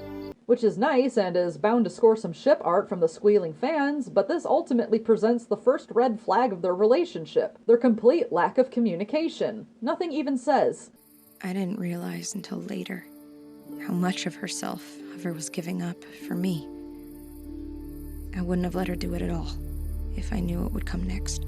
which is nice and is bound to score some ship art from the squealing fans, but this ultimately presents the first red flag of their relationship, their complete lack of communication. Nothing even says, I didn't realize until later how much of herself Hover was giving up for me. I wouldn't have let her do it at all if I knew what would come next.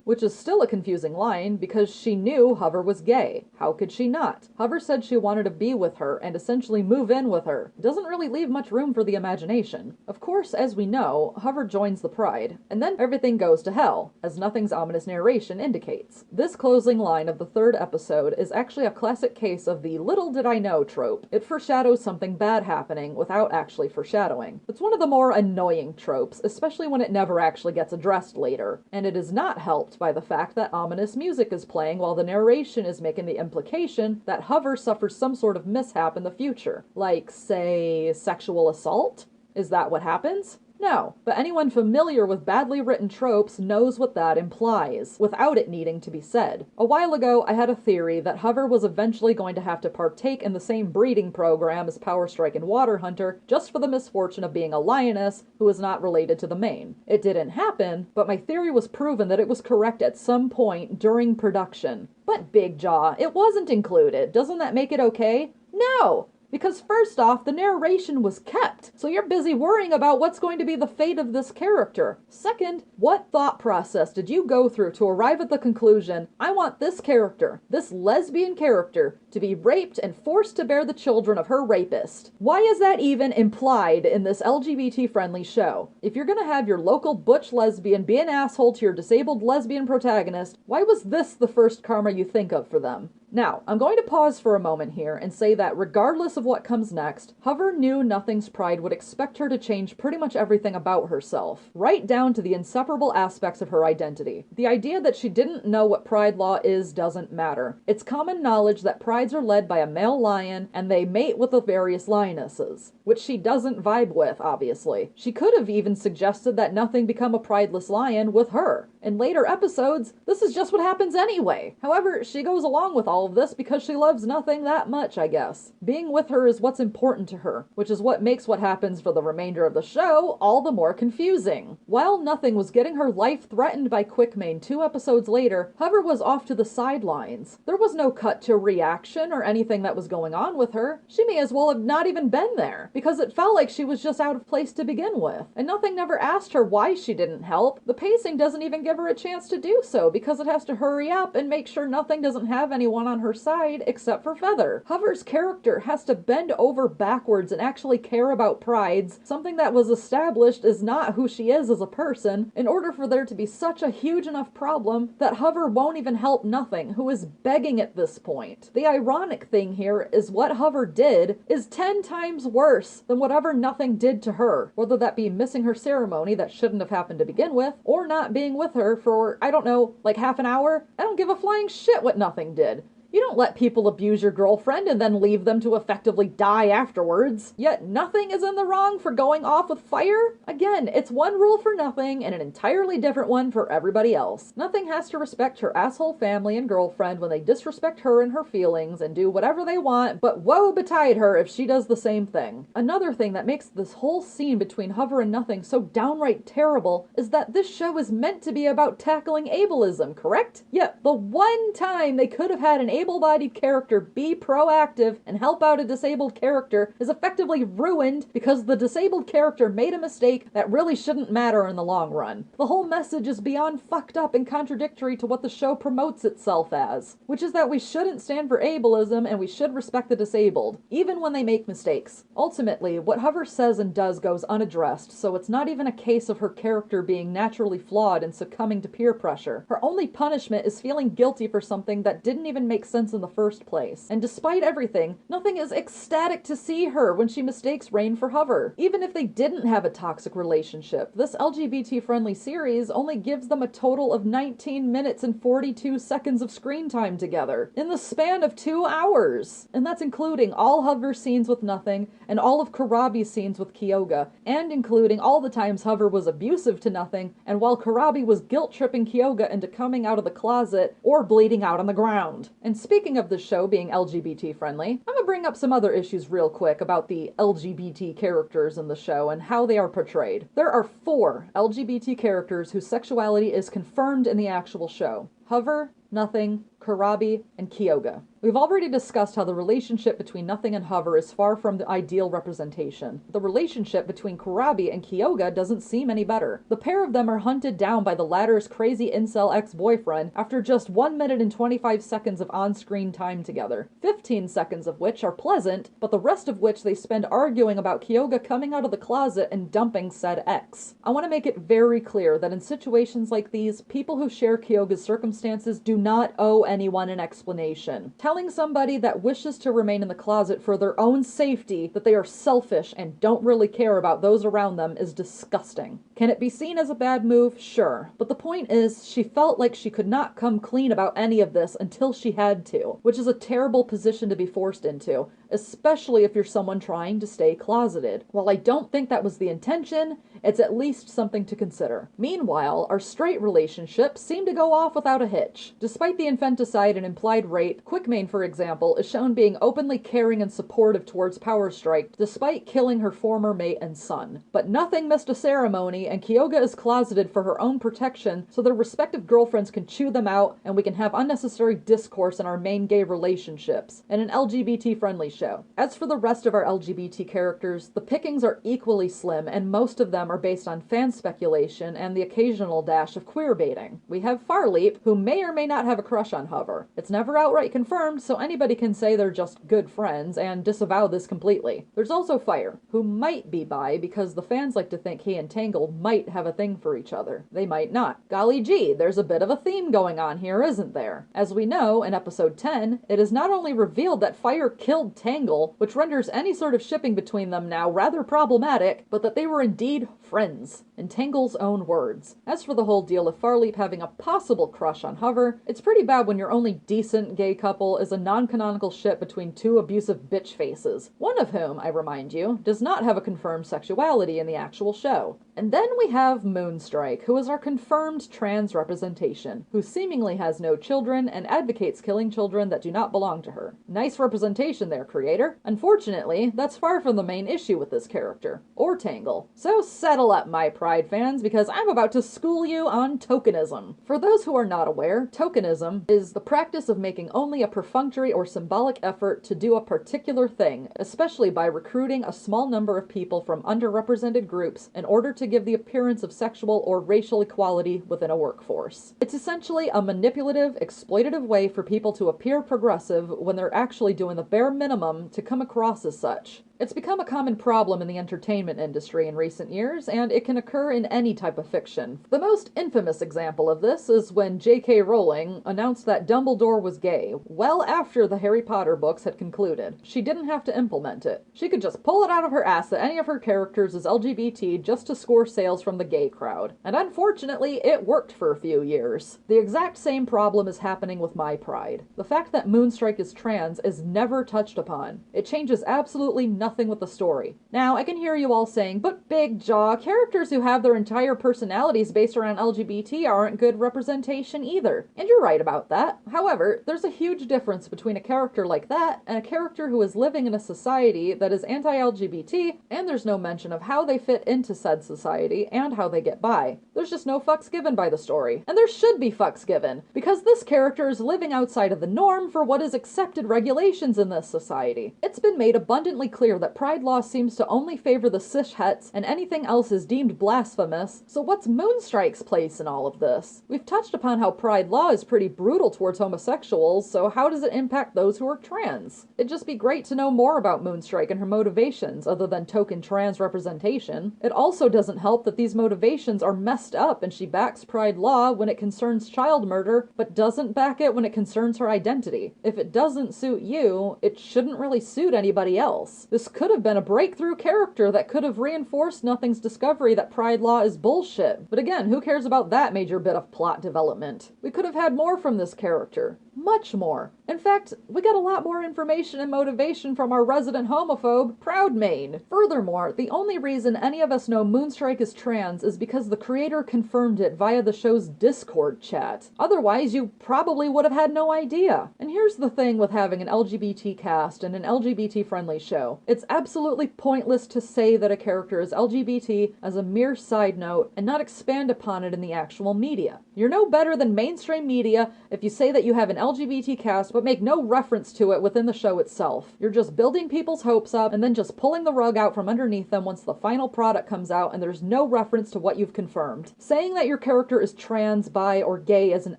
which is still a confusing line because she knew Hover was gay. How could she not? Hover said she wanted to be with her and essentially move in with her. Doesn't really leave much room for the imagination. Of course, as we know, Hover joins the Pride, and then everything goes to hell, as Nothing's ominous narration indicates. This closing line of the third episode is actually a classic case of the little did I know trope. It foreshadows something bad happening without actually foreshadowing. It's one of the more annoying tropes, especially when it never actually gets addressed later, and it is not helped by the fact that ominous music is playing while the narration is making the implication that Hover suffers some sort of mishap in the future. Like, say, sexual assault? Is that what happens? No, but anyone familiar with badly written tropes knows what that implies, without it needing to be said. A while ago, I had a theory that Hover was eventually going to have to partake in the same breeding program as Powerstrike and Water Hunter, just for the misfortune of being a lioness who is not related to the main. It didn't happen, but my theory was proven that it was correct at some point during production. But Big Jaw, it wasn't included. Doesn't that make it okay? No! Because first off, the narration was kept, so you're busy worrying about what's going to be the fate of this character. Second, what thought process did you go through to arrive at the conclusion, I want this character, this lesbian character, to be raped and forced to bear the children of her rapist? Why is that even implied in this LGBT-friendly show? If you're gonna have your local butch lesbian be an asshole to your disabled lesbian protagonist, why was this the first karma you think of for them? Now, I'm going to pause for a moment here and say that regardless of what comes next, Hover knew Nothing's Pride would expect her to change pretty much everything about herself, right down to the inseparable aspects of her identity. The idea that she didn't know what Pride law is doesn't matter. It's common knowledge that prides are led by a male lion and they mate with the various lionesses, which she doesn't vibe with, obviously. She could have even suggested that Nothing become a prideless lion with her. In later episodes, this is just what happens anyway. However, she goes along with all of this because she loves Nothing that much, I guess. Being with her is what's important to her, which is what makes what happens for the remainder of the show all the more confusing. While Nothing was getting her life threatened by Quickmane 2 episodes later, Hover was off to the sidelines. There was no cut to reaction or anything that was going on with her. She may as well have not even been there, because it felt like she was just out of place to begin with. And Nothing never asked her why she didn't help. The pacing doesn't even give her a chance to do so, because it has to hurry up and make sure Nothing doesn't have anyone on her side except for Feather. Hover's character has to bend over backwards and actually care about prides, something that was established is not who she is as a person, in order for there to be such a huge enough problem that Hover won't even help Nothing, who is begging at this point. The ironic thing here is what Hover did is 10 times worse than whatever Nothing did to her, whether that be missing her ceremony that shouldn't have happened to begin with, or not being with her for, I don't know, like half an hour. I don't give a flying shit what Nothing did. You don't let people abuse your girlfriend and then leave them to effectively die afterwards. Yet Nothing is in the wrong for going off with fire? Again, it's one rule for Nothing and an entirely different one for everybody else. Nothing has to respect her asshole family and girlfriend when they disrespect her and her feelings and do whatever they want, but woe betide her if she does the same thing. Another thing that makes this whole scene between Hover and Nothing so downright terrible is that this show is meant to be about tackling ableism, correct? Yet the one time they could have had an able-bodied character be proactive and help out a disabled character is effectively ruined because the disabled character made a mistake that really shouldn't matter in the long run. The whole message is beyond fucked up and contradictory to what the show promotes itself as, which is that we shouldn't stand for ableism and we should respect the disabled, even when they make mistakes. Ultimately, what Hover says and does goes unaddressed, so it's not even a case of her character being naturally flawed and succumbing to peer pressure. Her only punishment is feeling guilty for something that didn't even make sense in the first place. And despite everything, Nothing is ecstatic to see her when she mistakes Rain for Hover. Even if they didn't have a toxic relationship, this LGBT-friendly series only gives them a total of 19 minutes and 42 seconds of screen time together, in the span of 2 hours. And that's including all Hover scenes with Nothing, and all of Karabi's scenes with Kyoga, and including all the times Hover was abusive to Nothing, and while Karabi was guilt-tripping Kyoga into coming out of the closet, or bleeding out on the ground. And speaking of the show being LGBT friendly, I'm gonna bring up some other issues real quick about the LGBT characters in the show and how they are portrayed. There are 4 LGBT characters whose sexuality is confirmed in the actual show. Hover, Nothing, Kurabi, and Kyoga. We've already discussed how the relationship between Nothing and Hover is far from the ideal representation. The relationship between Kurabi and Kyoga doesn't seem any better. The pair of them are hunted down by the latter's crazy incel ex-boyfriend after just 1 minute and 25 seconds of on-screen time together, 15 seconds of which are pleasant, but the rest of which they spend arguing about Kyoga coming out of the closet and dumping said ex. I want to make it very clear that in situations like these, people who share Kyoga's circumstances do not owe anyone an explanation. Telling somebody that wishes to remain in the closet for their own safety that they are selfish and don't really care about those around them is disgusting. Can it be seen as a bad move? Sure. But the point is, she felt like she could not come clean about any of this until she had to, which is a terrible position to be forced into, especially if you're someone trying to stay closeted. While I don't think that was the intention, it's at least something to consider. Meanwhile, our straight relationships seem to go off without a hitch. Despite the infanticide and implied rape, Quickmane, for example, is shown being openly caring and supportive towards Powerstrike, despite killing her former mate and son. But Nothing missed a ceremony, and Kyoga is closeted for her own protection, so their respective girlfriends can chew them out, and we can have unnecessary discourse in our main gay relationships, in an LGBT-friendly show. As for the rest of our LGBT characters, the pickings are equally slim, and most of them are based on fan speculation and the occasional dash of queerbaiting. We have Farleap, who may or may not have a crush on Hover. It's never outright confirmed, so anybody can say they're just good friends and disavow this completely. There's also Fire, who might be bi because the fans like to think he and Tangle might have a thing for each other. They might not. Golly gee, there's a bit of a theme going on here, isn't there? As we know, in episode 10, it is not only revealed that Fire killed Tangle, which renders any sort of shipping between them now rather problematic, but that they were indeed friends, in Tangle's own words. As for the whole deal of Farleap having a possible crush on Hover, it's pretty bad when your only decent gay couple is a non-canonical ship between 2 abusive bitch faces, one of whom, I remind you, does not have a confirmed sexuality in the actual show. And then we have Moonstrike, who is our confirmed trans representation, who seemingly has no children and advocates killing children that do not belong to her. Nice representation there, creator. Unfortunately, that's far from the main issue with this character, or Tangle. So settle up, my Pride fans, because I'm about to school you on tokenism. For those who are not aware, tokenism is the practice of making only a perfunctory or symbolic effort to do a particular thing, especially by recruiting a small number of people from underrepresented groups in order to give the appearance of sexual or racial equality within a workforce. It's essentially a manipulative, exploitative way for people to appear progressive when they're actually doing the bare minimum to come across as such. It's become a common problem in the entertainment industry in recent years, and it can occur in any type of fiction. The most infamous example of this is when J.K. Rowling announced that Dumbledore was gay, well after the Harry Potter books had concluded. She didn't have to implement it. She could just pull it out of her ass that any of her characters is LGBT just to score sales from the gay crowd. And unfortunately, it worked for a few years. The exact same problem is happening with My Pride. The fact that Moonstrike is trans is never touched upon. It changes absolutely nothing with the story. Now, I can hear you all saying, but Big Jaw, characters who have their entire personalities based around LGBT aren't good representation either. And you're right about that. However, there's a huge difference between a character like that and a character who is living in a society that is anti-LGBT, and there's no mention of how they fit into said society and how they get by. There's just no fucks given by the story. And there should be fucks given, because this character is living outside of the norm for what is accepted regulations in this society. It's been made abundantly clear that Pride law seems to only favor the cis-hets and anything else is deemed blasphemous, so what's Moonstrike's place in all of this? We've touched upon how Pride law is pretty brutal towards homosexuals, so how does it impact those who are trans? It'd just be great to know more about Moonstrike and her motivations, other than token trans representation. It also doesn't help that these motivations are messed up and she backs Pride law when it concerns child murder, but doesn't back it when it concerns her identity. If it doesn't suit you, it shouldn't really suit anybody else. This This could have been a breakthrough character that could have reinforced Nothing's discovery that Pride Law is bullshit. But again, who cares about that major bit of plot development? We could have had more from this character. Much more. In fact, we got a lot more information and motivation from our resident homophobe, Proudmane. Furthermore, the only reason any of us know Moonstrike is trans is because the creator confirmed it via the show's Discord chat. Otherwise, you probably would have had no idea. And here's the thing with having an LGBT cast and an LGBT-friendly show. It's absolutely pointless to say that a character is LGBT as a mere side note and not expand upon it in the actual media. You're no better than mainstream media if you say that you have an LGBT cast but make no reference to it within the show itself. You're just building people's hopes up and then just pulling the rug out from underneath them once the final product comes out and there's no reference to what you've confirmed. Saying that your character is trans, bi, or gay as an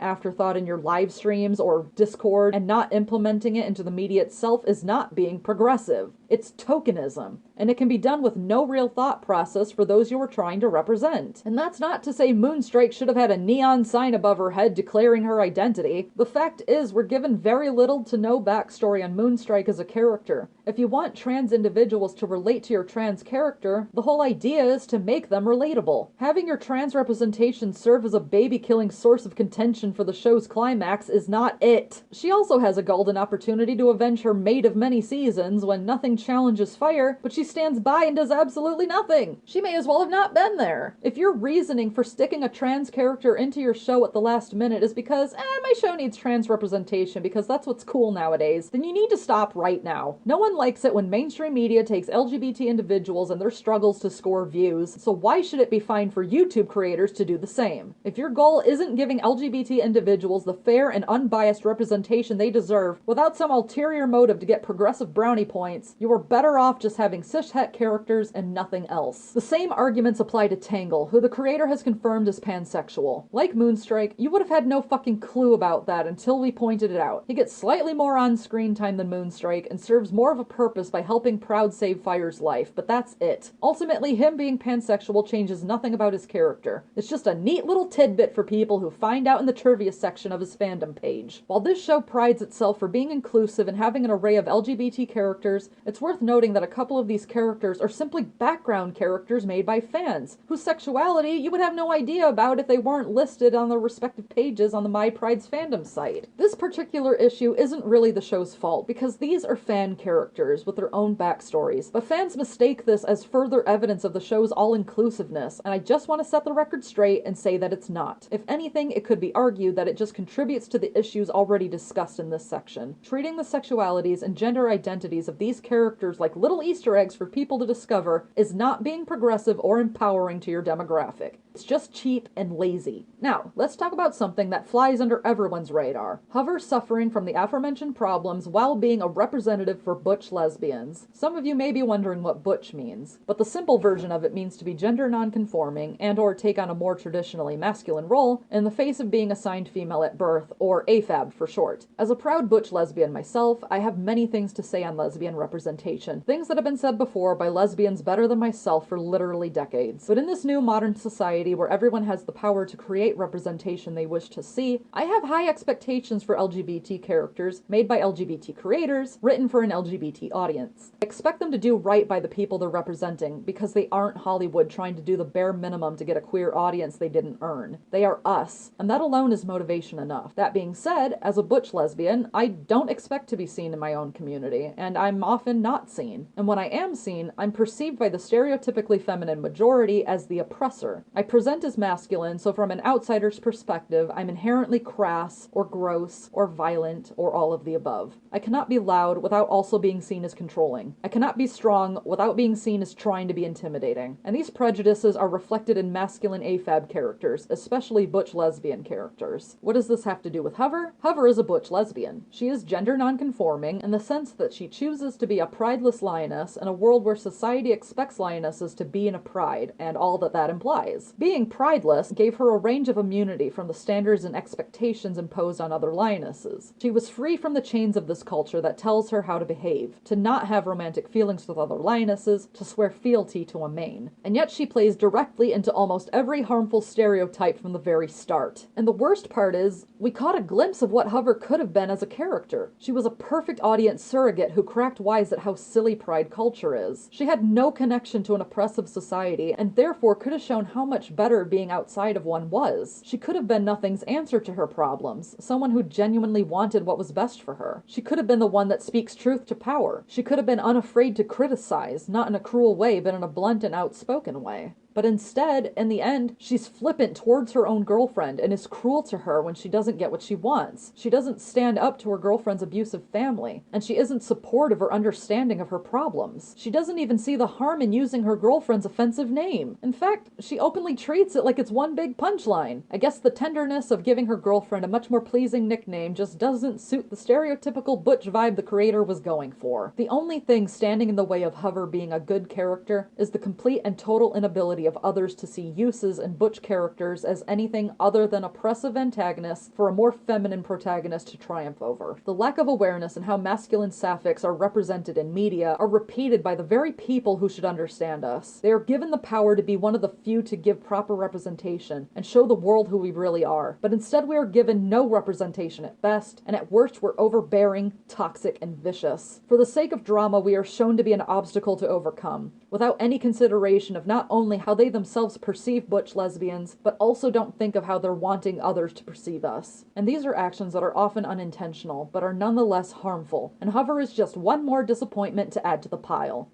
afterthought in your live streams or Discord and not implementing it into the media itself is not being progressive. It's tokenism, and it can be done with no real thought process for those you were trying to represent. And that's not to say Moonstrike should have had a neon sign above her head declaring her identity. The fact is, we're given very little to no backstory on Moonstrike as a character. If you want trans individuals to relate to your trans character, the whole idea is to make them relatable. Having your trans representation serve as a baby-killing source of contention for the show's climax is not it. She also has a golden opportunity to avenge her mate of many seasons when nothing challenges fire, but she stands by and does absolutely nothing. She may as well have not been there. If your reasoning for sticking a trans character into your show at the last minute is because, my show needs trans representation because that's what's cool nowadays, then you need to stop right now. No one likes it when mainstream media takes LGBT individuals and their struggles to score views, so why should it be fine for YouTube creators to do the same? If your goal isn't giving LGBT individuals the fair and unbiased representation they deserve without some ulterior motive to get progressive brownie points, you are better off just having cishet characters and nothing else. The same arguments apply to Tangle, who the creator has confirmed is pansexual. Like Moonstrike, you would have had no fucking clue about that until we pointed it out. He gets slightly more on-screen time than Moonstrike and serves more of a purpose by helping Proud save Fire's life, but that's it. Ultimately, him being pansexual changes nothing about his character. It's just a neat little tidbit for people who find out in the trivia section of his fandom page. While this show prides itself for being inclusive and having an array of LGBT characters, it's worth noting that a couple of these characters are simply background characters made by fans, whose sexuality you would have no idea about if they weren't listed on the respective pages on the My Pride's fandom site. This particular issue isn't really the show's fault, because these are fan characters with their own backstories, but fans mistake this as further evidence of the show's all-inclusiveness, and I just want to set the record straight and say that it's not. If anything, it could be argued that it just contributes to the issues already discussed in this section. Treating the sexualities and gender identities of these characters like little Easter eggs for people to discover is not being progressive or empowering to your demographic. It's just cheap and lazy. Now, let's talk about something that flies under everyone's radar. Hover suffering from the aforementioned problems while being a representative for butch lesbians. Some of you may be wondering what butch means, but the simple version of it means to be gender non-conforming and or take on a more traditionally masculine role in the face of being assigned female at birth, or AFAB for short. As a proud butch lesbian myself, I have many things to say on lesbian representation, things that have been said before by lesbians better than myself for literally decades. But in this new modern society where everyone has the power to create representation they wish to see, I have high expectations for LGBT characters made by LGBT creators, written for an LGBT audience. I expect them to do right by the people they're representing, because they aren't Hollywood trying to do the bare minimum to get a queer audience they didn't earn. They are us, and that alone is motivation enough. That being said, as a butch lesbian, I don't expect to be seen in my own community, and I'm often not seen. And when I am seen, I'm perceived by the stereotypically feminine majority as the oppressor. I present as masculine, so from an outsider's perspective, I'm inherently crass, or gross, or violent, or all of the above. I cannot be loud without also being seen as controlling. I cannot be strong without being seen as trying to be intimidating. And these prejudices are reflected in masculine AFAB characters, especially butch lesbian characters. What does this have to do with Hover? Hover is a butch lesbian. She is gender non-conforming in the sense that she chooses to be a prideless lioness in a world where society expects lionesses to be in a pride, and all that that implies. being prideless gave her a range of immunity from the standards and expectations imposed on other lionesses. She was free from the chains of this culture that tells her how to behave, to not have romantic feelings with other lionesses, to swear fealty to a main. And yet she plays directly into almost every harmful stereotype from the very start. And the worst part is, we caught a glimpse of what Hover could have been as a character. She was a perfect audience surrogate who cracked wise at how silly pride culture is. She had no connection to an oppressive society, and therefore could have shown how much better being outside of one was. She could have been Nothing's answer to her problems, someone who genuinely wanted what was best for her. She could have been the one that speaks truth to power. She could have been unafraid to criticize, not in a cruel way, but in a blunt and outspoken way. But instead, in the end, she's flippant towards her own girlfriend and is cruel to her when she doesn't get what she wants. She doesn't stand up to her girlfriend's abusive family, and she isn't supportive or understanding of her problems. She doesn't even see the harm in using her girlfriend's offensive name. In fact, she openly treats it like it's one big punchline. I guess the tenderness of giving her girlfriend a much more pleasing nickname just doesn't suit the stereotypical butch vibe the creator was going for. The only thing standing in the way of Hover being a good character is the complete and total inability of others to see uses in butch characters as anything other than oppressive antagonists for a more feminine protagonist to triumph over. The lack of awareness in how masculine sapphics are represented in media are repeated by the very people who should understand us. They are given the power to be one of the few to give proper representation and show the world who we really are, but instead we are given no representation at best, and at worst we're overbearing, toxic, and vicious. For the sake of drama, we are shown to be an obstacle to overcome, without any consideration of not only how they themselves perceive butch lesbians, but also don't think of how they're wanting others to perceive us. And these are actions that are often unintentional, but are nonetheless harmful, and Hover is just one more disappointment to add to the pile.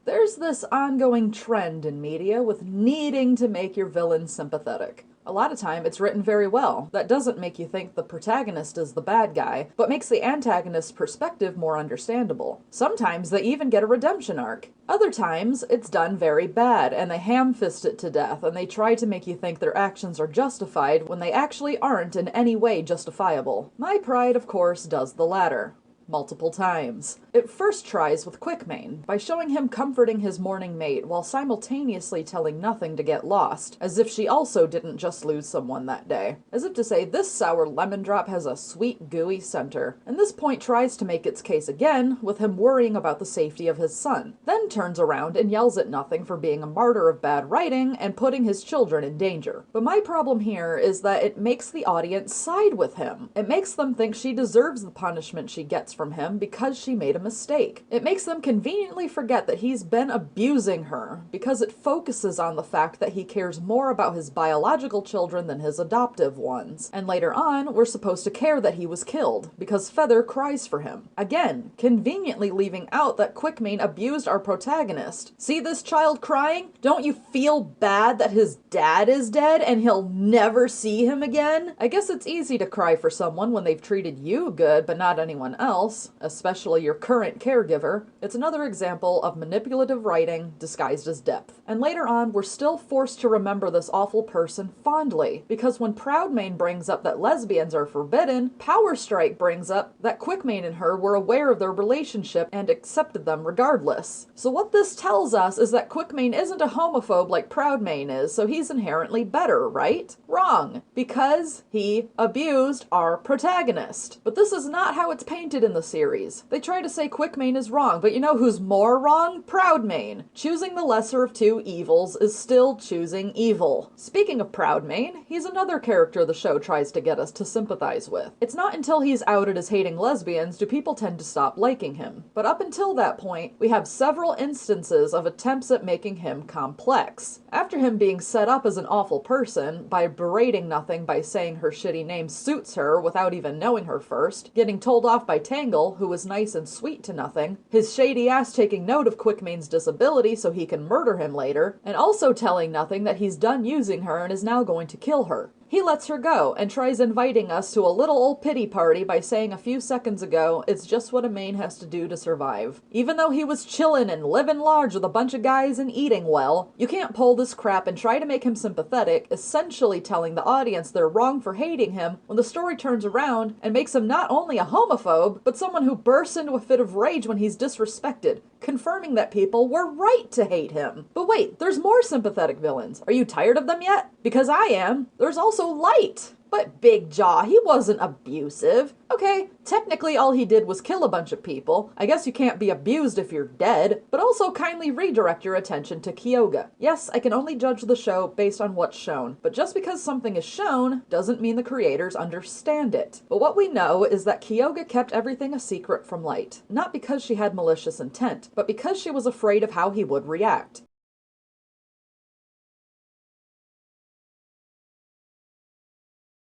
There's this ongoing trend in media with needing to make your villain sympathetic. A lot of time it's written very well. That doesn't make you think the protagonist is the bad guy, but makes the antagonist's perspective more understandable. Sometimes they even get a redemption arc. Other times it's done very bad and they ham-fist it to death and they try to make you think their actions are justified when they actually aren't in any way justifiable. My Pride, of course, does the latter. Multiple times. It first tries with Quickmane, by showing him comforting his mourning mate while simultaneously telling Nothing to get lost, as if she also didn't just lose someone that day. As if to say, this sour lemon drop has a sweet, gooey center. And this point tries to make its case again, with him worrying about the safety of his son. Then turns around and yells at Nothing for being a martyr of bad writing and putting his children in danger. But my problem here is that it makes the audience side with him. It makes them think she deserves the punishment she gets from him because she made a mistake. It makes them conveniently forget that he's been abusing her, because it focuses on the fact that he cares more about his biological children than his adoptive ones. And later on, we're supposed to care that he was killed, because Feather cries for him. Again, conveniently leaving out that Quickmane abused our protagonist. See this child crying? Don't you feel bad that his dad is dead and he'll never see him again? I guess it's easy to cry for someone when they've treated you good but not anyone else, especially your current caregiver. It's another example of manipulative writing disguised as depth. And later on, we're still forced to remember this awful person fondly, because when Proudmane brings up that lesbians are forbidden, Powerstrike brings up that Quickmane and her were aware of their relationship and accepted them regardless. So what this tells us is that Quickmane isn't a homophobe like Proudmane is, so he's inherently better, right? Wrong, because he abused our protagonist. But this is not how it's painted in the series. They try to say Quickmane is wrong, but you know who's more wrong? Proudmane. Choosing the lesser of two evils is still choosing evil. Speaking of Proudmane, he's another character the show tries to get us to sympathize with. It's not until he's outed as hating lesbians do people tend to stop liking him. But up until that point, we have several instances of attempts at making him complex. After him being set up as an awful person by berating Nothing by saying her shitty name suits her without even knowing her first, getting told off by Tangle, who was nice and sweet to Nothing, his shady ass taking note of Quickmane's disability so he can murder him later, and also telling Nothing that he's done using her and is now going to kill her. He lets her go and tries inviting us to a little old pity party by saying a few seconds ago, it's just what a main has to do to survive. Even though he was chillin' and living large with a bunch of guys and eating well, you can't pull this crap and try to make him sympathetic, essentially telling the audience they're wrong for hating him when the story turns around and makes him not only a homophobe, but someone who bursts into a fit of rage when he's disrespected. confirming that people were right to hate him. But wait, there's more sympathetic villains. Are you tired of them yet? Because I am. There's also Light. But Big Jaw, he wasn't abusive. Okay, technically all he did was kill a bunch of people. I guess you can't be abused if you're dead, but also kindly redirect your attention to Kyoga. Yes, I can only judge the show based on what's shown, but just because something is shown doesn't mean the creators understand it. But what we know is that Kyoga kept everything a secret from Light, not because she had malicious intent, but because she was afraid of how he would react.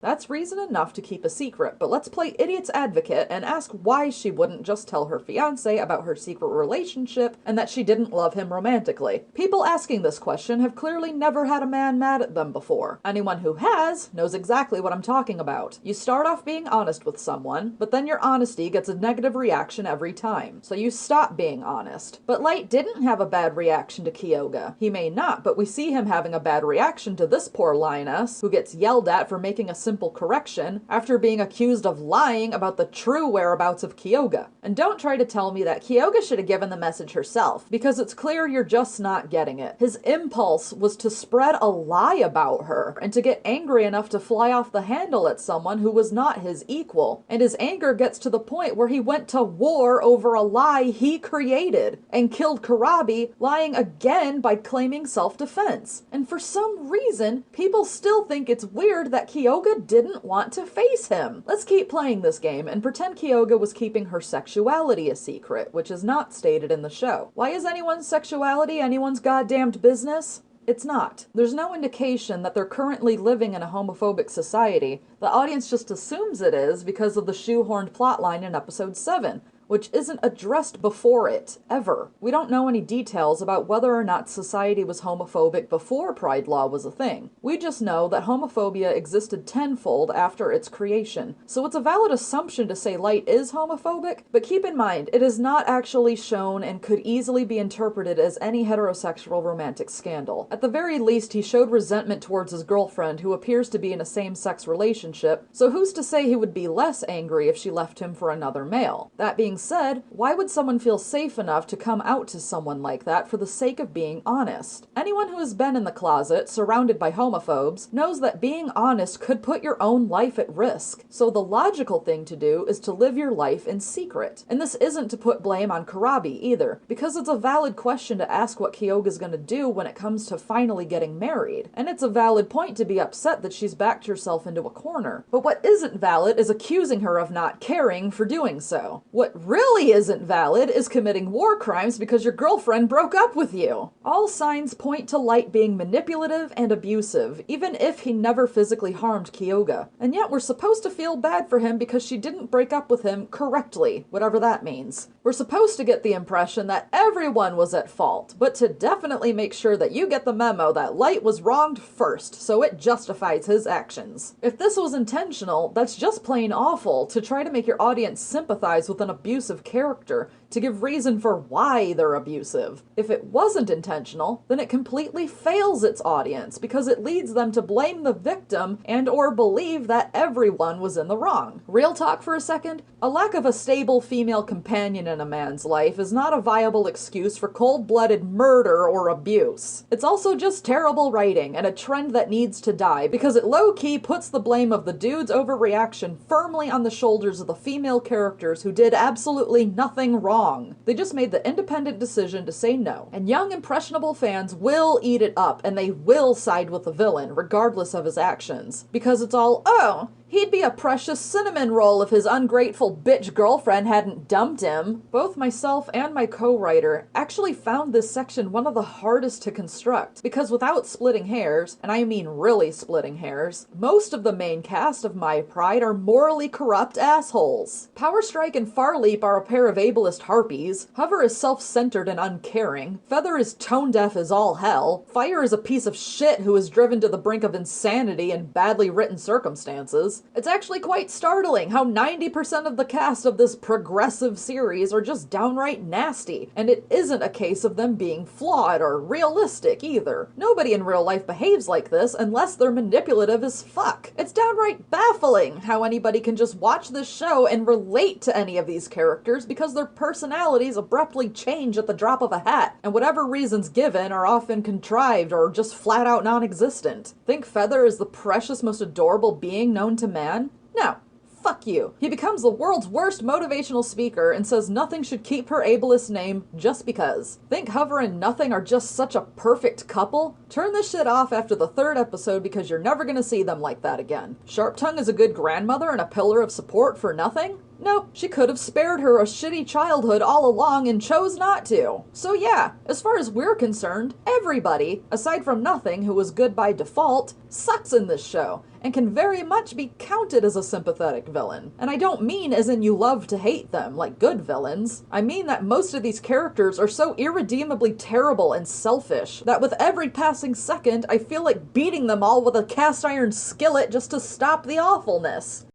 That's reason enough to keep a secret, but let's play idiot's advocate and ask why she wouldn't just tell her fiancé about her secret relationship and that she didn't love him romantically. People asking this question have clearly never had a man mad at them before. Anyone who has knows exactly what I'm talking about. You start off being honest with someone, but then your honesty gets a negative reaction every time, so you stop being honest. But Light didn't have a bad reaction to Kyoga. He may not, but we see him having a bad reaction to this poor lioness, who gets yelled at for making a simple correction after being accused of lying about the true whereabouts of Kyoga. And don't try to tell me that Kyoga should have given the message herself, because it's clear you're just not getting it. His impulse was to spread a lie about her, and to get angry enough to fly off the handle at someone who was not his equal. And his anger gets to the point where he went to war over a lie he created, and killed Karabi, lying again by claiming self-defense. And for some reason, people still think it's weird that Kyoga didn't want to face him. Let's keep playing this game and pretend Kyoga was keeping her sexuality a secret, which is not stated in the show. Why is anyone's sexuality anyone's goddamned business? It's not. There's no indication that they're currently living in a homophobic society. The audience just assumes it is because of the shoehorned plotline in episode 7. Which isn't addressed before it, ever. We don't know any details about whether or not society was homophobic before Pride Law was a thing. We just know that homophobia existed tenfold after its creation. So it's a valid assumption to say Light is homophobic, but keep in mind, it is not actually shown and could easily be interpreted as any heterosexual romantic scandal. At the very least, he showed resentment towards his girlfriend, who appears to be in a same-sex relationship, so who's to say he would be less angry if she left him for another male? That being said, why would someone feel safe enough to come out to someone like that for the sake of being honest? Anyone who has been in the closet, surrounded by homophobes, knows that being honest could put your own life at risk. So the logical thing to do is to live your life in secret. And this isn't to put blame on Karabi either, because it's a valid question to ask what Kyoga's gonna do when it comes to finally getting married. And it's a valid point to be upset that she's backed herself into a corner. But what isn't valid is accusing her of not caring for doing so. What really isn't valid is committing war crimes because your girlfriend broke up with you. All signs point to Light being manipulative and abusive, even if he never physically harmed Kyoga. And yet we're supposed to feel bad for him because she didn't break up with him correctly, whatever that means. We're supposed to get the impression that everyone was at fault, but to definitely make sure that you get the memo that Light was wronged first, so it justifies his actions. If this was intentional, that's just plain awful to try to make your audience sympathize with an abusive character to give reason for why they're abusive. If it wasn't intentional, then it completely fails its audience because it leads them to blame the victim and or believe that everyone was in the wrong. Real talk for a second, a lack of a stable female companion in a man's life is not a viable excuse for cold-blooded murder or abuse. It's also just terrible writing and a trend that needs to die because it low-key puts the blame of the dude's overreaction firmly on the shoulders of the female characters who did absolutely nothing wrong. They just made the independent decision to say no. And young, impressionable fans will eat it up, and they will side with the villain, regardless of his actions. Because it's all, oh, he'd be a precious cinnamon roll if his ungrateful bitch girlfriend hadn't dumped him. Both myself and my co-writer actually found this section one of the hardest to construct, because without splitting hairs, and I mean really splitting hairs, most of the main cast of My Pride are morally corrupt assholes. Powerstrike and Farleap are a pair of ableist harpies, Hover is self-centered and uncaring, Feather is tone-deaf as all hell, Fire is a piece of shit who is driven to the brink of insanity in badly written circumstances, is. It's actually quite startling how 90% of the cast of this progressive series are just downright nasty, and it isn't a case of them being flawed or realistic either. Nobody in real life behaves like this unless they're manipulative as fuck. It's downright baffling how anybody can just watch this show and relate to any of these characters because their personalities abruptly change at the drop of a hat, and whatever reasons given are often contrived or just flat out non-existent. Think Feather is the precious, most adorable being known to man? No. Fuck you. He becomes the world's worst motivational speaker and says nothing should keep her ableist name just because. Think Hover and Nothing are just such a perfect couple? Turn this shit off after the 3rd episode because you're never gonna see them like that again. Sharp Tongue is a good grandmother and a pillar of support for Nothing? Nope, she could have spared her a shitty childhood all along and chose not to. So yeah, as far as we're concerned, everybody, aside from Nothing, who was good by default, sucks in this show, and can very much be counted as a sympathetic villain. And I don't mean as in you love to hate them, like good villains. I mean that most of these characters are so irredeemably terrible and selfish that with every passing second, I feel like beating them all with a cast iron skillet just to stop the awfulness.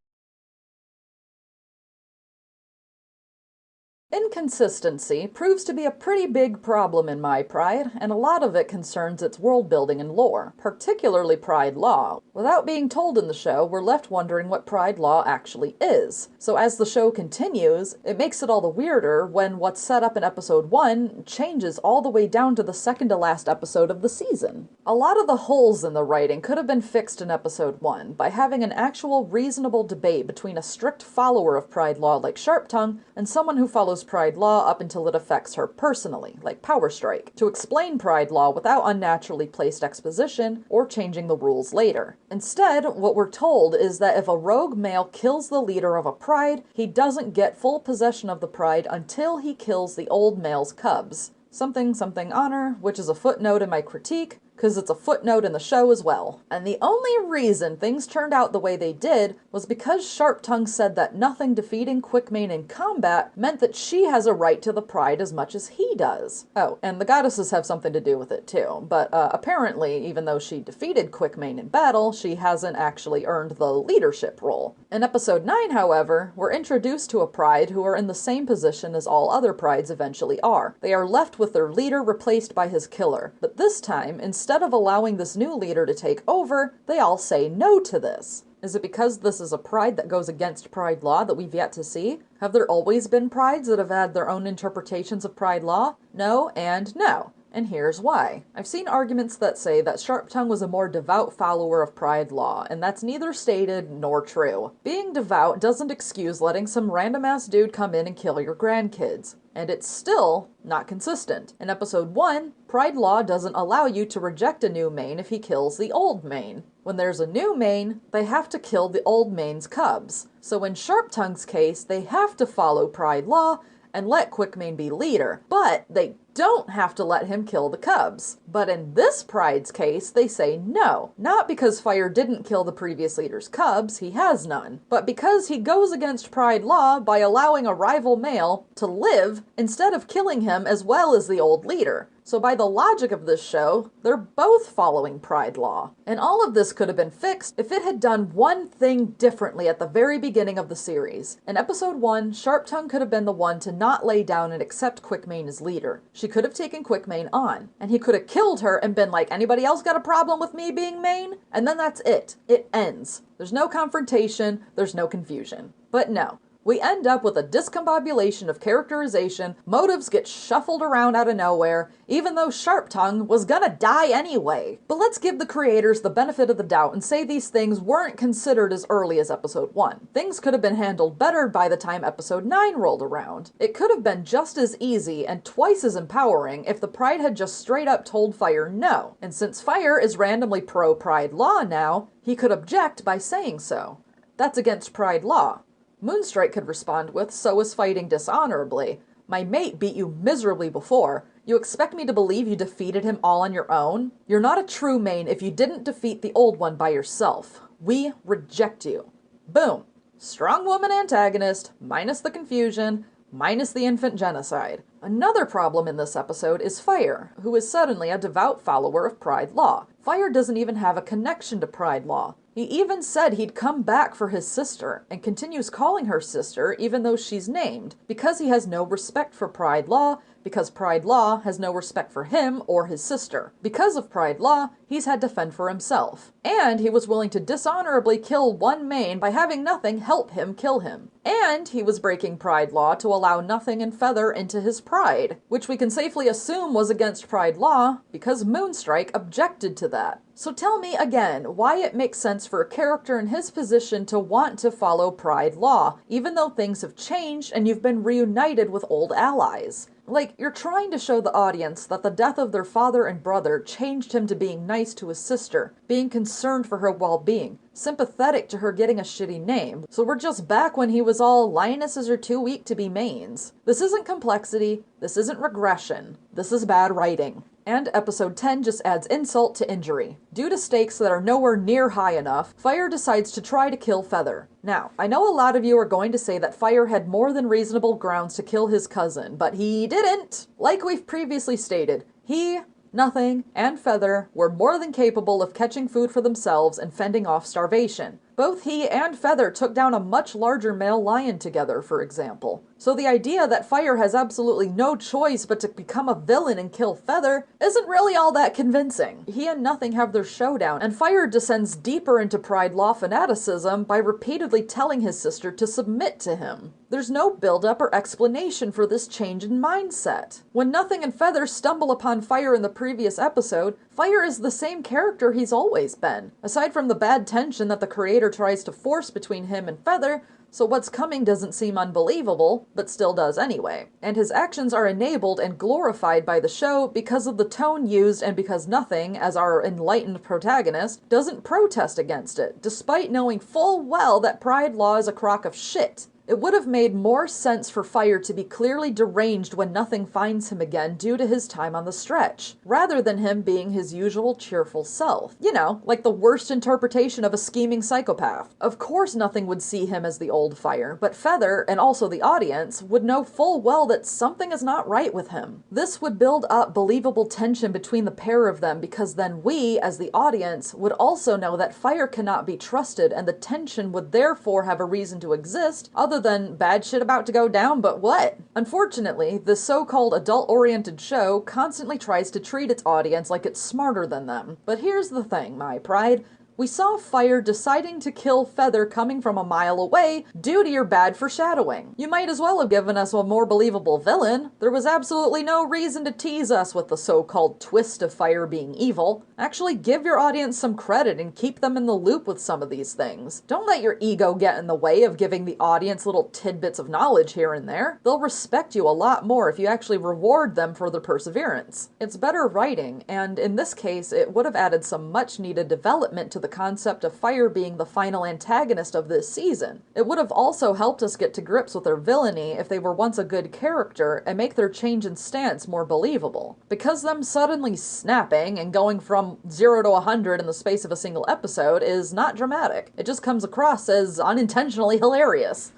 Inconsistency proves to be a pretty big problem in my Pride, and a lot of it concerns its world building and lore, particularly Pride Law. Without being told in the show, we're left wondering what Pride Law actually is. So as the show continues, it makes it all the weirder when what's set up in episode 1 changes all the way down to the second to last episode of the season. A lot of the holes in the writing could have been fixed in episode 1 by having an actual reasonable debate between a strict follower of Pride Law like Sharp Tongue and someone who follows Pride Law up until it affects her personally, like Powerstrike, to explain Pride Law without unnaturally placed exposition or changing the rules later. Instead, what we're told is that if a rogue male kills the leader of a pride, he doesn't get full possession of the pride until he kills the old male's cubs. Something something honor, which is a footnote in my critique, because it's a footnote in the show as well. And the only reason things turned out the way they did was because Sharp Tongue said that Nothing defeating Quickmane in combat meant that she has a right to the pride as much as he does. Oh, and the goddesses have something to do with it too, but apparently, even though she defeated Quickmane in battle, she hasn't actually earned the leadership role. In episode 9, however, we're introduced to a pride who are in the same position as all other prides eventually are. They are left with their leader replaced by his killer, but this time, instead of allowing this new leader to take over, they all say no to this. Is it because this is a pride that goes against Pride Law that we've yet to see? Have there always been prides that have had their own interpretations of Pride Law? No and no. And here's why. I've seen arguments that say that Sharp Tongue was a more devout follower of Pride Law, and that's neither stated nor true. Being devout doesn't excuse letting some random-ass dude come in and kill your grandkids. And it's still not consistent. In episode 1, Pride Law doesn't allow you to reject a new main if he kills the old main. When there's a new main, they have to kill the old main's cubs. So in Sharp Tongue's case, they have to follow Pride Law and let Quickmane be leader, but they don't have to let him kill the cubs. But in this pride's case, they say no. Not because Fire didn't kill the previous leader's cubs, he has none, but because he goes against Pride Law by allowing a rival male to live instead of killing him as well as the old leader. So by the logic of this show, they're both following Pride Law. And all of this could have been fixed if it had done one thing differently at the very beginning of the series. In episode 1, Sharp Tongue could have been the one to not lay down and accept Quickmane as leader. She could have taken Quickmane on, and he could have killed her and been like, anybody else got a problem with me being main? And then that's it. It ends. There's no confrontation, there's no confusion. But no. We end up with a discombobulation of characterization, motives get shuffled around out of nowhere, even though Sharp Tongue was gonna die anyway. But let's give the creators the benefit of the doubt and say these things weren't considered as early as episode 1. Things could have been handled better by the time episode 9 rolled around. It could have been just as easy and twice as empowering if the Pride had just straight up told Fire no. And since Fire is randomly pro-Pride Law now, he could object by saying so. That's against Pride Law. Moonstrike could respond with, so is fighting dishonorably. My mate beat you miserably before. You expect me to believe you defeated him all on your own? You're not a true main if you didn't defeat the old one by yourself. We reject you. Boom. Strong woman antagonist, minus the confusion, minus the infant genocide. Another problem in this episode is Fire, who is suddenly a devout follower of Pride Law. Fire doesn't even have a connection to Pride Law. He even said he'd come back for his sister, and continues calling her sister even though she's named, because he has no respect for Pride Law, because Pride Law has no respect for him or his sister. Because of Pride Law, he's had to fend for himself. And he was willing to dishonorably kill one main by having Nothing help him kill him. And he was breaking Pride Law to allow Nothing and Feather into his pride, which we can safely assume was against Pride Law because Moonstrike objected to that. So tell me again why it makes sense for a character in his position to want to follow Pride Law, even though things have changed and you've been reunited with old allies. Like, you're trying to show the audience that the death of their father and brother changed him to being nice to his sister, being concerned for her well-being, sympathetic to her getting a shitty name. So we're just back when he was all, lionesses are too weak to be mains. This isn't complexity, this isn't regression, this is bad writing. And episode 10 just adds insult to injury. Due to stakes that are nowhere near high enough, Fire decides to try to kill Feather. Now, I know a lot of you are going to say that Fire had more than reasonable grounds to kill his cousin, but he didn't! Like we've previously stated, he, Nothing, and Feather were more than capable of catching food for themselves and fending off starvation. Both he and Feather took down a much larger male lion together, for example. So the idea that Fire has absolutely no choice but to become a villain and kill Feather isn't really all that convincing. He and Nothing have their showdown, and Fire descends deeper into Pride Law fanaticism by repeatedly telling his sister to submit to him. There's no build-up or explanation for this change in mindset. When Nothing and Feather stumble upon Fire in the previous episode, Fire is the same character he's always been. Aside from the bad tension that the creator tries to force between him and Feather, so what's coming doesn't seem unbelievable, but still does anyway. And his actions are enabled and glorified by the show because of the tone used and because Nothing, as our enlightened protagonist, doesn't protest against it, despite knowing full well that Pride Law is a crock of shit. It would have made more sense for Fire to be clearly deranged when Nothing finds him again due to his time on the stretch, rather than him being his usual cheerful self. You know, like the worst interpretation of a scheming psychopath. Of course Nothing would see him as the old Fire, but Feather, and also the audience, would know full well that something is not right with him. This would build up believable tension between the pair of them because then we, as the audience, would also know that Fire cannot be trusted and the tension would therefore have a reason to exist other than bad shit about to go down, but what? Unfortunately, this so-called adult-oriented show constantly tries to treat its audience like it's smarter than them. But here's the thing, my pride. We saw Fire deciding to kill Feather coming from a mile away due to your bad foreshadowing. You might as well have given us a more believable villain. There was absolutely no reason to tease us with the so-called twist of Fire being evil. Actually give your audience some credit and keep them in the loop with some of these things. Don't let your ego get in the way of giving the audience little tidbits of knowledge here and there. They'll respect you a lot more if you actually reward them for their perseverance. It's better writing, and in this case, it would have added some much-needed development to the concept of Fire being the final antagonist of this season. It would have also helped us get to grips with their villainy if they were once a good character and make their change in stance more believable. Because them suddenly snapping and going from 0 to 100 in the space of a single episode is not dramatic. It just comes across as unintentionally hilarious.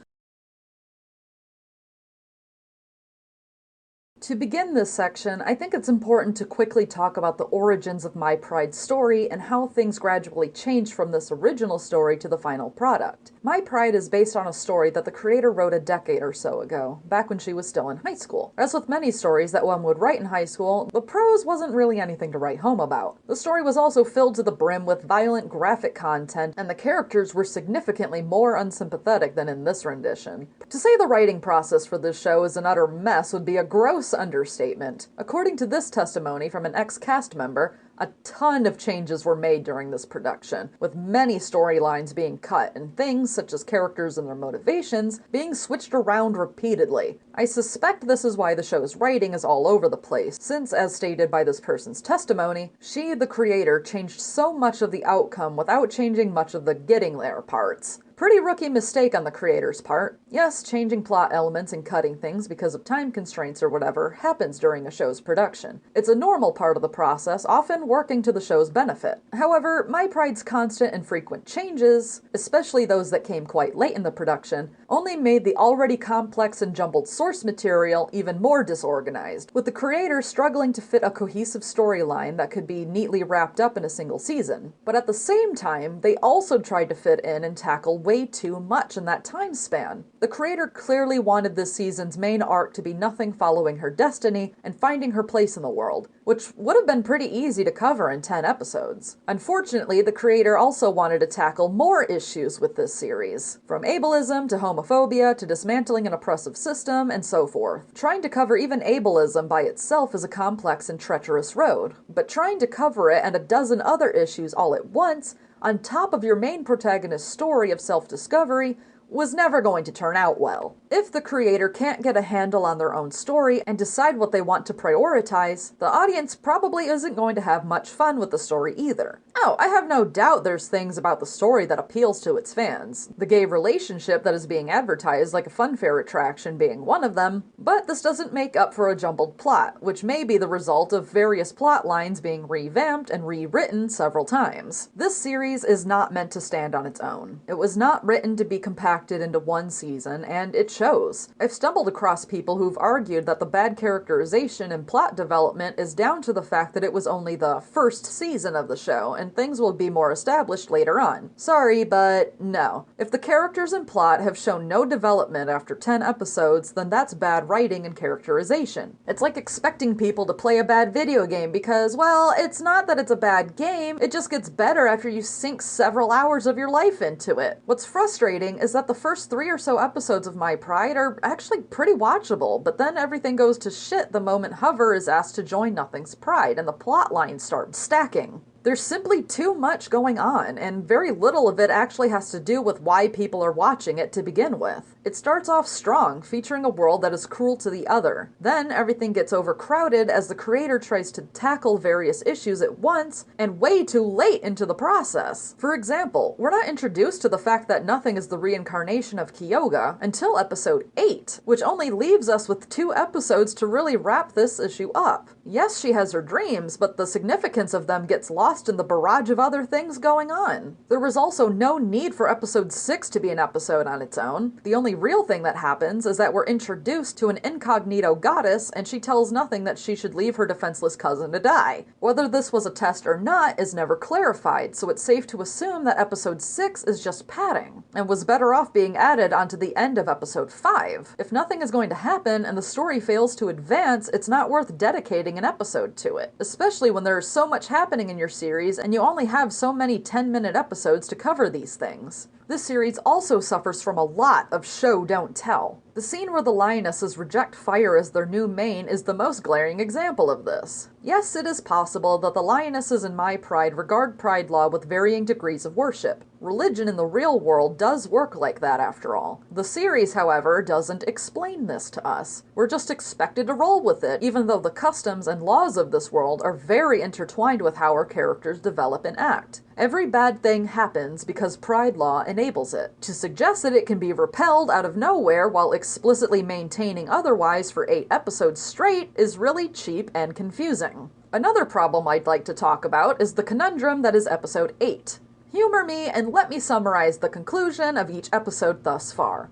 To begin this section, I think it's important to quickly talk about the origins of My Pride's story and how things gradually changed from this original story to the final product. My Pride is based on a story that the creator wrote a decade or so ago, back when she was still in high school. As with many stories that one would write in high school, the prose wasn't really anything to write home about. The story was also filled to the brim with violent graphic content, and the characters were significantly more unsympathetic than in this rendition. To say the writing process for this show is an utter mess would be a gross understatement. According to this testimony from an ex-cast member, a ton of changes were made during this production, with many storylines being cut and things, such as characters and their motivations, being switched around repeatedly. I suspect this is why the show's writing is all over the place, since, as stated by this person's testimony, she, the creator, changed so much of the outcome without changing much of the getting there parts. Pretty rookie mistake on the creator's part. Yes, changing plot elements and cutting things because of time constraints or whatever happens during a show's production. It's a normal part of the process, often working to the show's benefit. However, My Pride's constant and frequent changes, especially those that came quite late in the production, only made the already complex and jumbled source material even more disorganized, with the creator struggling to fit a cohesive storyline that could be neatly wrapped up in a single season. But at the same time, they also tried to fit in and tackle way too much in that time span. The creator clearly wanted this season's main arc to be nothing following her destiny and finding her place in the world, which would have been pretty easy to cover in 10 episodes. Unfortunately, the creator also wanted to tackle more issues with this series, from ableism to homophobia to dismantling an oppressive system and so forth. Trying to cover even ableism by itself is a complex and treacherous road, but trying to cover it and a dozen other issues all at once on top of your main protagonist's story of self-discovery was never going to turn out well. If the creator can't get a handle on their own story and decide what they want to prioritize, the audience probably isn't going to have much fun with the story either. Oh, I have no doubt there's things about the story that appeals to its fans. The gay relationship that is being advertised like a funfair attraction being one of them, but this doesn't make up for a jumbled plot, which may be the result of various plot lines being revamped and rewritten several times. This series is not meant to stand on its own. It was not written to be compacted into one season, and it shows. I've stumbled across people who've argued that the bad characterization and plot development is down to the fact that it was only the first season of the show, and things will be more established later on. Sorry, but no. If the characters and plot have shown no development after 10 episodes, then that's bad writing and characterization. It's like expecting people to play a bad video game because, well, it's not that it's a bad game, it just gets better after you sink several hours of your life into it. What's frustrating is that the first 3 or so episodes of My Pride are actually pretty watchable, but then everything goes to shit the moment Hover is asked to join Nothing's Pride and the plot lines start stacking. There's simply too much going on, and very little of it actually has to do with why people are watching it to begin with. It starts off strong, featuring a world that is cruel to the other. Then everything gets overcrowded as the creator tries to tackle various issues at once, and way too late into the process. For example, we're not introduced to the fact that Nothing is the reincarnation of Kyoga until episode 8, which only leaves us with 2 episodes to really wrap this issue up. Yes, she has her dreams, but the significance of them gets lost in the barrage of other things going on. There was also no need for episode 6 to be an episode on its own. The only real thing that happens is that we're introduced to an incognito goddess and she tells Nothing that she should leave her defenseless cousin to die. Whether this was a test or not is never clarified, so it's safe to assume that episode 6 is just padding, and was better off being added onto the end of episode 5. If nothing is going to happen and the story fails to advance, it's not worth dedicating an episode to it, especially when there's so much happening in your series and you only have so many 10-minute episodes to cover these things. This series also suffers from a lot of show don't tell. The scene where the Lionesses reject fire as their new main is the most glaring example of this. Yes, it is possible that the Lionesses in My Pride regard Pride Law with varying degrees of worship. Religion in the real world does work like that after all. The series, however, doesn't explain this to us. We're just expected to roll with it, even though the customs and laws of this world are very intertwined with how our characters develop and act. Every bad thing happens because Pride Law enables it. To suggest that it can be repelled out of nowhere while explicitly maintaining otherwise for 8 episodes straight is really cheap and confusing. Another problem I'd like to talk about is the conundrum that is episode 8. Humor me and let me summarize the conclusion of each episode thus far.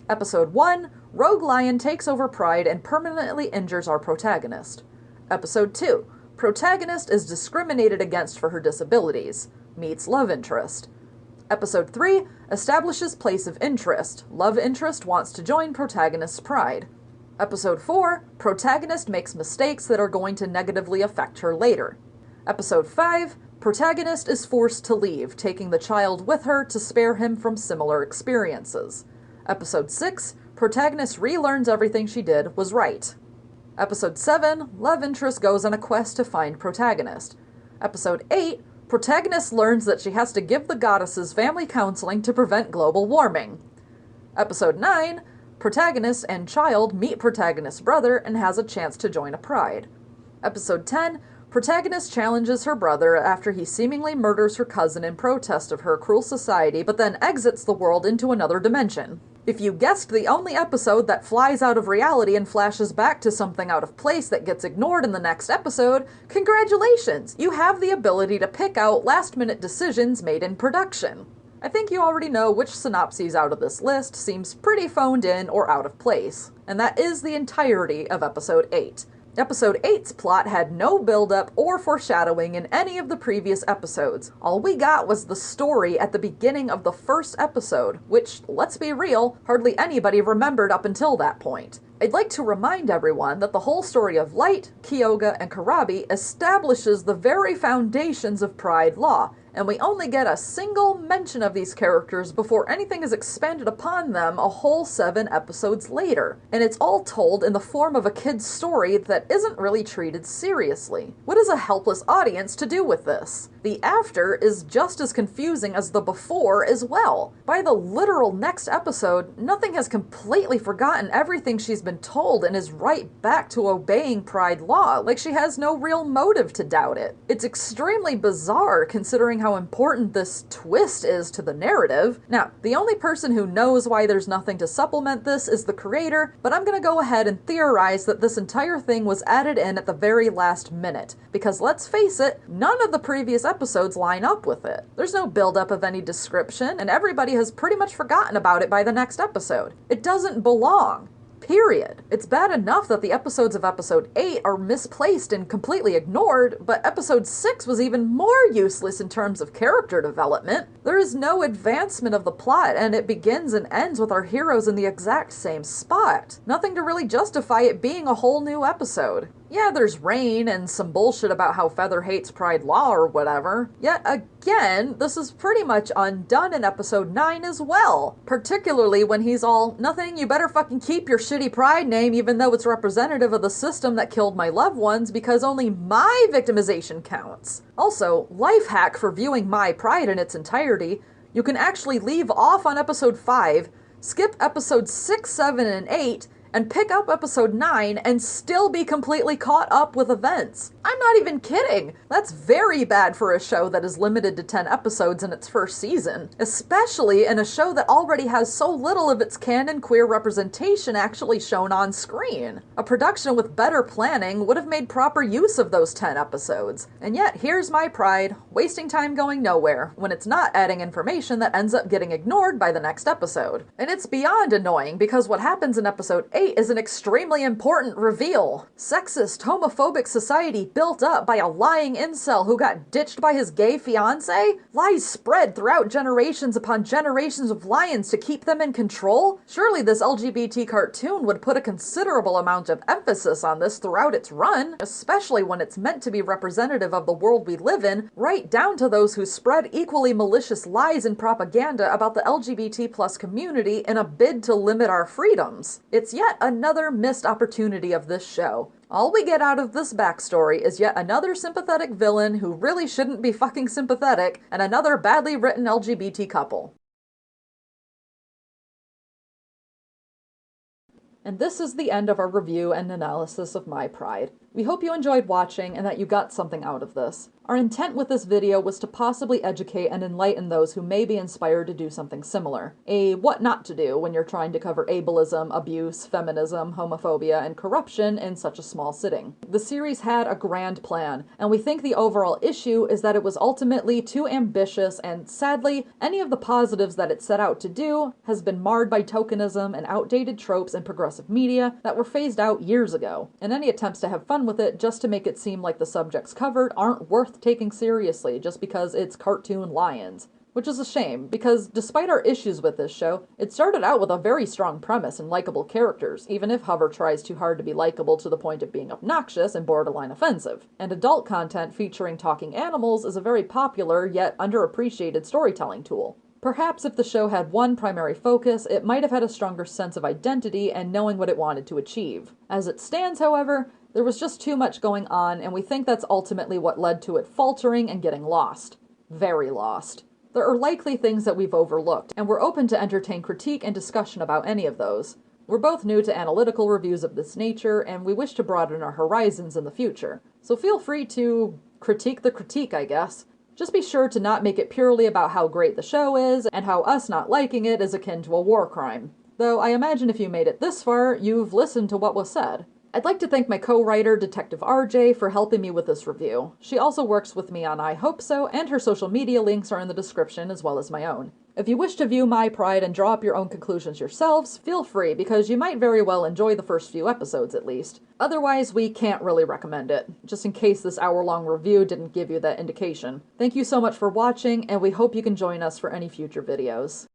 Episode 1, Rogue Lion takes over Pride and permanently injures our protagonist. Episode 2, Protagonist is discriminated against for her disabilities, meets love interest. Episode 3, establishes place of interest, love interest wants to join protagonist's pride. Episode 4, protagonist makes mistakes that are going to negatively affect her later. Episode 5, protagonist is forced to leave, taking the child with her to spare him from similar experiences. Episode 6, protagonist relearns everything she did was right. Episode 7, love interest goes on a quest to find protagonist. Episode 8, protagonist learns that she has to give the goddesses family counseling to prevent global warming. Episode 9, protagonist and child meet protagonist's brother and has a chance to join a pride. Episode 10, Protagonist challenges her brother after he seemingly murders her cousin in protest of her cruel society, but then exits the world into another dimension. If you guessed the only episode that flies out of reality and flashes back to something out of place that gets ignored in the next episode, congratulations! You have the ability to pick out last-minute decisions made in production. I think you already know which synopsis out of this list seems pretty phoned in or out of place, and that is the entirety of Episode 8. Episode 8's plot had no build-up or foreshadowing in any of the previous episodes. All we got was the story at the beginning of the first episode, which, let's be real, hardly anybody remembered up until that point. I'd like to remind everyone that the whole story of Light, Kyoga, and Karabi establishes the very foundations of Pride law, and we only get a single mention of these characters before anything is expanded upon them a whole 7 episodes later. And it's all told in the form of a kid's story that isn't really treated seriously. What is a helpless audience to do with this? The after is just as confusing as the before as well. By the literal next episode, nothing has completely forgotten everything she's been told and is right back to obeying Pride law, like she has no real motive to doubt it. It's extremely bizarre considering how important this twist is to the narrative. Now, the only person who knows why there's nothing to supplement this is the creator, but I'm gonna go ahead and theorize that this entire thing was added in at the very last minute, because let's face it, none of the previous episodes line up with it. There's no build-up of any description, and everybody has pretty much forgotten about it by the next episode. It doesn't belong. Period. It's bad enough that the episodes of Episode 8 are misplaced and completely ignored, but Episode 6 was even more useless in terms of character development. There is no advancement of the plot, and it begins and ends with our heroes in the exact same spot. Nothing to really justify it being a whole new episode. Yeah, there's rain and some bullshit about how Feather hates Pride law or whatever. Yet again, this is pretty much undone in Episode 9 as well. Particularly when he's all, nothing, you better fucking keep your shitty Pride name even though it's representative of the system that killed my loved ones because only my victimization counts. Also, life hack for viewing My Pride in its entirety, you can actually leave off on Episode 5, skip Episodes 6, 7, and 8, and pick up Episode 9 and still be completely caught up with events. I'm not even kidding! That's very bad for a show that is limited to 10 episodes in its first season, especially in a show that already has so little of its canon queer representation actually shown on screen. A production with better planning would have made proper use of those 10 episodes. And yet, here's My Pride, wasting time going nowhere, when it's not adding information that ends up getting ignored by the next episode. And it's beyond annoying, because what happens in Episode 8 is an extremely important reveal. Sexist, homophobic society built up by a lying incel who got ditched by his gay fiancé? Lies spread throughout generations upon generations of lions to keep them in control? Surely this LGBT cartoon would put a considerable amount of emphasis on this throughout its run, especially when it's meant to be representative of the world we live in, right down to those who spread equally malicious lies and propaganda about the LGBT plus community in a bid to limit our freedoms. It's yet another missed opportunity of this show. All we get out of this backstory is yet another sympathetic villain who really shouldn't be fucking sympathetic, and another badly written LGBT couple. And this is the end of our review and analysis of My Pride. We hope you enjoyed watching and that you got something out of this. Our intent with this video was to possibly educate and enlighten those who may be inspired to do something similar. A what not to do when you're trying to cover ableism, abuse, feminism, homophobia, and corruption in such a small sitting. The series had a grand plan, and we think the overall issue is that it was ultimately too ambitious, and sadly, any of the positives that it set out to do has been marred by tokenism and outdated tropes in progressive media that were phased out years ago. And any attempts to have fun with it just to make it seem like the subjects covered aren't worth taking seriously just because it's cartoon lions. Which is a shame, because despite our issues with this show, it started out with a very strong premise and likable characters, even if Hover tries too hard to be likable to the point of being obnoxious and borderline offensive. And adult content featuring talking animals is a very popular yet underappreciated storytelling tool. Perhaps if the show had one primary focus, it might have had a stronger sense of identity and knowing what it wanted to achieve. As it stands, however, there was just too much going on, and we think that's ultimately what led to it faltering and getting lost. Very lost. There are likely things that we've overlooked, and we're open to entertain critique and discussion about any of those. We're both new to analytical reviews of this nature, and we wish to broaden our horizons in the future. So feel free to critique the critique, I guess. Just be sure to not make it purely about how great the show is, and how us not liking it is akin to a war crime. Though I imagine if you made it this far, you've listened to what was said. I'd like to thank my co-writer, Detective RJ, for helping me with this review. She also works with me on I Hope So, and her social media links are in the description as well as my own. If you wish to view my pride and draw up your own conclusions yourselves, feel free, because you might very well enjoy the first few episodes at least. Otherwise, we can't really recommend it, just in case this hour-long review didn't give you that indication. Thank you so much for watching, and we hope you can join us for any future videos.